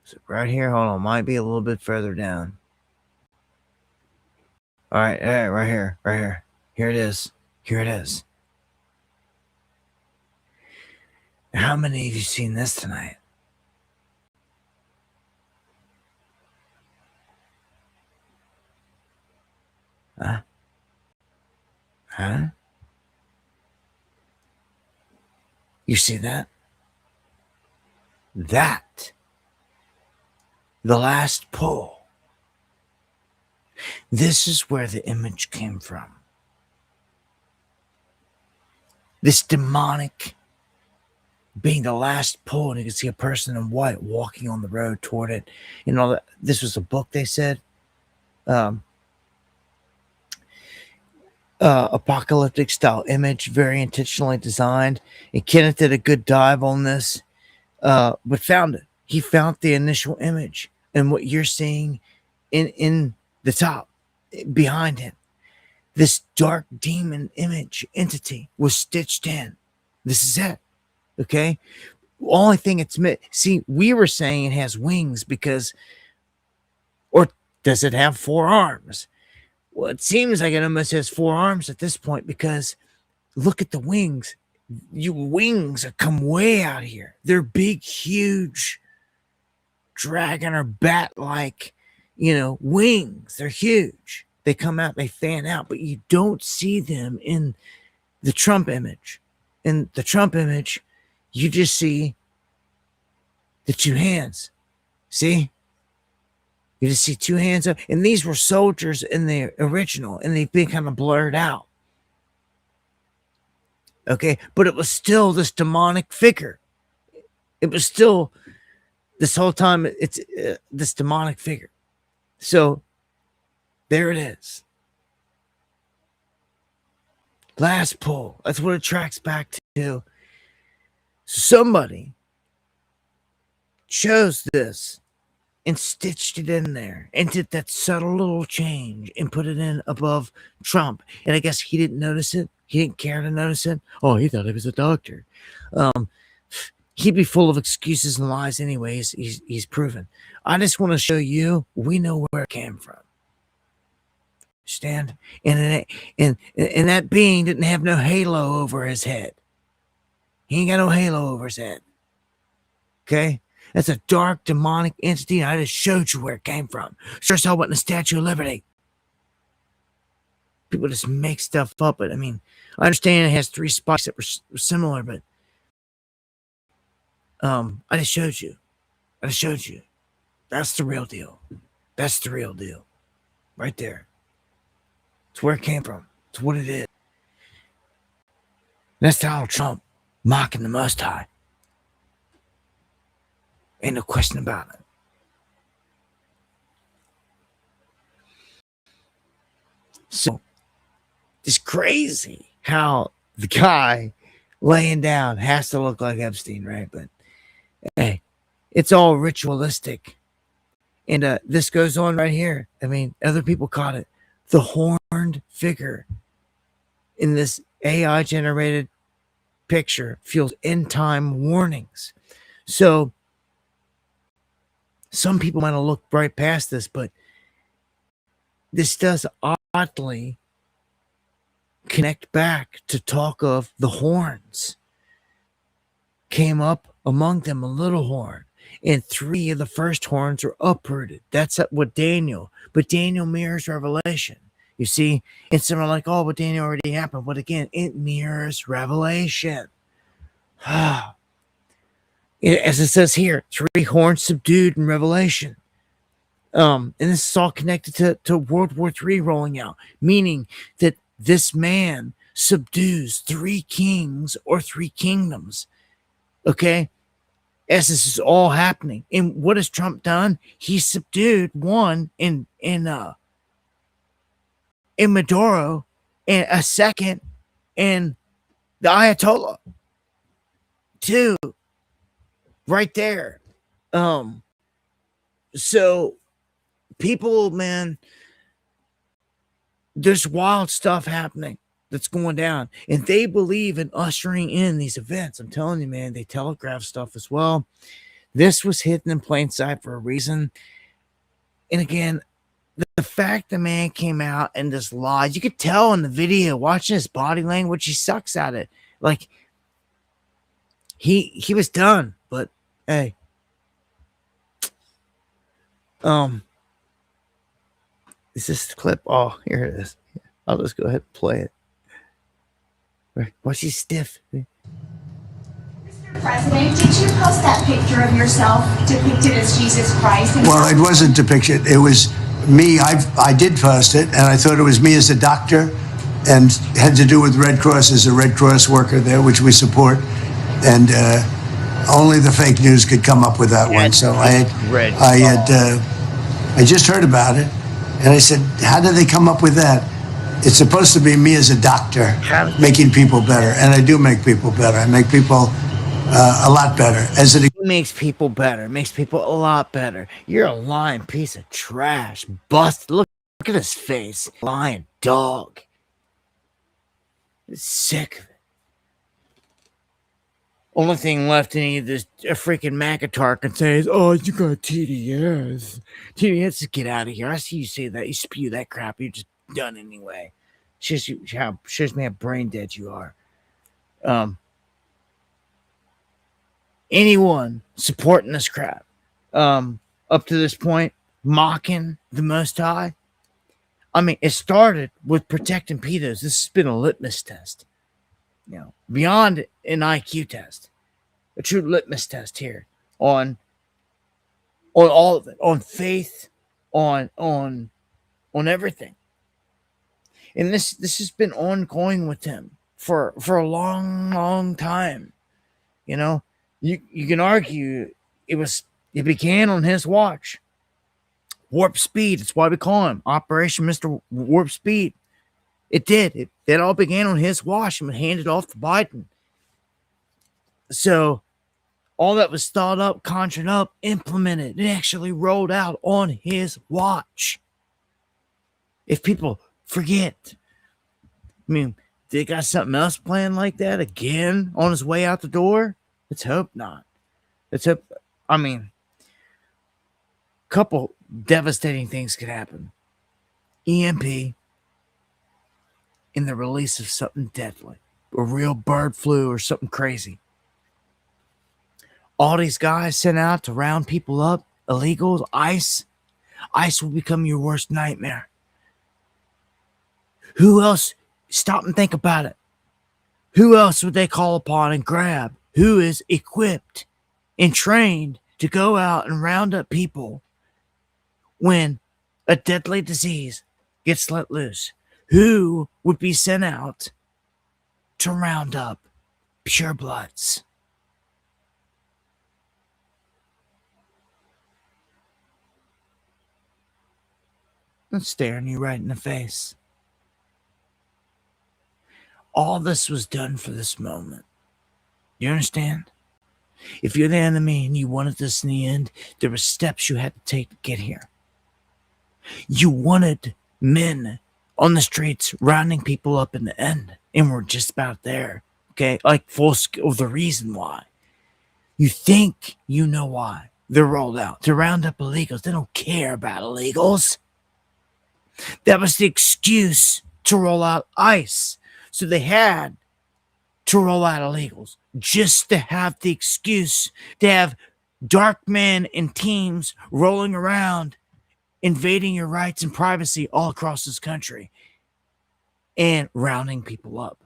So right here, hold on, might be a little bit further down. All right, right here. Here it is. How many of you seen this tonight? Huh? You see that? The last pull. This is where the image came from. This demonic being the last pull, and you can see a person in white walking on the road toward it. This was a book, they said. Apocalyptic style image, very intentionally designed. And Kenneth did a good dive on this, but found it. He found the initial image, and what you're seeing in the top behind him, this dark demon image entity was stitched in. This is it. Okay. Only thing it's see, we were saying it has wings because, or does it have 4 arms? Well, it seems like it almost has 4 arms at this point because look at the wings. Wings come way out here. They're big, huge dragon or bat-like, wings. They're huge. They come out, they fan out, but you don't see them in the Trump image. In the Trump image, you just see the 2 hands. See? You just see 2 hands up. And these were soldiers in the original, and they've been kind of blurred out. Okay? But it was still this demonic figure. It was still, this whole time, it's this demonic figure. So, there it is. Last pull. That's what it tracks back to. Somebody chose this and stitched it in there and did that subtle little change and put it in above Trump. And I guess he didn't notice it. He didn't care to notice it. Oh, he thought he was a doctor. He'd be full of excuses and lies anyways. He's proven. I just want to show you, we know where it came from. Understand? And that being didn't have no halo over his head. He ain't got no halo over his head. Okay? That's a dark, demonic entity, and I just showed you where it came from. Sure as hell wasn't the Statue of Liberty. People just make stuff up, but I mean, I understand it has 3 spikes that were similar, but I just showed you. That's the real deal. That's the real deal. Right there. It's where it came from. It's what it is. That's Donald Trump mocking the Most High. Ain't no question about it. So, it's crazy how the guy laying down has to look like Epstein, right? But hey, it's all ritualistic. And this goes on right here. I mean, other people caught it. The horned figure in this AI generated picture feels end time warnings. So some people might have looked right past this, but this does oddly connect back to talk of the horns. Came up among them a little horn, and 3 of the first horns are uprooted. That's what Daniel, but Daniel mirrors Revelation. You see, and some are like, oh, but Daniel already happened. But again, it mirrors Revelation. As it says here, 3 horns subdued in Revelation. And this is all connected to World War III rolling out, meaning that this man subdues 3 kings or 3 kingdoms. Okay? As this is all happening. And what has Trump done? He subdued one in Maduro, and a second in the Ayatollah. 2 right there. So people, man, there's wild stuff happening that's going down, and they believe in ushering in these events. I'm telling you, man, they telegraph stuff as well. This was hidden in plain sight for a reason. And again, the fact the man came out and just lied, you could tell in the video, watching his body language, he sucks at it. Like, he was done. But hey, is this the clip? Oh, here it is. I'll just go ahead and play it. What's he stiff? Mr. President, did you post that picture of yourself depicted as Jesus Christ? Well, it wasn't depicted. It was me. I did post it, and I thought it was me as a doctor, and had to do with Red Cross as a Red Cross worker there, which we support. And only the fake news could come up with that one. So I just heard about it, and I said, "How did they come up with that?" It's supposed to be me as a doctor making people better, and I do make people better. I make people a lot better. It makes people better, makes people a lot better. You're a lying piece of trash, busted. Look at his face, lying dog. Sick of it. Only thing left in you is a freaking McIntyre can say is, "Oh, you got TDS. TDS, get out of here." I see you say that, you spew that crap, you're just done anyway. Shows me how brain dead you are. Anyone supporting this crap, up to this point, mocking the Most High. I mean, it started with protecting pedos. This has been a litmus test, beyond an IQ test, a true litmus test here on all of it, on faith, on everything. And this has been ongoing with him for a long time. You can argue it began on his watch. Warp Speed. That's why we call him Operation Mr. Warp Speed. It did. It all began on his watch and was handed off to Biden. So all that was thought up, conjured up, implemented, and actually rolled out on his watch. If people forget, I mean, they got something else planned like that again on his way out the door? Let's hope not. I mean, couple devastating things could happen. EMP, in the release of something deadly, a real bird flu or something crazy. All these guys sent out to round people up, illegals, ICE will become your worst nightmare. Who else? Stop and think about it. Who else would they call upon and grab? Who is equipped and trained to go out and round up people when a deadly disease gets let loose? Who would be sent out to round up purebloods? I'm staring you right in the face. All this was done for this moment. You understand? If you're the enemy and you wanted this in the end, there were steps you had to take to get here. You wanted men on the streets rounding people up in the end, and we're just about there. Okay, like full scale. The reason why you think you know why they're rolled out to round up illegals. They don't care about illegals. That was the excuse to roll out ICE. So they had to roll out illegals just to have the excuse to have dark men and teams rolling around, invading your rights and privacy all across this country and rounding people up.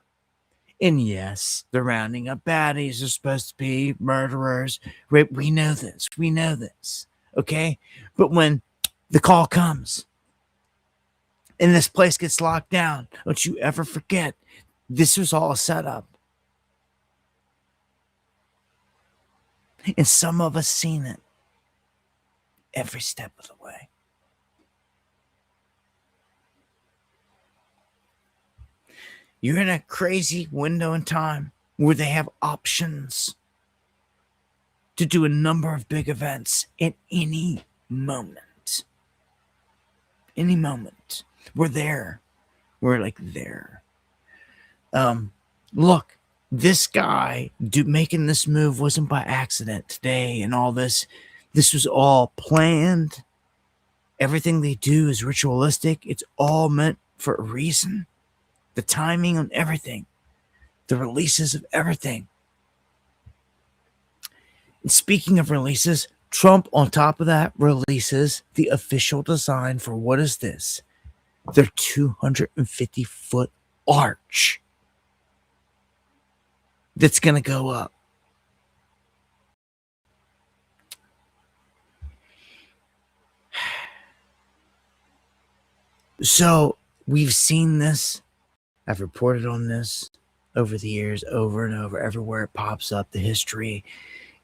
And yes, they're rounding up baddies. They're supposed to be murderers. We know this. We know this. Okay? But when the call comes and this place gets locked down, don't you ever forget this was all a setup. And some of us seen it every step of the way. You're in a crazy window in time where they have options to do a number of big events at any moment. Any moment. We're there. We're like there. Look, this guy making this move wasn't by accident today and all this. This was all planned. Everything they do is ritualistic. It's all meant for a reason. The timing on everything. The releases of everything. And speaking of releases, Trump on top of that releases the official design for what is this? Their 250-foot arch that's going to go up. So we've seen this. I've reported on this over the years, over and over, everywhere it pops up, the history,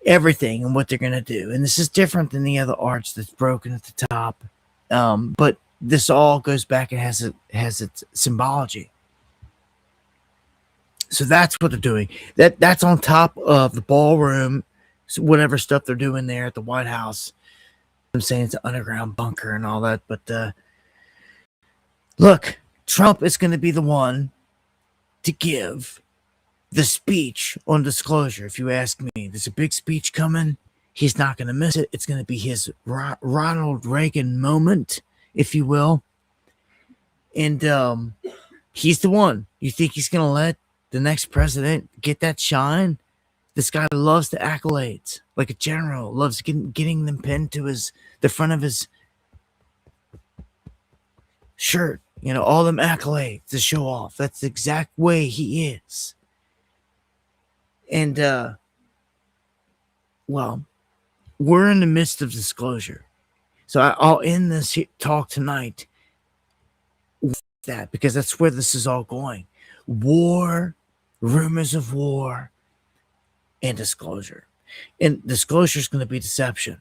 everything, and what they're going to do. And this is different than the other arch that's broken at the top. But this all goes back and has its symbology. So that's what they're doing. That's on top of the ballroom, whatever stuff they're doing there at the White House. I'm saying it's an underground bunker and all that, but look, Trump is going to be the one to give the speech on disclosure. If you ask me, there's a big speech coming. He's not going to miss it. It's going to be his Ronald Reagan moment, if you will. And he's the one. You think he's going to let the next president get that shine? This guy loves the accolades, like a general, loves getting them pinned to the front of his shirt. You know, all them accolades to show off. That's the exact way he is. And, well, we're in the midst of disclosure. So I'll end this talk tonight with that, because that's where this is all going. War, rumors of war, and disclosure. And disclosure is going to be deception.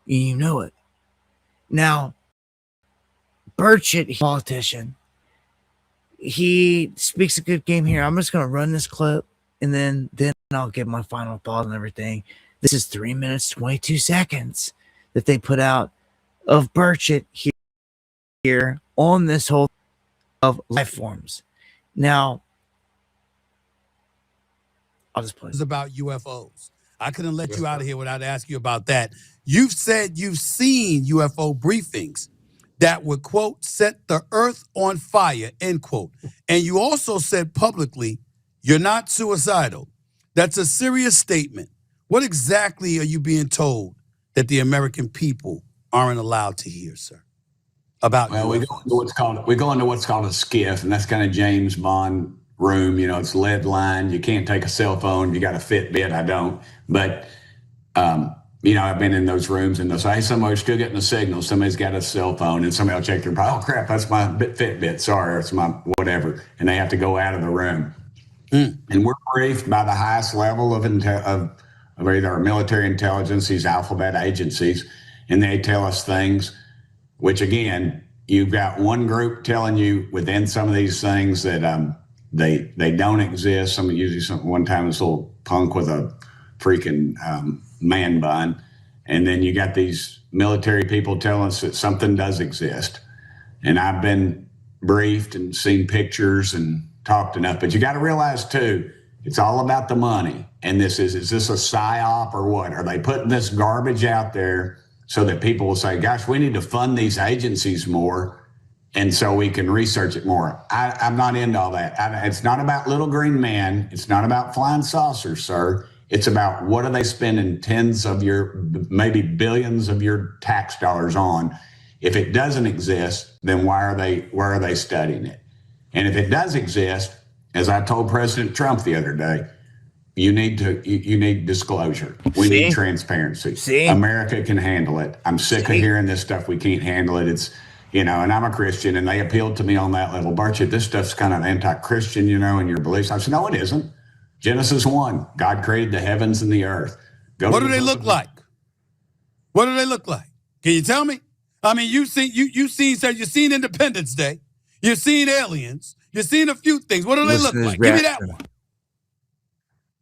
You know it. Now, Burchett, politician, he speaks a good game here. I'm just going to run this clip, and then I'll give my final thought on everything. This is 3 minutes, 22 seconds that they put out of Burchett here on this whole of life forms. Now, I'll just play. It's about UFOs. I couldn't let you out of here without asking you about that. You've said you've seen UFO briefings. that would, quote, set the earth on fire, end quote. And you also said publicly, you're not suicidal. That's a serious statement. What exactly are you being told that the American people aren't allowed to hear, sir? About well, we go into what's called a skiff, and that's kind of James Bond room. You know, it's lead lined. You can't take a cell phone. You got a Fitbit. I don't, but you know, I've been in those rooms and they'll say, hey, somebody's still getting a signal. Somebody's got a cell phone, and somebody will check their, oh crap, that's my Fitbit. Sorry, it's my whatever, and they have to go out of the room. And we're briefed by the highest level of either our military intelligence, these alphabet agencies, and they tell us things. Which again, you've got one group telling you within some of these things that they don't exist. One time this little punk with a freaking man bun, and then you got these military people telling us that something does exist. And I've been briefed and seen pictures and talked enough, but you got to realize too, it's all about the money. And is this a psyop or what? Are they putting this garbage out there so that people will say, gosh, we need to fund these agencies more, and so we can research it more? I'm not into all that. It's not about little green men. It's not about flying saucers, sir. It's about what are they spending tens of maybe billions of your tax dollars on? If it doesn't exist, then why are they studying it? And if it does exist, as I told President Trump the other day, you need disclosure. We need transparency. America can handle it. I'm sick of hearing this stuff. We can't handle it. It's, you know, and I'm a Christian, and they appealed to me on that level. Barcha, this stuff's kind of anti-Christian, you know, in your beliefs. I said, no, it isn't. Genesis 1, God created the heavens and the earth. What do they look like? What do they look like? Can you tell me? I mean, you've seen Independence Day. You've seen aliens. You've seen a few things. What do they look like? Give me that one.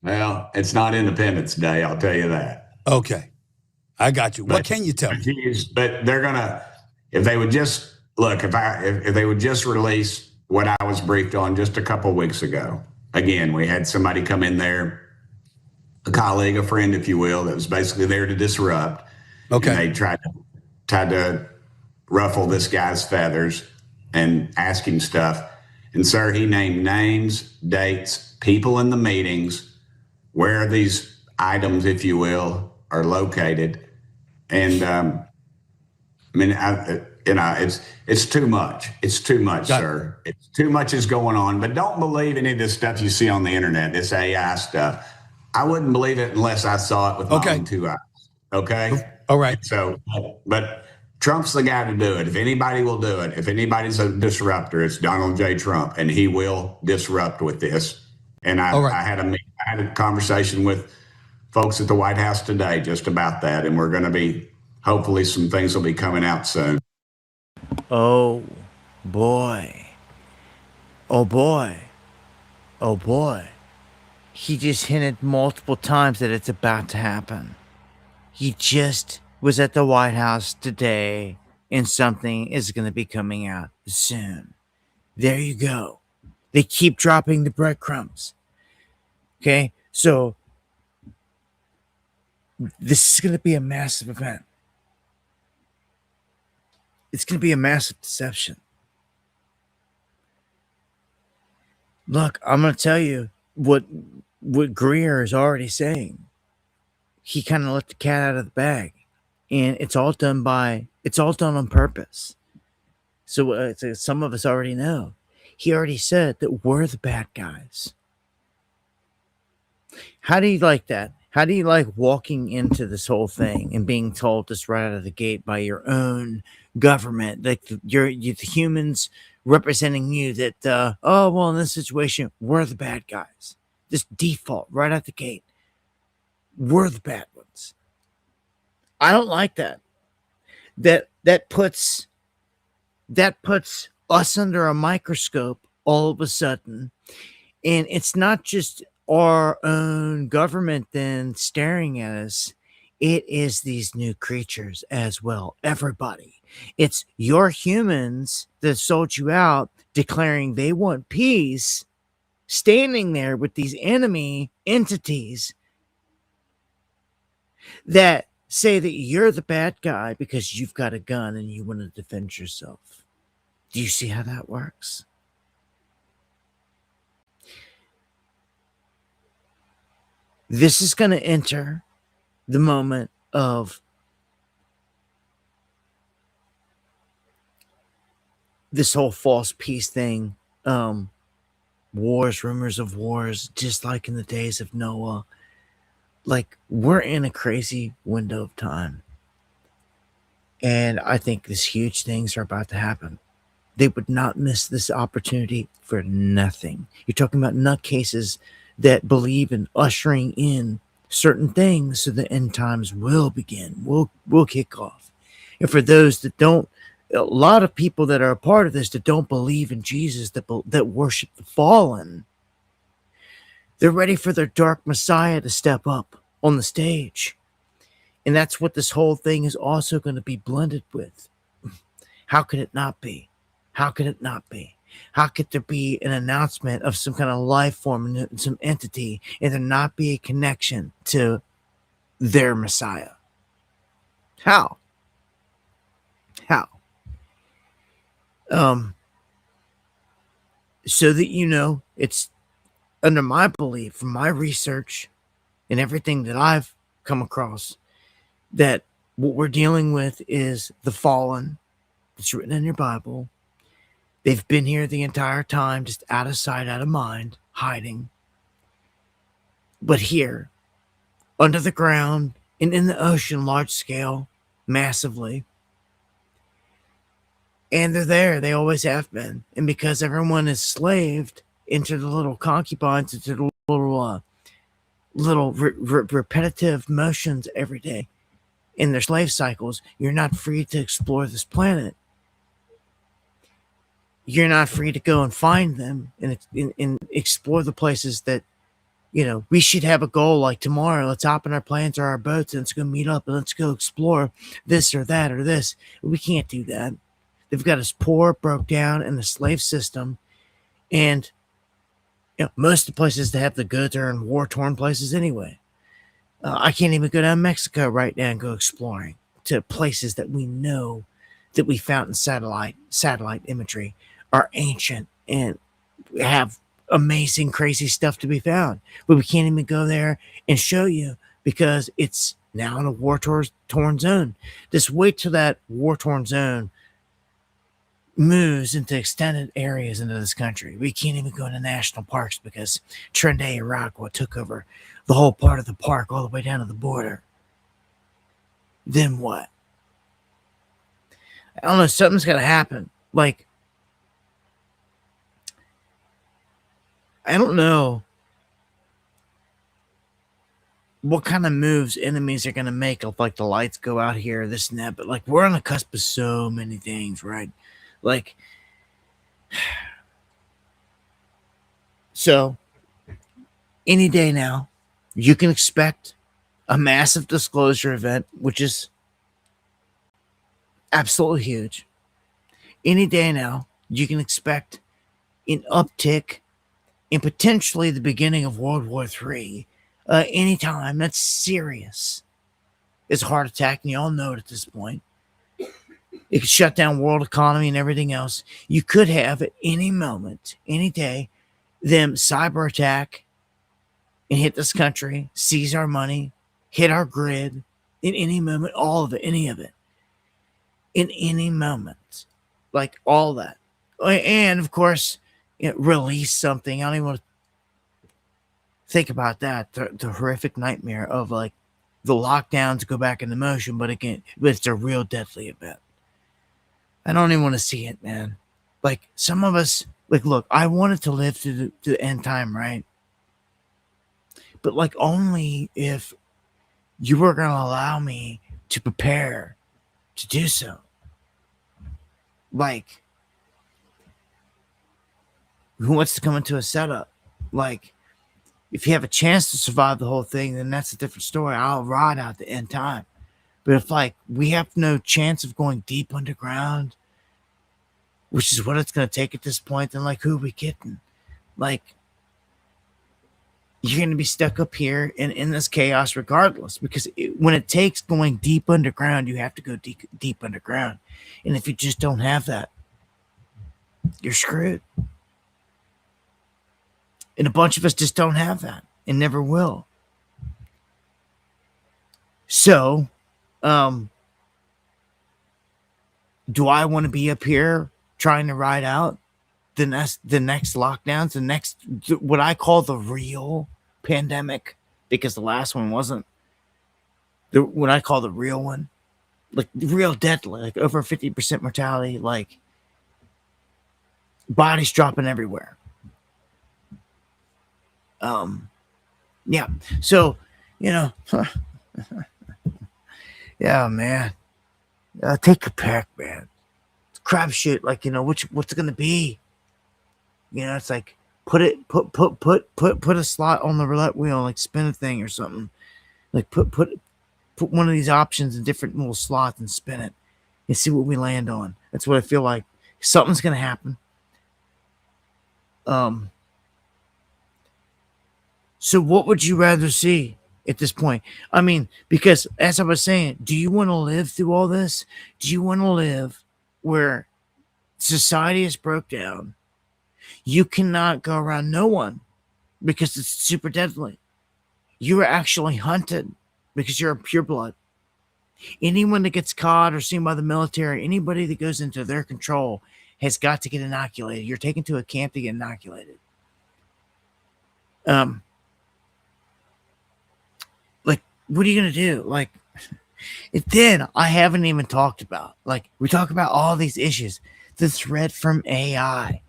Well, it's not Independence Day, I'll tell you that. Okay. I got you. What can you tell me? But they're going to, if they would just, look, if they would just release what I was briefed on just a couple of weeks ago. Again, we had somebody come in there, a colleague, a friend, if you will, that was basically there to disrupt. Okay. And they tried to ruffle this guy's feathers and ask him stuff. And, sir, he named names, dates, people in the meetings, where these items, if you will, are located. And, I mean, it's too much. It's too much, sir. It's too much is going on. But don't believe any of this stuff you see on the internet, this AI stuff. I wouldn't believe it unless I saw it with my own two eyes. Okay? All right. So, but Trump's the guy to do it. If anybody will do it, if anybody's a disruptor, it's Donald J. Trump, and he will disrupt with this. And I had a conversation with folks at the White House today just about that, and we're going to be, hopefully some things will be coming out soon. Oh, boy. Oh, boy. Oh, boy. He just hinted multiple times that it's about to happen. He just was at the White House today, and something is going to be coming out soon. There you go. They keep dropping the breadcrumbs. Okay, so this is going to be a massive event. It's going to be a massive deception. Look, I'm going to tell you what Greer is already saying. He kind of let the cat out of the bag, and it's all done on purpose. So some of us already know. He already said that we're the bad guys. How do you like that? How do you like walking into this whole thing and being told this right out of the gate by your own government, like you're the humans representing you, that oh well, in this situation we're the bad guys. This default right out the gate, we're the bad ones. I don't like that. That puts us under a microscope all of a sudden, and it's not just our own government then staring at us. It is these new creatures as well. Everybody. It's your humans that sold you out, declaring they want peace, standing there with these enemy entities that say that you're the bad guy because you've got a gun and you want to defend yourself. Do you see how that works? This is going to enter the moment of this whole false peace thing. Wars, rumors of wars, just like in the days of Noah. Like, we're in a crazy window of time. And I think these huge things are about to happen. They would not miss this opportunity for nothing. You're talking about nutcases that believe in ushering in certain things so the end times will begin, will kick off. And for those that don't, a lot of people that are a part of this that don't believe in Jesus, that worship the fallen, they're ready for their dark Messiah to step up on the stage. And that's what this whole thing is also going to be blended with. How could it not be? How could it not be? How could there be an announcement of some kind of life form and some entity and there not be a connection to their Messiah? How? How? So that you know, it's under my belief, from my research and everything that I've come across, that what we're dealing with is the fallen. It's written in your Bible. They've been here the entire time, just out of sight, out of mind, hiding. But here, under the ground and in the ocean, large scale, massively. And they're there. They always have been. And because everyone is slaved into the little concubines, into the little repetitive motions every day in their slave cycles, you're not free to explore this planet. You're not free to go and find them and explore the places that, you know, we should have a goal like tomorrow. Let's hop in our planes or our boats and let's go meet up and let's go explore this or that or this. We can't do that. They've got us poor, broke down in the slave system. And you know, most of the places that have the goods are in war-torn places anyway. I can't even go down Mexico right now and go exploring to places that we know that we found in satellite imagery are ancient and have amazing, crazy stuff to be found. But we can't even go there and show you because it's now in a war-torn zone. Just wait till that war-torn zone moves into extended areas into this country. We can't even go into national parks because Trinidad and Iraq took over the whole part of the park all the way down to the border. Then what? I don't know. Something's got to happen. Like, I don't know what kind of moves enemies are going to make. If, like, the lights go out here, this and that. But, like, we're on the cusp of so many things, right? Like, so any day now, you can expect a massive disclosure event, which is absolutely huge. Any day now, you can expect an uptick in potentially the beginning of World War III. Anytime. That's serious. It's a heart attack, and you all know it at this point. It could shut down world economy and everything else. You could have at any moment, any day, them cyber attack and hit this country, seize our money, hit our grid in any moment, all of it, any of it. In any moment. Like all that. And of course, you know, release something. I don't even want to think about that. The horrific nightmare of like the lockdowns go back into motion, but it's a real deadly event. I don't even want to see it, man. Like some of us, like, look, I wanted to live to the end time, right? But like only if you were going to allow me to prepare to do so. Like, who wants to come into a setup? Like, if you have a chance to survive the whole thing, then that's a different story. I'll ride out the end time. But if, like, we have no chance of going deep underground, which is what it's going to take at this point, then, like, who are we kidding? Like, you're going to be stuck up here in this chaos regardless, because when it takes going deep underground, you have to go deep underground. And if you just don't have that, you're screwed. And a bunch of us just don't have that and never will. So, do I want to be up here trying to ride out the next lockdowns, the next, what I call the real pandemic, because the last one wasn't what I call the real one, like real deadly, like over 50% mortality, like bodies dropping everywhere. Yeah. So, yeah, man. Take your pick, man. It's crap shit. Like, what's it gonna be? It's like put a slot on the roulette wheel, like spin a thing or something. Like put one of these options in different little slots and spin it and see what we land on. That's what I feel like. Something's gonna happen. So what would you rather see at this point? I mean, because as I was saying, do you want to live through all this? Do you want to live where society is broke down? You cannot go around no one because it's super deadly. You are actually hunted because you're a pureblood. Anyone that gets caught or seen by the military, anybody that goes into their control has got to get inoculated. You're taken to a camp to get inoculated. Like, what are you going to do? Like, and then I haven't even talked about, like, we talk about all these issues, the threat from AI.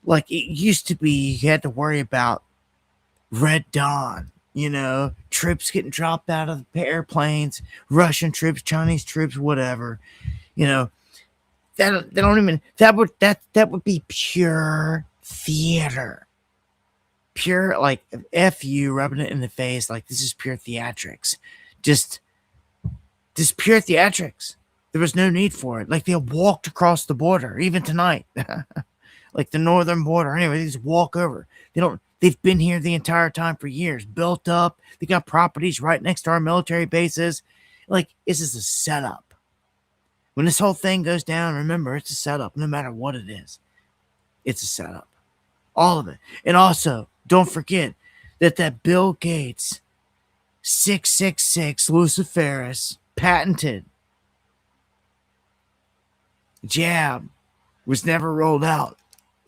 Like, it used to be you had to worry about Red Dawn, troops getting dropped out of the airplanes, Russian troops, Chinese troops, whatever. That would be pure theater. Pure, like, F you, rubbing it in the face, like, this is pure theatrics. Just pure theatrics. There was no need for it. Like, they walked across the border, even tonight. Like the northern border. Anyway, they just walk over. They've been here the entire time for years, built up. They got properties right next to our military bases. Like, this is a setup. When this whole thing goes down, remember, it's a setup, no matter what it is. It's a setup. All of it. And also, don't forget that Bill Gates 666 Luciferus patented jab was never rolled out,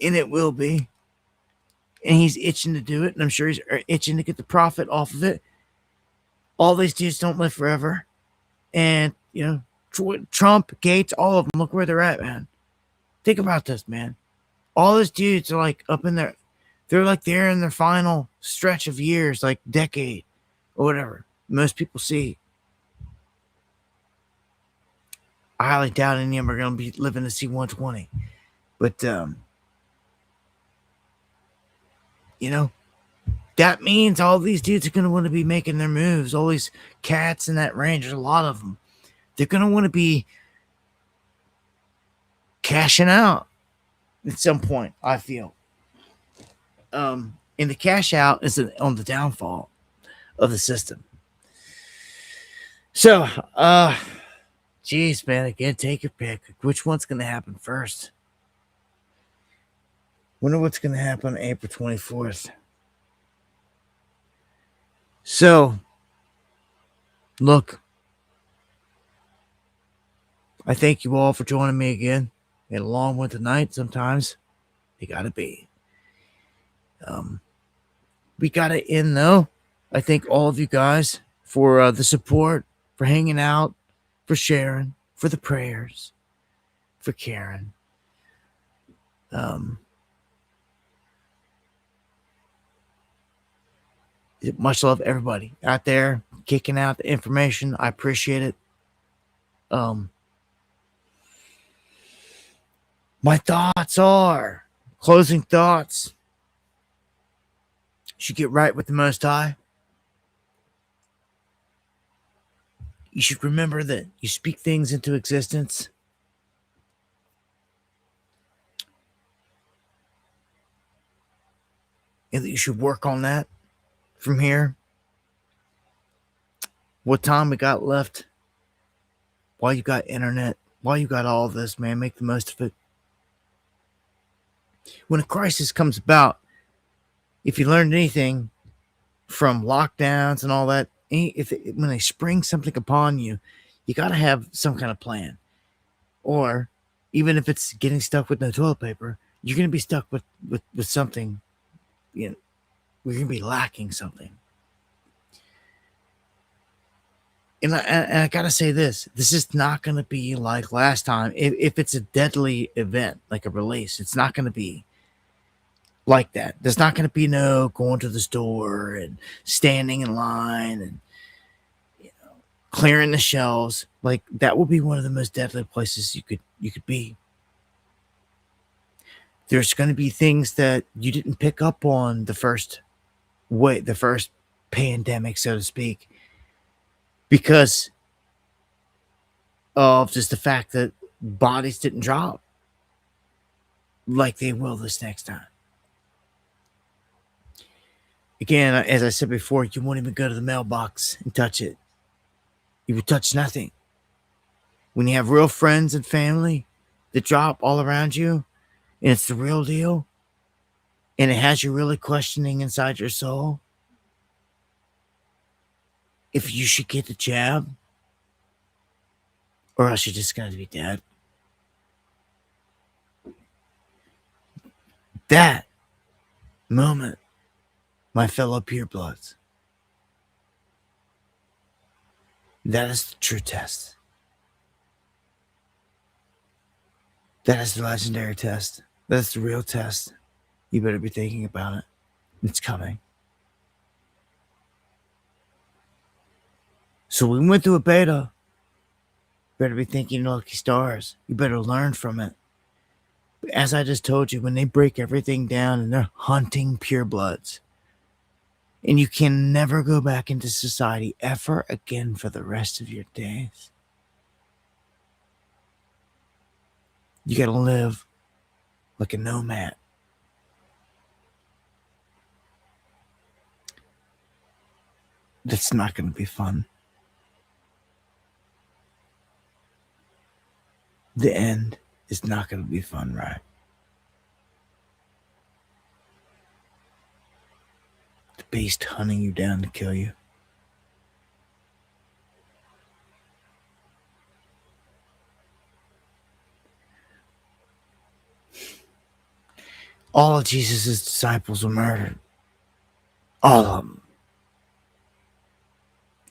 and it will be. And he's itching to do it, and I'm sure he's itching to get the profit off of it. All these dudes don't live forever. And, Trump, Gates, all of them, look where they're at, man. Think about this, man. All those dudes are like up in there. They're in their final stretch of years, like decade or whatever. Most people see. I highly doubt any of them are going to be living to see 120. But, that means all these dudes are going to want to be making their moves. All these cats in that range, there's a lot of them. They're going to want to be cashing out at some point, I feel. And the cash out is on the downfall of the system. So, geez, man, again, take your pick. Which one's going to happen first? Wonder what's going to happen on April 24th. So, look, I thank you all for joining me again. And a long one tonight. Sometimes they got to be. We got to end, though. I thank all of you guys for the support, for hanging out, for sharing, for the prayers, for caring. Much love, everybody out there kicking out the information. I appreciate it. My thoughts are, closing thoughts. You should get right with the Most High. You should remember that you speak things into existence. And that you should work on that. from here, what time we got left, while you got internet, while you got all this, man, make the most of it. When a crisis comes about, if you learned anything from lockdowns and all that, when they spring something upon you, you got to have some kind of plan. Or even if it's getting stuck with no toilet paper, you're going to be stuck with something, you know, we're going to be lacking something. And I got to say this is not going to be like last time. If it's a deadly event, like a release, it's not going to be like that. There's not going to be no going to the store and standing in line and, you know, clearing the shelves. Like, that will be one of the most deadly places you could be. There's going to be things that you didn't pick up on the first pandemic, so to speak, because of just the fact that bodies didn't drop like they will this next time. Again, as I said before, you won't even go to the mailbox and touch it. You would touch nothing. When you have real friends and family that drop all around you, and it's the real deal, and it has you really questioning inside your soul if you should get the jab or else you're just going to be dead. That moment, my fellow purebloods, that is the true test. That is the legendary test. That's the real test. You better be thinking about it. It's coming. So we went through a beta. Better be thinking lucky stars. You better learn from it. As I just told you, when they break everything down and they're hunting purebloods, and you can never go back into society ever again for the rest of your days. You got to live like a nomad. That's not going to be fun. The end is not going to be fun, right? The beast hunting you down to kill you. All of Jesus' disciples were murdered. All of them.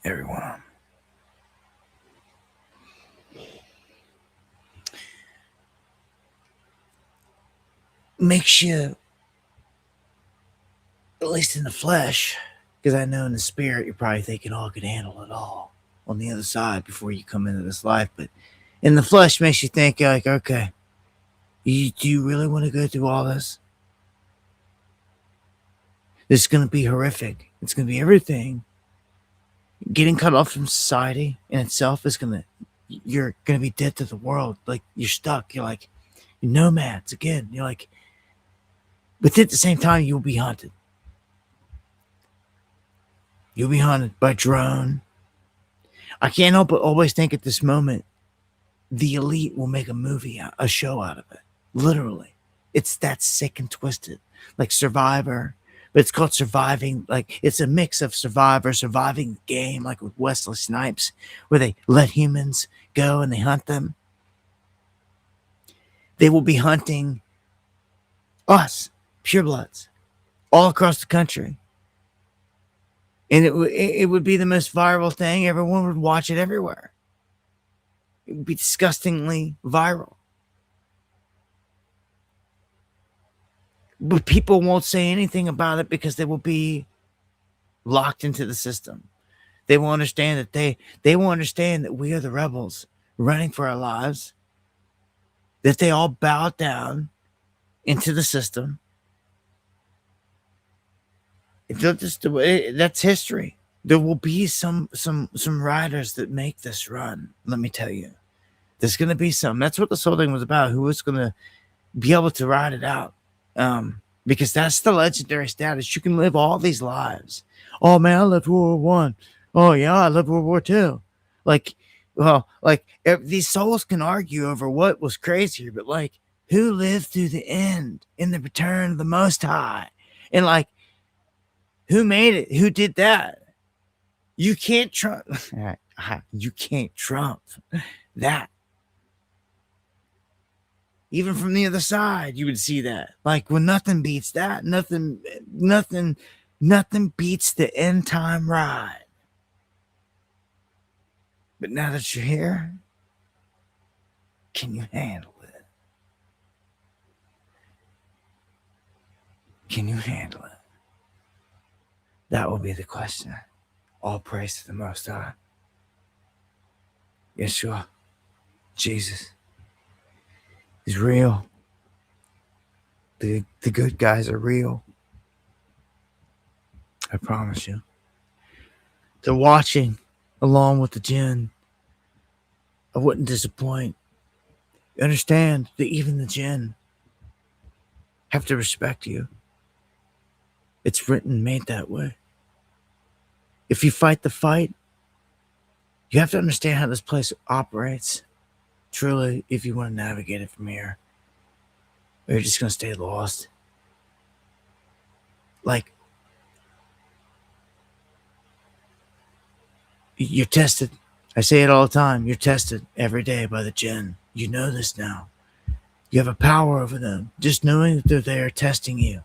Every one of them. Makes you, at least in the flesh, because I know in the spirit you're probably thinking, oh, I could handle it all on the other side before you come into this life. But in the flesh makes you think, like, okay, do you really want to go through all this? This is going to be horrific. It's going to be everything. Getting cut off from society in itself is you're going to be dead to the world. Like, you're stuck. You're like, you're nomads again. You're like, but at the same time, you'll be hunted. You'll be hunted by drone. I can't help but always think at this moment, the elite will make a show out of it. Literally. It's that sick and twisted. Like Survivor. But it's called Surviving. Like, it's a mix of Survivor, surviving the game, like with Wesley Snipes, where they let humans go and they hunt them. They will be hunting us, purebloods, all across the country. And it would be the most viral thing. Everyone would watch it everywhere. It would be disgustingly viral. But people won't say anything about it because they will be locked into the system. They will understand that they will understand that we are the rebels running for our lives. That they all bow down into the system. That's history. There will be some riders that make this run. Let me tell you, there's going to be some. That's what this whole thing was about. Who was going to be able to ride it out? because that's the legendary status. You can live all these lives. Oh man, I lived World War One. Oh yeah, I lived World War Two. Like, well, like these souls can argue over what was crazier, but like, who lived through the end in the return of the Most High, and like, who made it? Who did that? You can't trump. You can't trump that. Even from the other side, you would see that. Like, when nothing beats that, nothing beats the end time ride. But now that you're here, can you handle it? Can you handle it? That will be the question. All praise to the Most High. Yeshua, Jesus, is real. The good guys are real. I promise you. They're watching along with the jinn. I wouldn't disappoint. You understand that even the jinn have to respect you. It's written, made that way. If you fight the fight, you have to understand how this place operates. Truly, if you want to navigate it from here, or you're just going to stay lost. Like, you're tested. I say it all the time. You're tested every day by the jinn. You know this now. You have a power over them. Just knowing that they're there testing you.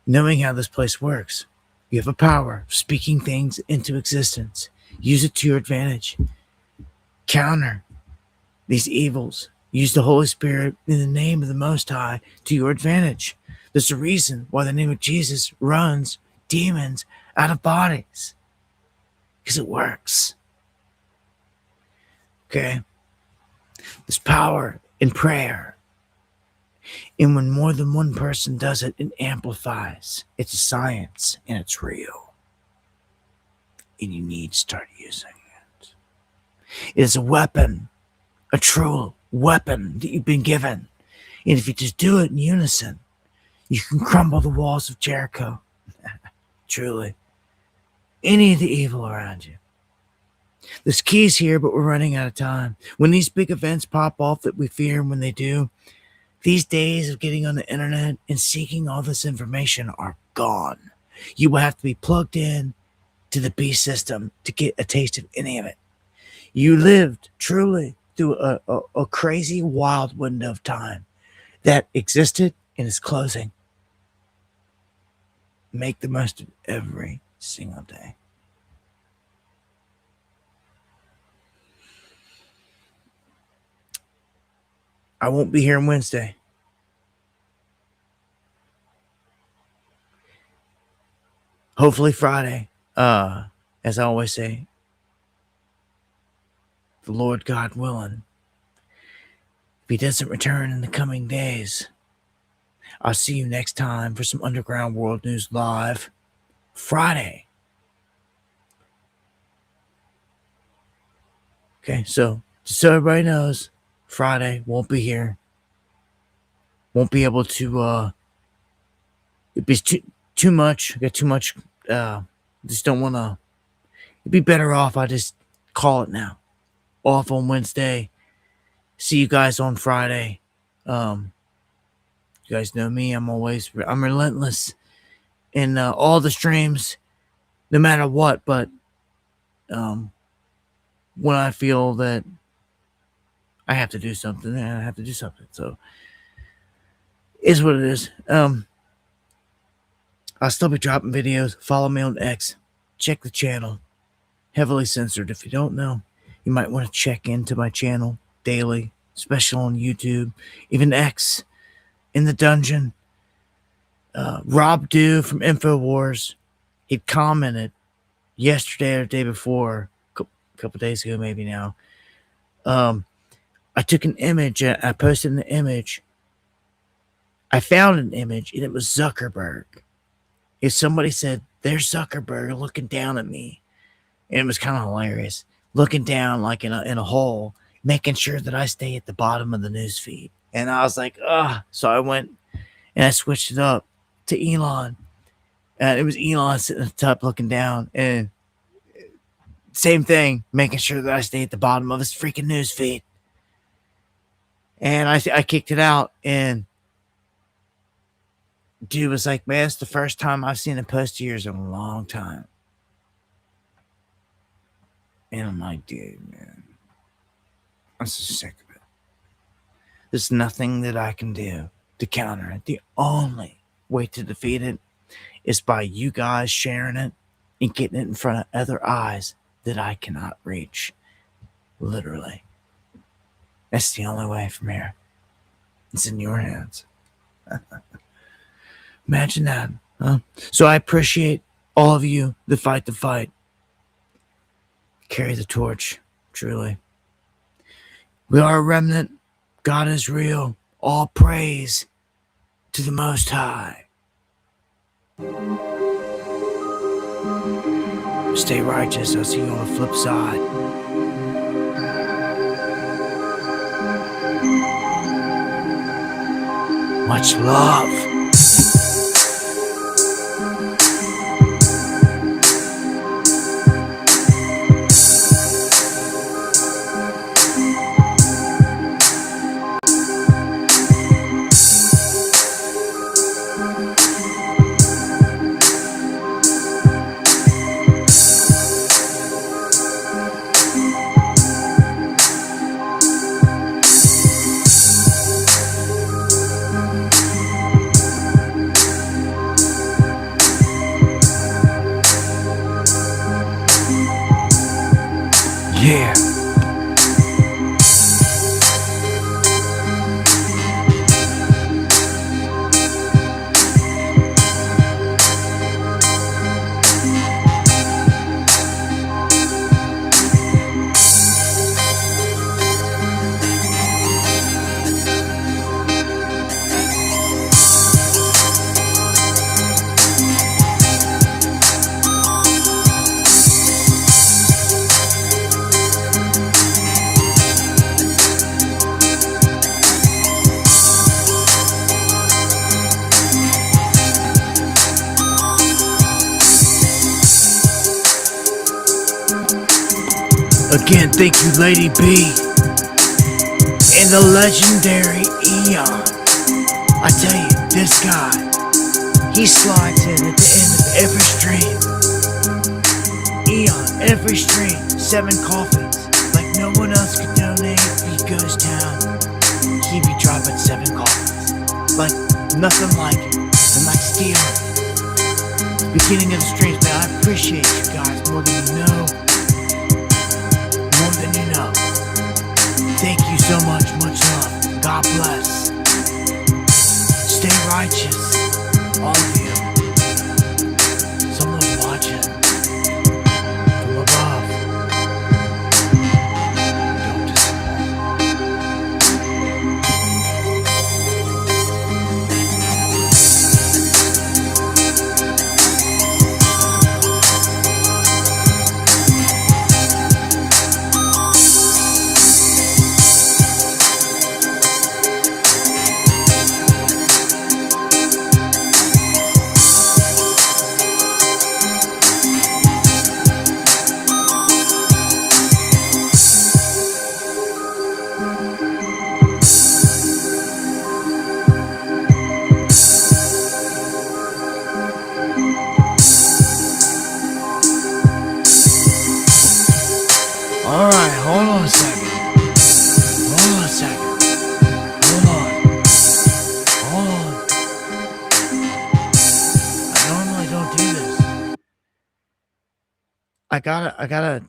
Knowing how this place works. You have a power of speaking things into existence. Use it to your advantage. Counter these evils. Use the Holy Spirit in the name of the Most High to your advantage. There's a reason why the name of Jesus runs demons out of bodies. Because it works. Okay? There's power in prayer. And when more than one person does it, it amplifies. It's a science and it's real. And you need to start using it. It is a weapon. A true weapon that you've been given. And if you just do it in unison, you can crumble the walls of Jericho. Truly. Any of the evil around you. There's keys here, but we're running out of time. When these big events pop off that we fear, and when they do, these days of getting on the internet and seeking all this information are gone. You will have to be plugged in to the beast system to get a taste of any of it. You lived truly through a crazy, wild window of time that existed and is closing. Make the most of every single day. I won't be here on Wednesday. Hopefully Friday. As I always say, the Lord God willing. If he doesn't return in the coming days, I'll see you next time for some Underground World News Live. Friday. Okay, so just so everybody knows, Friday won't be here. Won't be able to it'd be too much. I got too much just don't wanna. It'd be better off I just call it now. Off on Wednesday. See you guys on Friday. You guys know me. I'm relentless in all the streams, no matter what. But when I feel that I have to do something, I have to do something. So is what it is. I'll still be dropping videos. Follow me on X. Check the channel. Heavily censored. If you don't know, you might want to check into my channel daily, especially on YouTube, even X, in the dungeon. Rob Dew from InfoWars, he commented yesterday or the day before, a couple days ago maybe now. I took an image, I posted an image. I found an image, and it was Zuckerberg. If somebody said, there's Zuckerberg looking down at me, and it was kind of hilarious, looking down like in a hole, making sure that I stay at the bottom of the news feed. And I was like, so I went and I switched it up. to Elon. And it was Elon sitting at the top looking down. And same thing, making sure that I stay at the bottom of his freaking news feed. And I kicked it out. And dude was like, man, it's the first time I've seen a post of yours in a long time. And I'm like, dude, man, I'm so sick of it. There's nothing that I can do to counter it. The only way to defeat it is by you guys sharing it and getting it in front of other eyes that I cannot reach. Literally. That's the only way from here. It's in your hands. Imagine that. Huh? So I appreciate all of you that fight the fight. Carry the torch, truly. We are a remnant. God is real. All praise to the Most High. Stay righteous. I'll see you on the flip side. Much love. Yeah. Again, thank you, Lady B. And the legendary Eon. I tell you, this guy, he slides in at the end of every stream. Eon, every stream, 7 coffees. Like no one else could donate. He goes down. He be dropping 7 coffees. Like nothing like it. And like stealing. Beginning of the streams, man, I appreciate you guys more than you know. More than you know. Thank you so much. Much love. God bless. Stay righteous. All of you. Someone's watching. From above. Don't disappoint. Alright, hold on a second. Hold on a second. Hold on. Hold on. I normally don't do this. I gotta,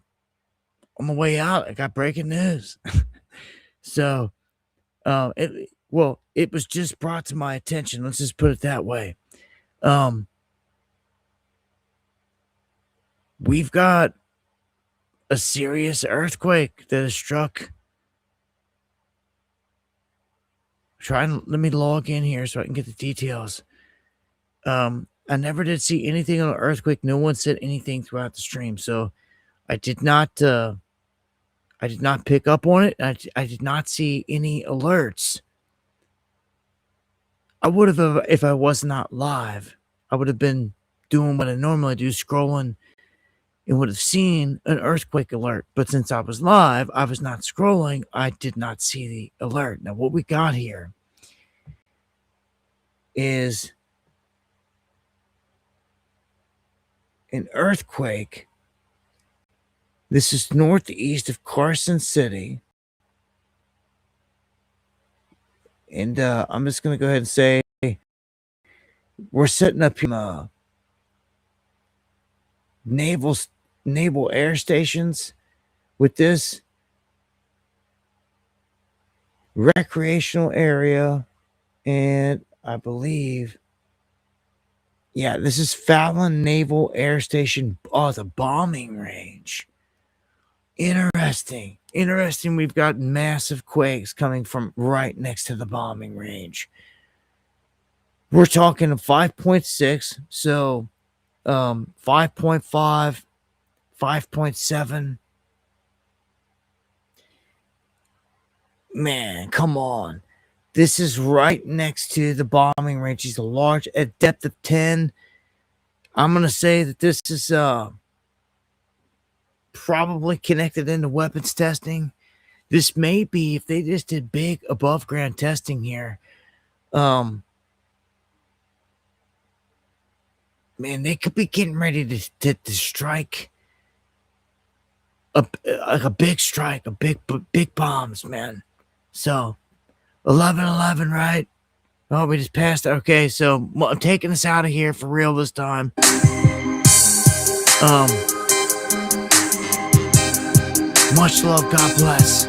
on the way out, I got breaking news. So, it was just brought to my attention. Let's just put it that way. We've got a serious earthquake that has struck. Let me log in here so I can get the details. I never did see anything on an earthquake. No one said anything throughout the stream, so I did not pick up on it. I did not see any alerts. I would have, if I was not live, I would have been doing what I normally do, scrolling, and would have seen an earthquake alert. But since I was live, I was not scrolling. I did not see the alert. Now, what we got here is an earthquake. This is northeast of Carson City. And I'm just going to go ahead and say we're setting up naval air stations with this recreational area. And I believe, yeah, this is Fallon Naval Air Station. Oh, the bombing range. Interesting. We've got massive quakes coming from right next to the bombing range. We're talking 5.6, so 5.5, 5.7. Man, come on. This is right next to the bombing range. It's a large, at depth of 10. I'm going to say that this is probably connected into weapons testing. This may be, if they just did big above ground testing here, man, they could be getting ready to strike a big strike, big bombs, man. So 11/11, right? Oh, we just passed. Okay, so I'm taking us out of here for real this time. Much love. God bless.